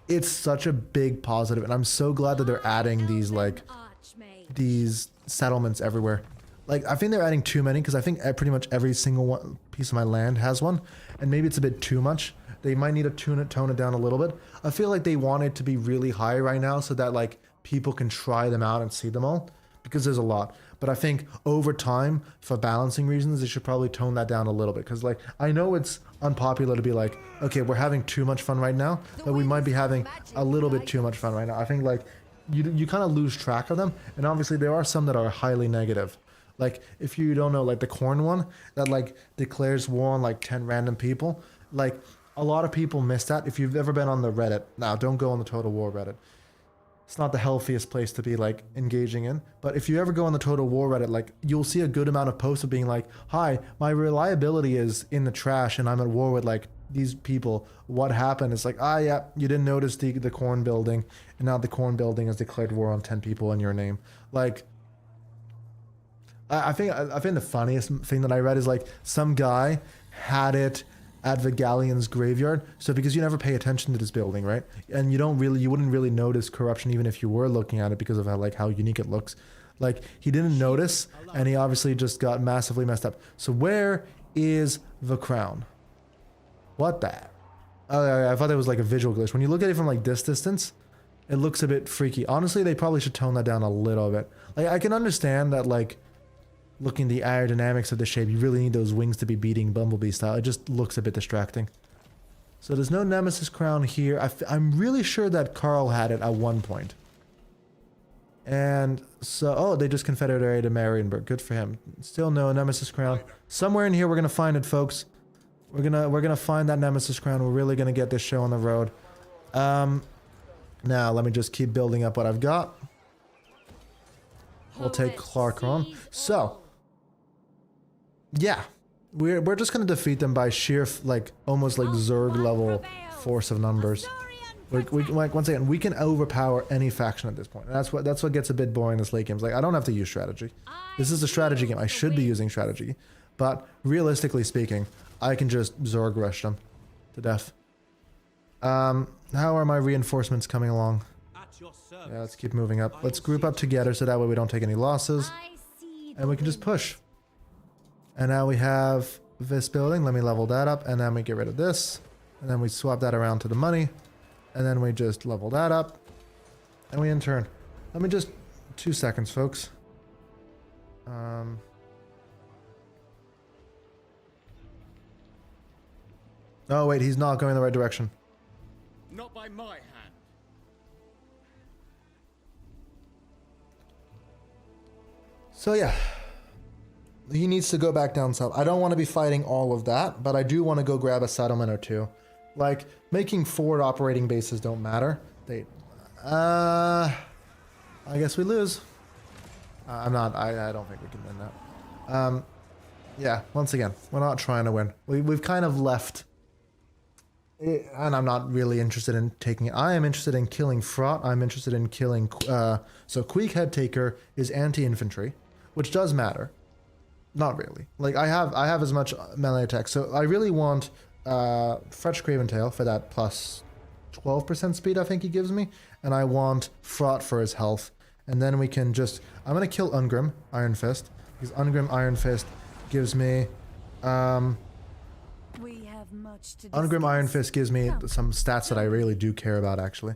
A: it's such a big positive. And I'm so glad that they're adding these, like, these settlements everywhere. Like, I think they're adding too many because I think pretty much every single piece of my land has one. And maybe it's a bit too much. They might need to tone it down a little bit. I feel like they want it to be really high right now so that, like, people can try them out and see them all. Because there's a lot. But I think over time, for balancing reasons, they should probably tone that down a little bit. Because, like, I know it's unpopular to be like, okay, we're having too much fun right now. But we might be having a little bit too much fun right now. I think, like, you kind of lose track of them. And obviously, there are some that are highly negative. Like, if you don't know, like, the corn one that, like, declares war on, like, 10 random people. Like, a lot of people miss that. If you've ever been on the Reddit, now, don't go on the Total War Reddit. It's not the healthiest place to be, like, engaging in. But if you ever go on the Total War Reddit, like, you'll see a good amount of posts of being like, hi, my reliability is in the trash and I'm at war with, like, these people. What happened? It's like, yeah, you didn't notice the corn building. And now the corn building has declared war on 10 people in your name. Like... I think the funniest thing that I read is like some guy had it at the Galleon's graveyard. So because you never pay attention to this building, right? And you wouldn't really notice corruption even if you were looking at it because of how unique it looks. Like he didn't notice and he obviously just got massively messed up. So where is the crown? What the? Oh, I thought it was like a visual glitch. When you look at it from like this distance, it looks a bit freaky. Honestly, they probably should tone that down a little bit. Like I can understand that like looking at the aerodynamics of the shape, you really need those wings to be beating Bumblebee style. It just looks a bit distracting. So there's no Nemesis crown here. I'm really sure that Carl had it at one point. And so, oh, they just confederated Marienburg. Good for him. Still no Nemesis crown. Somewhere in here we're gonna find it, folks. We're gonna find that Nemesis crown. We're really gonna get this show on the road. Now, let me just keep building up what I've got. We'll take Clark on. So, yeah. We're just going to defeat them by sheer, like, almost like Zerg level force of numbers. Like, once again, we can overpower any faction at this point. And that's what gets a bit boring in this late games. Like, I don't have to use strategy. This is a strategy game. I should be using strategy. But, realistically speaking, I can just Zerg rush them to death. How are my reinforcements coming along? Yeah, let's keep moving up. Let's group up together so that way we don't take any losses. And we can just push. And now we have this building. Let me level that up. And then we get rid of this. And then we swap that around to the money. And then we just level that up. And we in turn. Let me just... 2 seconds, folks. Oh, wait. He's not going in the right direction.
B: Not by my hand.
A: So yeah, he needs to go back down south. I don't want to be fighting all of that, but I do want to go grab a settlement or two. Like, making forward operating bases don't matter. I guess we lose. I don't think we can win that. Yeah, once again, we're not trying to win. We've kind of left. And I'm not really interested in taking it. I am interested in killing Fraught. I'm interested in killing... so Queek Head Taker is anti-infantry, which does matter. Not really. Like, I have as much melee attack. So I really want Fretch Craven Tail for that plus 12% speed I think he gives me. And I want Fraught for his health. And then we can just... I'm going to kill Ungrim Iron Fist. Because Ungrim Iron Fist gives me... Ungrim Iron Fist gives me some stats that I really do care about, actually.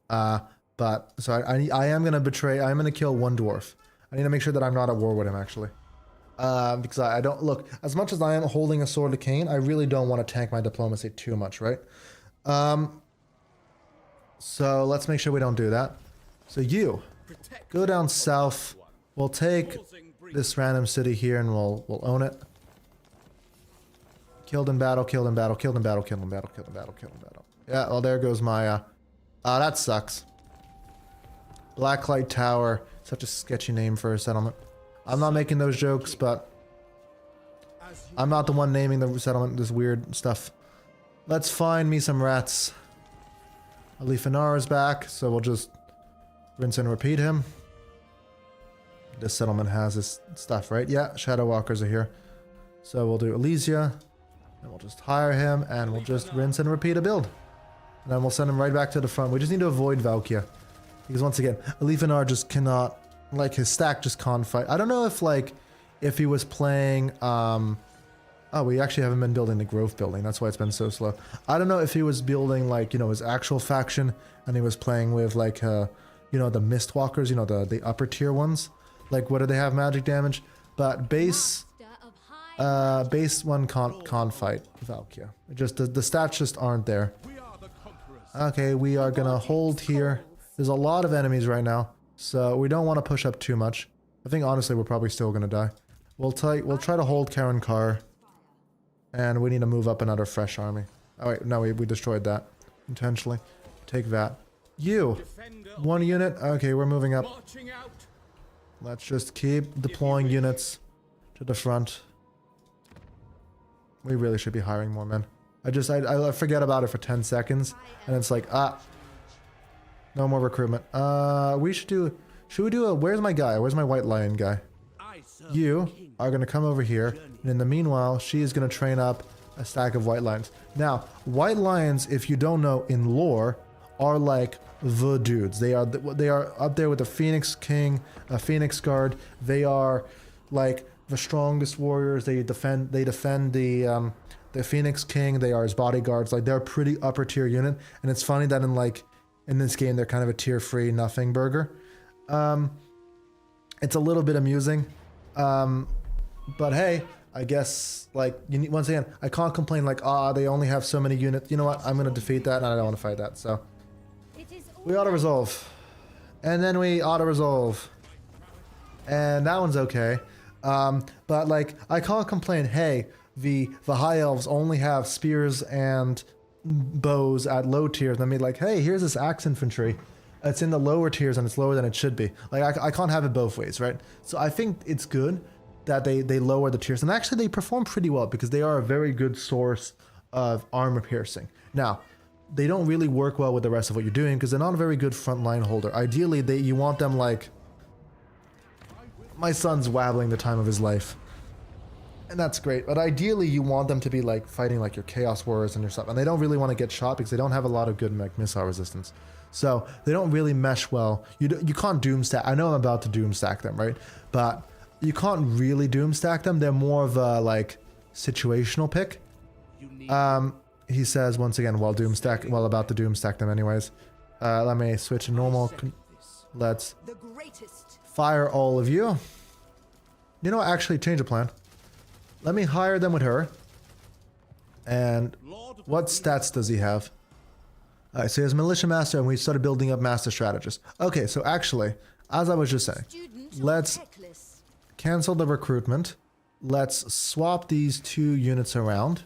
A: But, so I am going to betray... I'm going to kill one dwarf. I need to make sure that I'm not at war with him, actually. Because I don't... Look, as much as I am holding a Sword of Cain, I really don't want to tank my diplomacy too much, right? So, let's make sure we don't do that. So you, go down south. We'll take this random city here and we'll own it. Killed in battle, killed in battle, killed in battle, killed in battle, killed in battle, killed in battle. Yeah, well, there goes my, that sucks. Blacklight Tower. Such a sketchy name for a settlement. I'm not making those jokes, but... I'm not the one naming the settlement this weird stuff. Let's find me some rats. Alifanar is back, so we'll just rinse and repeat him. This settlement has this stuff, right? Yeah, Shadow Walkers are here. So we'll do Elysia. And we'll just hire him, and we'll just rinse and repeat a build. And then we'll send him right back to the front. We just need to avoid Valkia. Because once again, Alifanar just cannot... Like, his stack just can't fight. I don't know if, like, if he was playing... Oh, we actually haven't been building the growth building. That's why it's been so slow. I don't know if he was building, like, you know, his actual faction, and he was playing with, like, you know, the Mistwalkers, you know, the upper tier ones. Like, what do they have magic damage? But base... base one can't fight Valkia. It just the stats just aren't there. Okay, we are gonna hold here. There's a lot of enemies right now, so we don't want to push up too much. I think honestly we're probably still gonna die. We'll try to hold Karen Carr, and we need to move up another fresh army. Oh wait, no, we destroyed that intentionally. Take that. You, one unit. Okay, we're moving up. Let's just keep deploying units to the front. We really should be hiring more men. I forget about it for 10 seconds, and it's like, no more recruitment. Should we do a, where's my guy? Where's my White Lion guy? You are going to come over here, and in the meanwhile, she is going to train up a stack of White Lions. Now, White Lions, if you don't know, in lore, are like the dudes. They are up there with the Phoenix King, Phoenix Guard. They are like the strongest warriors. They defend the Phoenix King. They are his bodyguards. Like, they're a pretty upper tier unit. And it's funny that in this game they're kind of a tier 3 nothing burger. It's a little bit amusing. But hey, I guess, like, once again, I can't complain like, they only have so many units. You know what? I'm gonna defeat that, and I don't want to fight that. So we auto resolve, and then we auto resolve, and that one's okay. But like, I can't complain. Hey, the high elves only have spears and bows at low tiers and be like, hey, here's this axe infantry. It's in the lower tiers and it's lower than it should be. Like, I can't have it both ways, right? So I think it's good that they lower the tiers. And actually, they perform pretty well because they are a very good source of armor piercing. Now, they don't really work well with the rest of what you're doing because they're not a very good frontline holder. Ideally, you want them like... My son's wabbling the time of his life. And that's great. But ideally, you want them to be like fighting like your Chaos Warriors and your stuff. And they don't really want to get shot because they don't have a lot of good like, missile resistance. So they don't really mesh well. You can't doom stack. I know I'm about to doom stack them, right? But you can't really doom stack them. They're more of a like situational pick. He says once again while about to doom stack them anyways. Let me switch to normal. Let's fire all of you. You know what? Actually, change the plan. Let me hire them with her. And what stats does he have? Alright, so he has Militia Master and we started building up Master Strategist. Okay, so actually, as I was just saying, let's cancel the recruitment. Let's swap these 2 units around.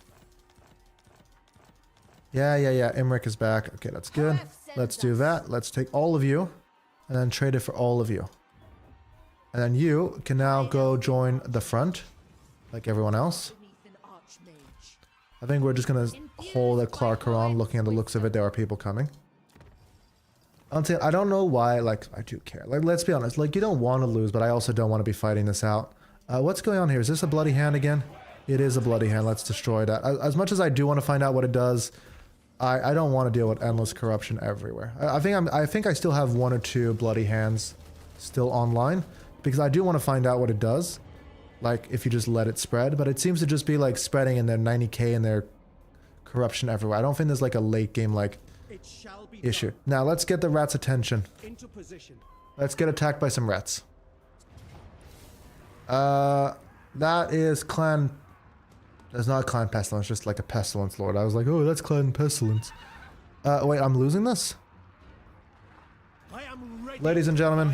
A: Yeah, Imric is back. Okay, that's good. Let's do that. Let's take all of you and then trade it for all of you. And then you can now go join the front like everyone else. I think we're just gonna hold at Clark around. Looking at the looks of it, there are people coming. I don't know why, like, I do care. Like, let's be honest, like, you don't want to lose, but I also don't want to be fighting this out. What's going on here? Is this a bloody hand again? It is a bloody hand. Let's destroy that. As much as I do want to find out what it does, I don't want to deal with endless corruption everywhere. I think I still have 1 or 2 bloody hands still online, because I do want to find out what it does. Like, if you just let it spread, but it seems to just be, like, spreading in their 90k and their corruption everywhere. I don't think there's, like, a late game, like, issue. Now, let's get the rats' attention. Let's get attacked by some rats. That is Clan... That's not Clan Pestilence, just like a Pestilence Lord. I was like, oh, that's Clan Pestilence. Wait, I'm losing this? Ladies and gentlemen,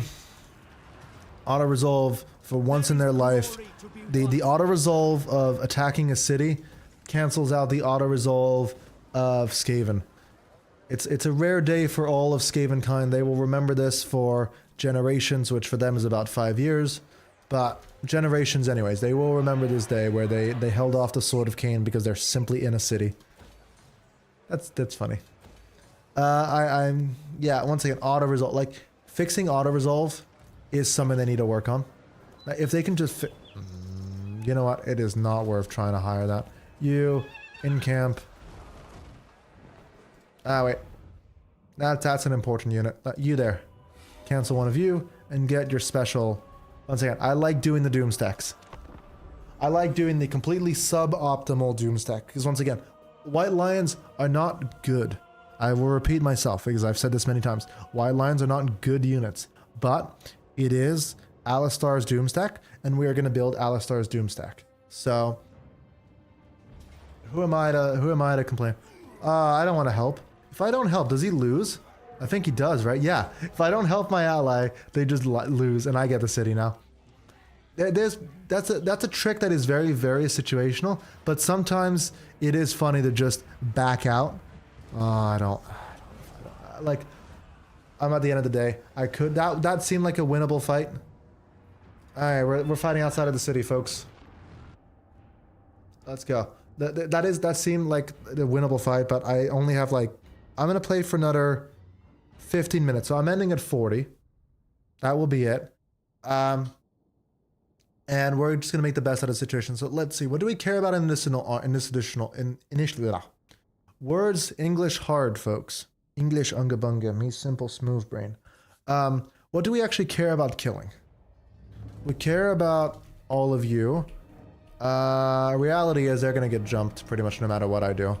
A: auto-resolve for once in their life. The auto-resolve of attacking a city cancels out the auto-resolve of Skaven. It's a rare day for all of Skavenkind. They will remember this for generations, which for them is about 5 years. But generations anyways, they will remember this day where they held off the Sword of Cain because they're simply in a city. That's funny. Yeah, once again, auto-resolve. Like, fixing auto-resolve is something they need to work on. If they can just you know what? It is not worth trying to hire that. You, in camp. Ah, wait. That's an important unit. You there. Cancel one of you and get your special... Once again, I like doing the doom stacks. I like doing the completely suboptimal doom stack. Because once again, White Lions are not good. I will repeat myself because I've said this many times. White Lions are not good units. But it is Alistar's doom stack. And we are going to build Alistar's doom stack. So... Who am I to complain? I don't want to help. If I don't help, does he lose? I think he does, right? Yeah. If I don't help my ally, they just lose, and I get the city now. That's a trick that is very, very situational, but sometimes it is funny to just back out. I don't like. I'm at the end of the day. That seemed like a winnable fight. All right, we're fighting outside of the city, folks. Let's go. That seemed like the winnable fight, but I only have like. I'm gonna play for another 15 minutes, so I'm ending at 40. That will be it. And we're just gonna make the best out of the situation. So let's see, what do we care about in this initially? Words, English hard, folks. English unga bunga, me simple smooth brain. What do we actually care about killing? We care about all of you. Reality is they're gonna get jumped pretty much no matter what I do.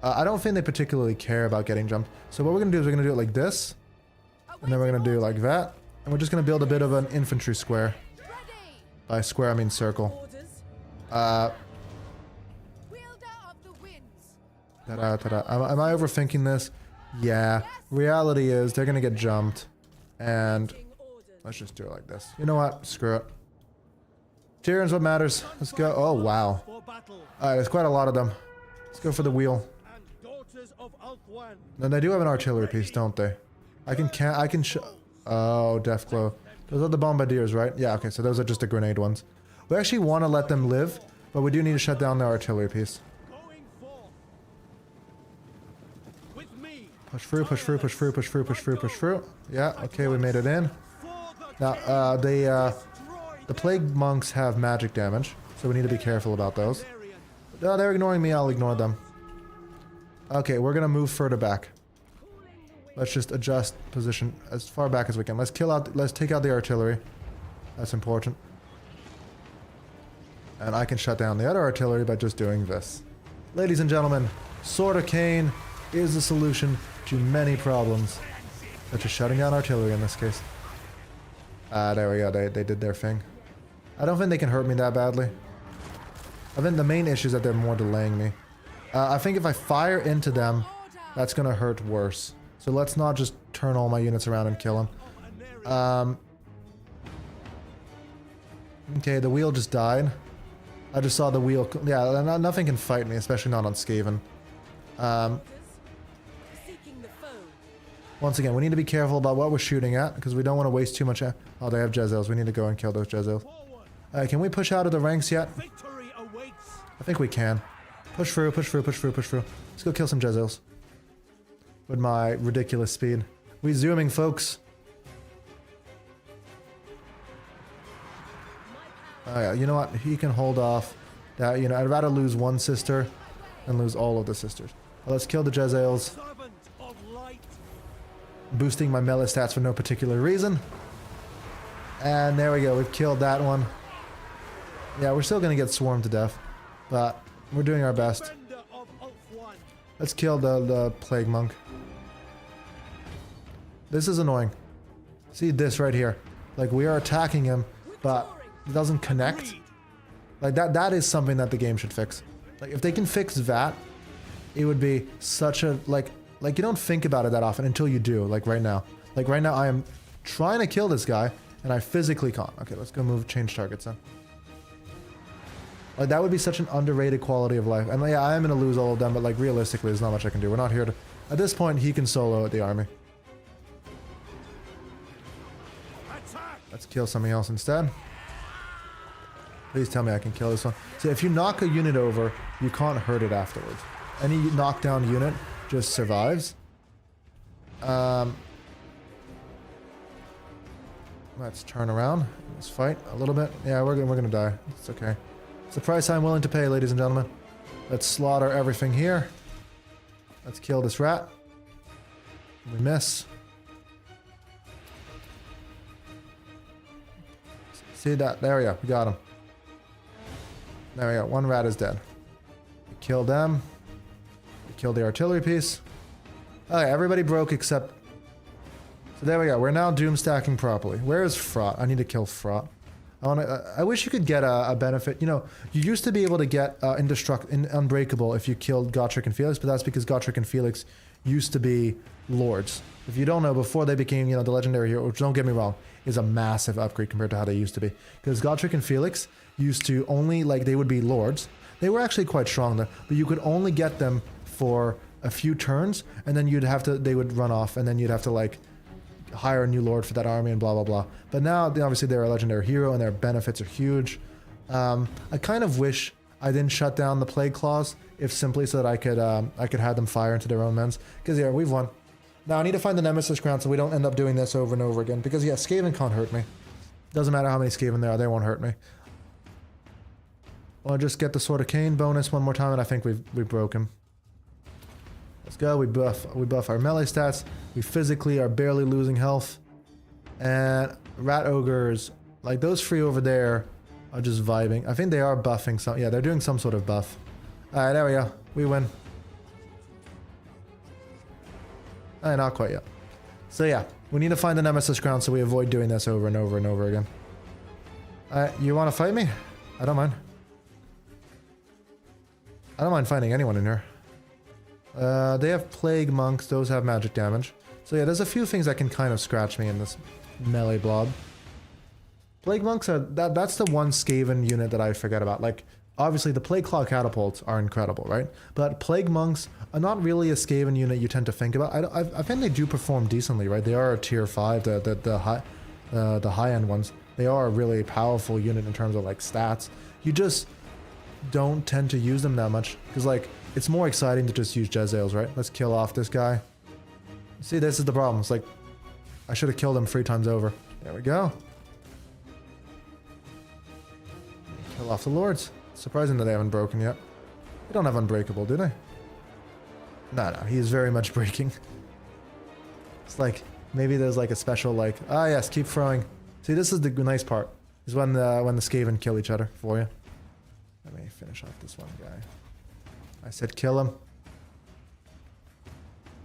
A: I don't think they particularly care about getting jumped. So what we're going to do is we're going to do it like this. And then we're going to do it like that. And we're just going to build a bit of an infantry square. By square, I mean circle. Ta-da, ta-da. Am I overthinking this? Yeah. Reality is they're going to get jumped. And let's just do it like this. You know what? Screw it. Tyrion's what matters. Let's go. Oh, wow. Alright, there's quite a lot of them. Let's go for the wheel.
B: of Ulthuan.
A: No, they do have an artillery piece, don't they? I can oh, Deathglow. Those are the bombardiers, right? Yeah, okay, so those are just the grenade ones. We actually want to let them live, but we do need to shut down their artillery piece.
B: Going forth. With me.
A: Push through, push through, push through, push through, push through, push through. Yeah, okay, we made it in. Now, the plague monks have magic damage, so we need to be careful about those. No, they're ignoring me, I'll ignore them. Okay, we're gonna move further back. Let's just adjust position as far back as we can. Let's take out the artillery. That's important. And I can shut down the other artillery by just doing this. Ladies and gentlemen, Sword of Cain is the solution to many problems. Such as shutting down artillery in this case. There we go, they did their thing. I don't think they can hurt me that badly. I think the main issue is that they're more delaying me. I think if I fire into them, that's gonna hurt worse. So let's not just turn all my units around and kill them. Okay, the wheel just died. I just saw the wheel. Yeah, nothing can fight me, especially not on Skaven. Once again, we need to be careful about what we're shooting at, because we don't want to waste too much. Oh, they have Jezels. We need to go and kill those Jezels. Can we push out of the ranks yet? I think we can. Push through, push through, push through, push through. Let's go kill some Jezels. With my ridiculous speed. We zooming, folks. Oh yeah, you know what? He can hold off. That, you know, I'd rather lose one sister than lose all of the sisters. Well, let's kill the Jezels. Boosting my melee stats for no particular reason. And there we go, we've killed that one. Yeah, we're still gonna get swarmed to death, but we're doing our best. Let's kill the plague monk. This is annoying. See this right here. Like, we are attacking him, but it doesn't connect. Like, that is something that the game should fix. Like, if they can fix that, it would be such a, like you don't think about it that often until you do, like right now. Like right now I am trying to kill this guy, and I physically can't. Okay, let's go change targets then. Like, that would be such an underrated quality of life. And yeah, I am going to lose all of them, but like realistically, there's not much I can do. We're not here to... At this point, he can solo the army. Let's kill something else instead. Please tell me I can kill this one. See, if you knock a unit over, you can't hurt it afterwards. Any knockdown unit just survives. Let's turn around. Let's fight a little bit. Yeah, we're gonna die. It's okay. It's the price I'm willing to pay, ladies and gentlemen. Let's slaughter everything here. Let's kill this rat. We miss. See that? There we go. We got him. There we go. One rat is dead. We killed them. We killed the artillery piece. Okay, everybody broke except... So there we go. We're now doom stacking properly. Where is Fraught? I need to kill Fraught. I wish you could get a benefit. You know, you used to be able to get Unbreakable if you killed Gotrek and Felix, but that's because Gotrek and Felix used to be lords. If you don't know, before they became, you know, the legendary hero, which, don't get me wrong, is a massive upgrade compared to how they used to be. Because Gotrek and Felix used to only, like, they would be lords. They were actually quite strong though, but you could only get them for a few turns, and then they would run off, and then you'd have to, like, hire a new lord for that army and blah blah blah. But now, obviously, they're a legendary hero and their benefits are huge. I kind of wish I didn't shut down the plague claws, if simply so that I could have them fire into their own men's. Because yeah, we've won. Now I need to find the Nemesis crown so we don't end up doing this over and over again. Because yeah, Skaven can't hurt me. Doesn't matter how many Skaven there are, they won't hurt me. I'll just get the Sword of Cain bonus one more time, and I think we broke him. Let's go. We buff our melee stats. We physically are barely losing health. And rat ogres, like those three over there, are just vibing. I think they are buffing some. Yeah, they're doing some sort of buff. All right, there we go. We win. Not quite yet. So yeah, we need to find the Nemesis crown so we avoid doing this over and over and over again. You want to fight me? I don't mind. I don't mind fighting anyone in here. They have plague monks. Those have magic damage. So yeah, there's a few things that can kind of scratch me in this melee blob. Plague monks are... That's the one Skaven unit that I forget about. Like, obviously the Plague Claw catapults are incredible, right? But Plague Monks are not really a Skaven unit you tend to think about. I think they do perform decently, right? They are a tier 5, the high-end ones. They are a really powerful unit in terms of like stats. You just don't tend to use them that much because like it's more exciting to just use Jezzails, right? Let's kill off this guy. See, this is the problem. It's like I should have killed him 3 times over. There we go. Kill off the lords. Surprising that they haven't broken yet. They don't have unbreakable, do they? No, he is very much breaking. It's like maybe there's like a special like, ah yes, keep throwing. See, this is the nice part. Is when the Skaven kill each other for you. Let me finish off this one guy. I said kill him.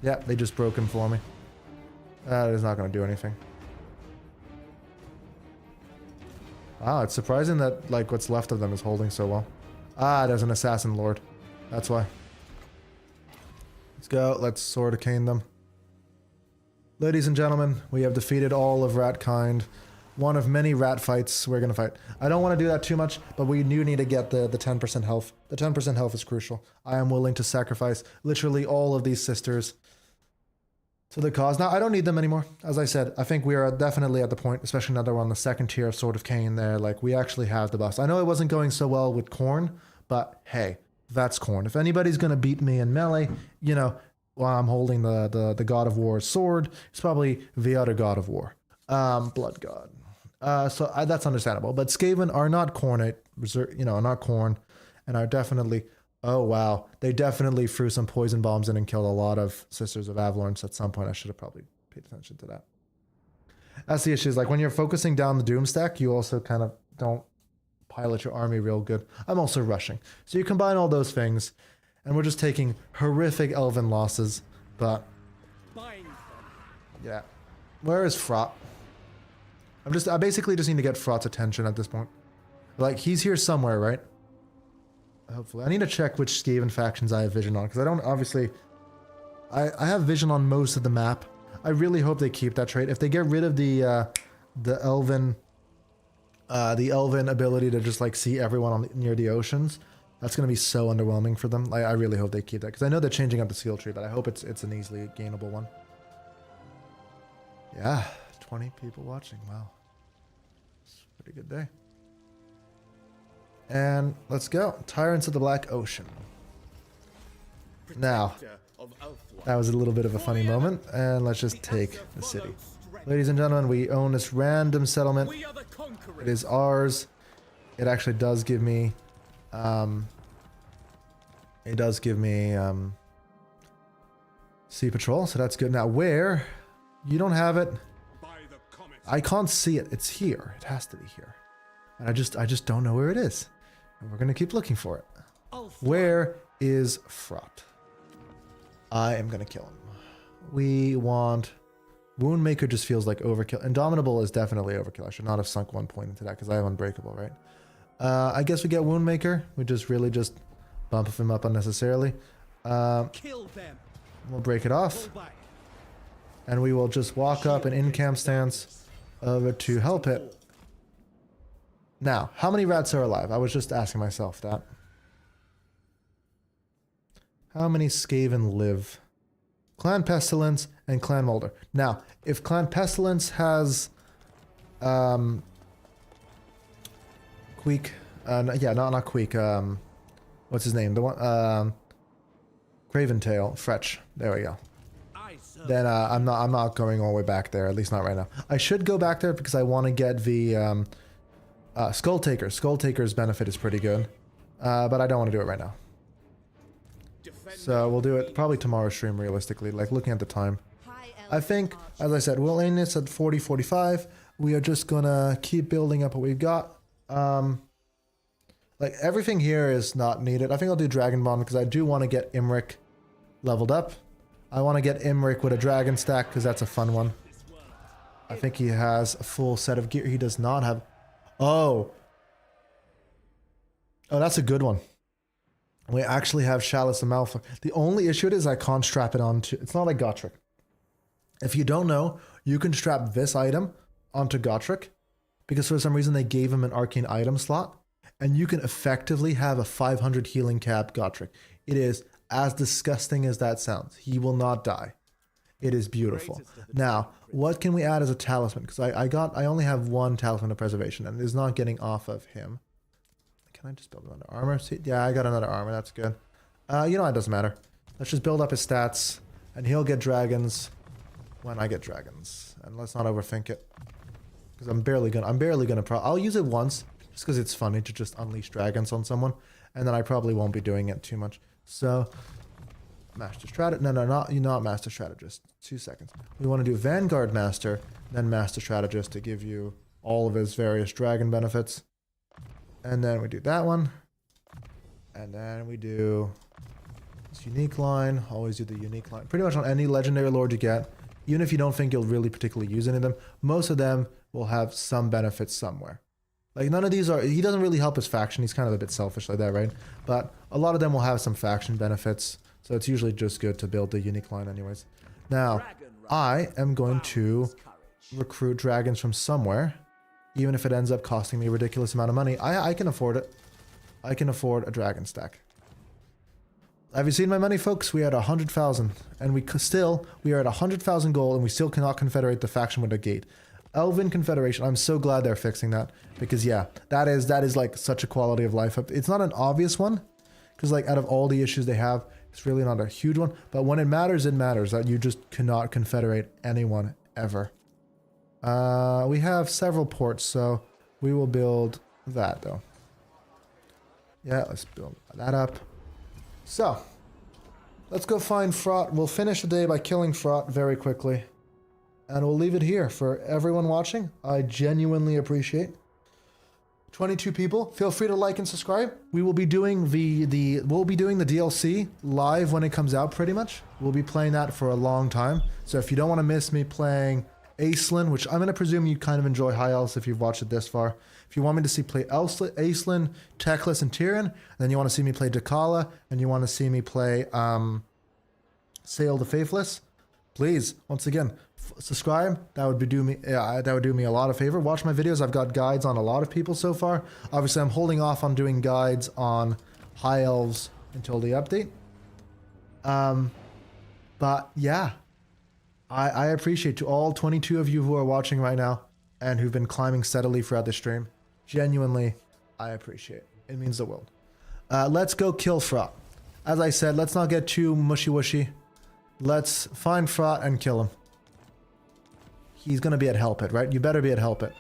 A: Yeah, they just broke him for me. That is not going to do anything. Wow, it's surprising that like what's left of them is holding so well. Ah, there's an assassin lord. That's why. Let's go. Let's sword cane them. Ladies and gentlemen, we have defeated all of Ratkind. One of many rat fights we're going to fight. I don't want to do that too much, but we do need to get the 10% health. The 10% health is crucial. I am willing to sacrifice literally all of these sisters to the cause. Now, I don't need them anymore. As I said, I think we are definitely at the point, especially now that we're on the 2nd tier of Sword of Cain there, like we actually have the bust. I know it wasn't going so well with Khorne, but hey, that's Khorne. If anybody's going to beat me in melee, you know, while I'm holding the God of War's sword, it's probably the other God of War. Blood God. So that's understandable. But Skaven are not Khorne, you know, not Khorne, and are definitely... Oh, wow. They definitely threw some poison bombs in and killed a lot of Sisters of Avalorn. At some point, I should have probably paid attention to that. That's the issue. Is like when you're focusing down the Doom stack, you also kind of don't pilot your army real good. I'm also rushing. So you combine all those things, and we're just taking horrific elven losses. But, yeah. Where is Fraught? I basically just need to get Fraught's attention at this point. Like, he's here somewhere, right? Hopefully. I need to check which Skaven factions I have vision on, because I don't, obviously... I have vision on most of the map. I really hope they keep that trait. If they get rid of the elven ability to just, like, see everyone near the oceans, that's going to be so underwhelming for them. I really hope they keep that, because I know they're changing up the skill tree, but I hope it's an easily gainable one. Yeah, 20 people watching. Wow. It's a pretty good day. And let's go. Tyrants of the Black Ocean. Now, that was a little bit of a funny moment, and let's just take the city. Ladies and gentlemen, we own this random settlement. It is ours. It actually does give me, sea patrol, so that's good. Now, where? You don't have it. I can't see it. It's here. It has to be here. And I just don't know where it is. And we're gonna keep looking for it. Where is Fraught? I am gonna kill him. We want... Woundmaker just feels like overkill. Indomitable is definitely overkill. I should not have sunk 1 point into that because I have Unbreakable, right? I guess we get Woundmaker. We just really just bump him up unnecessarily.
B: Kill them.
A: We'll break it off. And we will just walk up an in-camp stance over to Hell Pit. Now, how many rats are alive? I was just asking myself that. How many Skaven live? Clan Pestilence and Clan Mulder. Now, if Clan Pestilence has... Queek... yeah, not Queek. What's his name? The one... Craventail. Fretch. There we go. Then I'm not going all the way back there, at least not right now. I should go back there because I want to get the Skull Taker. Skull Taker's benefit is pretty good, but I don't want to do it right now. So we'll do it probably tomorrow's stream, realistically, like looking at the time. I think, as I said, we'll end this at 40, 45. We are just gonna keep building up what we've got. Like everything here is not needed. I think I'll do Dragon Bomb because I do want to get Imric leveled up. I want to get Imric with a dragon stack because that's a fun one. I think he has a full set of gear. He does not have... Oh. Oh, that's a good one. We actually have Chalice of Malphite. The only issue is I can't strap it onto... It's not like Gotrek. If you don't know, you can strap this item onto Gotrek because for some reason they gave him an arcane item slot. and you can effectively have a 500 healing cap Gotrek. It is as disgusting as that sounds. He will not die. It is beautiful. Now, what can we add as a talisman? Because I only have one talisman of preservation, and it is not getting off of him. Can I just build another armor? See, yeah, I got another armor. That's good. You know, it doesn't matter. Let's just build up his stats, and he'll get dragons when I get dragons. And let's not overthink it, because I'm barely gonna. I'll use it once, just because it's funny to just unleash dragons on someone, and then I probably won't be doing it too much. So, Master Strategist. No, not Master Strategist. 2 seconds. We want to do Vanguard Master, then Master Strategist to give you all of his various dragon benefits. And then we do that one. And then we do this unique line. Always do the unique line. Pretty much on any legendary lord you get, even if you don't think you'll really particularly use any of them, most of them will have some benefits somewhere. Like, none of these are... He doesn't really help his faction. He's kind of a bit selfish like that, right? But a lot of them will have some faction benefits. So it's usually just good to build the unique line anyways. Now, I am going to recruit dragons from somewhere. Even if it ends up costing me a ridiculous amount of money. I can afford it. I can afford a dragon stack. Have you seen my money, folks? We are at 100,000. And we are at 100,000 gold, and we still cannot confederate the faction with a gate. Elven Confederation, I'm so glad they're fixing that. Because yeah, that is like such a quality of life. It's not an obvious one. Because like out of all the issues they have, it's really not a huge one. But when it matters that you just cannot confederate anyone ever. We have several ports, so we will build that though. Yeah, let's build that up. So, let's go find Fraught. We'll finish the day by killing Fraught very quickly. And we'll leave it here for everyone watching. I genuinely appreciate 22 people. Feel free to like and subscribe. We will be doing the DLC live when it comes out pretty much. We'll be playing that for a long time. So if you don't want to miss me playing Acelin, which I'm going to presume you kind of enjoy High Elves if you've watched it this far. If you want me to see play Acelin, Teclis, and Tyrion, and then you want to see me play Dakala, and you want to see me play Sail the Faithless, please, once again, subscribe. That would do me a lot of favor. Watch my videos. I've got guides on a lot of people so far. Obviously, I'm holding off on doing guides on High Elves until the update. But yeah. I appreciate to all 22 of you who are watching right now and who've been climbing steadily throughout the stream. Genuinely, I appreciate it. It means the world. Let's go kill Fraught. As I said, let's not get too mushy-wushy. Let's find Fraught and kill him. He's going to be at Help It, right? You better be at Help It.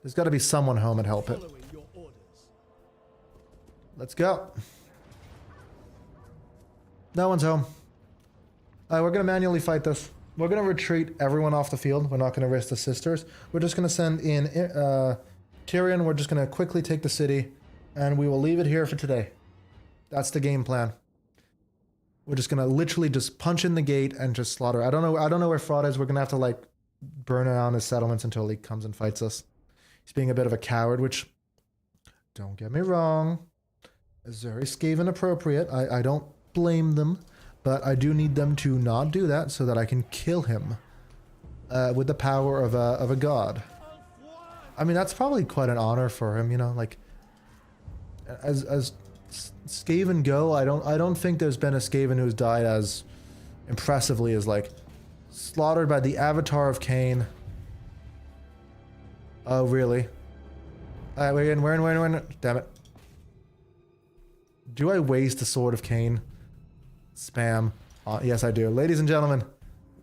A: There's got to be someone home at Help It. Let's go. No one's home. We're going to manually fight this. We're going to retreat everyone off the field. We're not going to risk the sisters. We're just going to send in Tyrion. We're just going to quickly take the city. And we will leave it here for today. That's the game plan. We're just going to literally just punch in the gate and just slaughter. I don't know where Fraught is. We're going to have to like burn down his settlements until he comes and fights us. He's being a bit of a coward, which, don't get me wrong, is very Skaven appropriate. I don't blame them. But I do need them to not do that so that I can kill him with the power of a god. I mean, that's probably quite an honor for him, you know. Like, as Skaven go, I don't think there's been a Skaven who's died as impressively as like slaughtered by the Avatar of Cain. Oh, really? We're in. Damn it. Do I waste the Sword of Cain? Spam. Yes, I do. Ladies and gentlemen,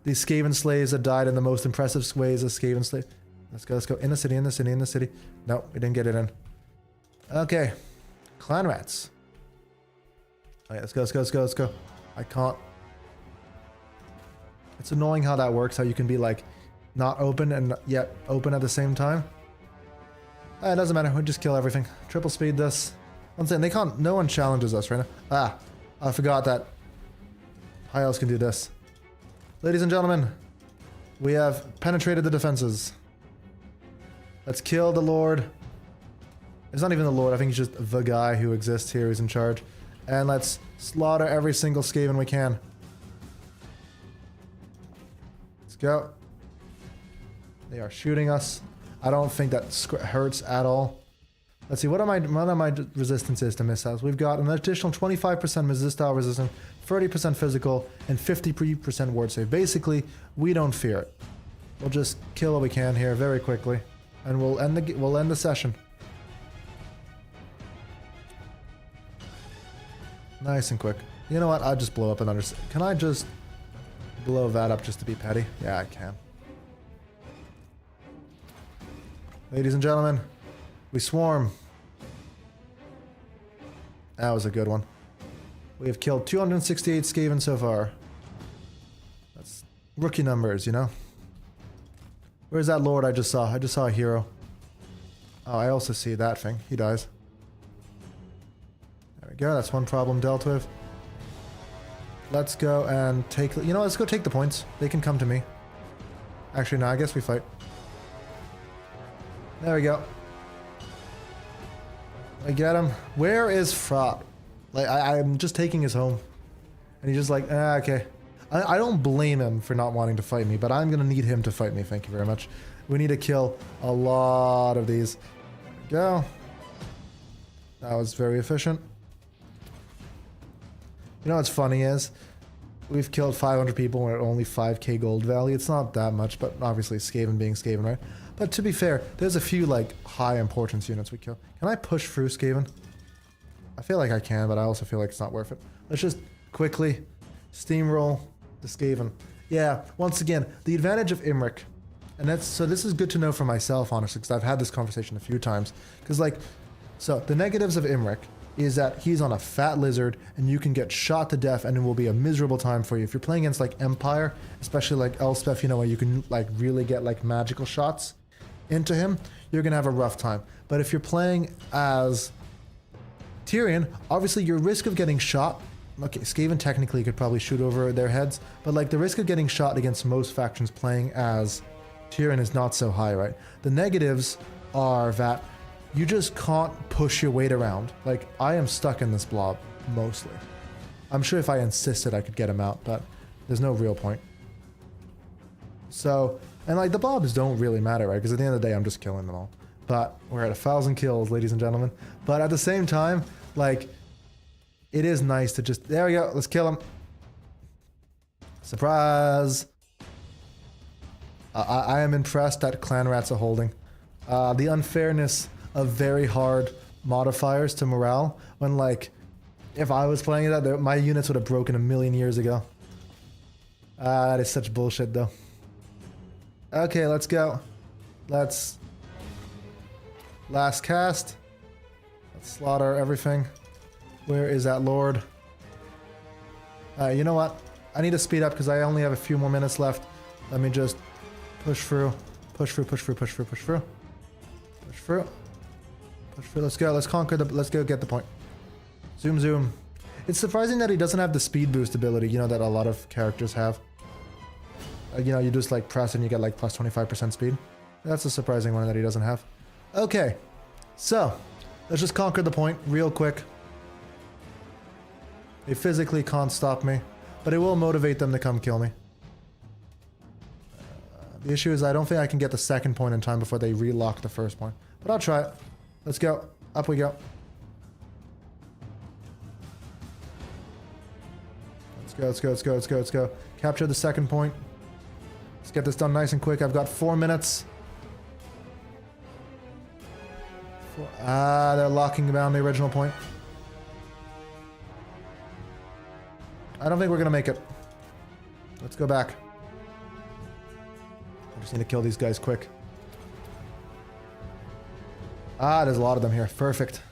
A: these Skaven slaves that died in the most impressive ways as Skaven slaves. Let's go. In the city. No, we didn't get it in. Okay. Clan rats. Oh, yeah, let's go. I can't. It's annoying how that works, how you can be like not open and yet open at the same time. It doesn't matter. We just kill everything. Triple speed this. I'm saying they can't. No one challenges us right now. I forgot that. High Elves can do this. Ladies and gentlemen, we have penetrated the defenses. Let's kill the Lord. It's not even the Lord. I think he's just the guy who exists here who's in charge. And let's slaughter every single Skaven we can. Let's go. They are shooting us. I don't think that hurts at all. Let's see, what are my resistances to missiles? We've got an additional 25% missile resistance, 30% physical, and 50% ward save. Basically, we don't fear it. We'll just kill what we can here very quickly, and we'll end the session. Nice and quick. You know what? I'll just blow up another. Can I just blow that up just to be petty? Yeah, I can. Ladies and gentlemen, we swarm. That was a good one. We have killed 268 Skaven so far. That's rookie numbers, you know? Where's that lord I just saw? I just saw a hero. Oh, I also see that thing. He dies. There we go. That's one problem dealt with. Let's go and take... You know, let's go take the points. They can come to me. Actually, no, I guess we fight. There we go. I get him. Where is Fraught? Like, I'm just taking his home. And he's just like, okay. I don't blame him for not wanting to fight me, but I'm going to need him to fight me. Thank you very much. We need to kill a lot of these. There we go. That was very efficient. You know what's funny is, we've killed 500 people and we're at only 5k gold value. It's not that much, but obviously Skaven being Skaven, right? But to be fair, there's a few like high importance units we kill. Can I push through Skaven? I feel like I can, but I also feel like it's not worth it. Let's just quickly steamroll the Skaven. Yeah, once again, the advantage of Imric, and this is good to know for myself, honestly, because I've had this conversation a few times. Because like, so the negatives of Imric is that he's on a fat lizard and you can get shot to death and it will be a miserable time for you. If you're playing against like Empire, especially like Elspeth, you know, where you can like really get like magical shots into him, you're gonna have a rough time. But if you're playing as Tyrion, obviously your risk of getting shot, okay, Skaven technically could probably shoot over their heads, but like the risk of getting shot against most factions playing as Tyrion is not so high, right? The negatives are that you just can't push your weight around. Like, I am stuck in this blob, mostly. I'm sure if I insisted I could get him out, but there's no real point. So, and like the blobs don't really matter, right? Because at the end of the day, I'm just killing them all. But we're at 1,000 kills, ladies and gentlemen. But at the same time, like, it is nice to just, there we go, let's kill him. Surprise! I am impressed that Clan Rats are holding. The unfairness of very hard modifiers to morale, when like, if I was playing that, my units would have broken a million years ago. That is such bullshit though. Okay, let's go. Let's... Last cast. Let's slaughter everything. Where is that lord? You know what? I need to speed up because I only have a few more minutes left. Let me just push through. Push through, push through, push through, push through. Push through. Push through. Let's go. Let's conquer the... Let's go get the point. Zoom, zoom. It's surprising that he doesn't have the speed boost ability, you know, that a lot of characters have. You know, you just like press and you get like plus 25% speed. That's a surprising one that he doesn't have. Okay. So, let's just conquer the point real quick. They physically can't stop me, but it will motivate them to come kill me. The issue is I don't think I can get the second point in time before they relock the first point. But I'll try it. Let's go. Up we go. Let's go, let's go, let's go, let's go, let's go. Capture the second point. Let's get this done nice and quick. I've got 4 minutes. They're locking down the original point. I don't think we're gonna make it. Let's go back. I just need to kill these guys quick. There's a lot of them here. Perfect.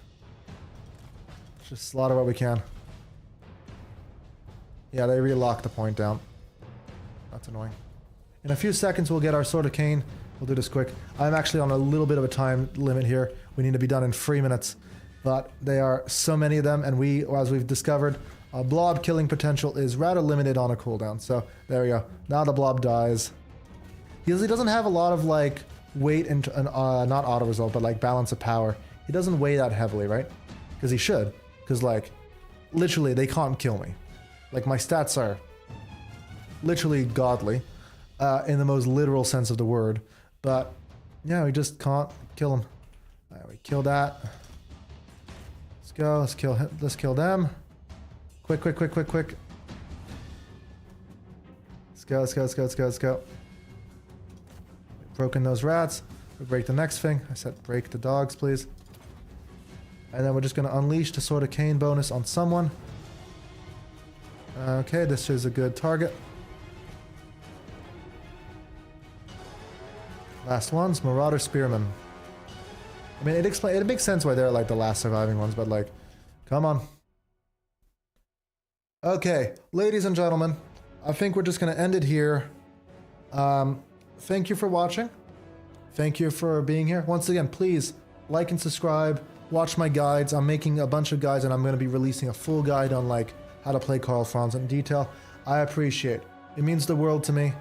A: Let's just slaughter what we can. Yeah, they relocked the point down. That's annoying. In a few seconds, we'll get our Sword of Cain. We'll do this quick. I'm actually on a little bit of a time limit here. We need to be done in 3 minutes. But there are so many of them, and we, as we've discovered, blob killing potential is rather limited on a cooldown. So, there we go. Now the blob dies. He doesn't have a lot of, like, weight and not auto-result, but, like, balance of power. He doesn't weigh that heavily, right? Because he should. Because, like, literally, they can't kill me. Like, my stats are literally godly, in the most literal sense of the word. But, yeah, we just can't kill him. Alright, we kill that. go. Let's kill him. Let's kill them. Quick, quick, quick, quick, quick. Let's go, let's go, let's go, let's go, let's go. Broken those rats. We break the next thing. I said break the dogs, please. And then we're just going to unleash the Sword of Cain bonus on someone. Okay, this is a good target. Last ones, Marauder Spearman. I mean, it makes sense why they're like the last surviving ones, but like, come on. Okay, ladies and gentlemen, I think we're just going to end it here. Thank you for watching. Thank you for being here. Once again, please like and subscribe. Watch my guides. I'm making a bunch of guides, and I'm going to be releasing a full guide on like how to play Karl Franz in detail. I appreciate it. It means the world to me.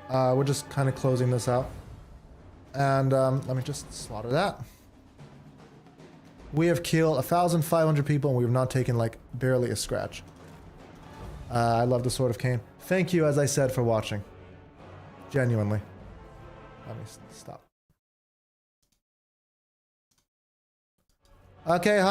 A: We're just kind of closing this out. And let me just slaughter that. We have killed 1,500 people, and we have not taken like barely a scratch. I love the Sword of Cain. Thank you, as I said, for watching. Genuinely. Let me stop. Okay, hi.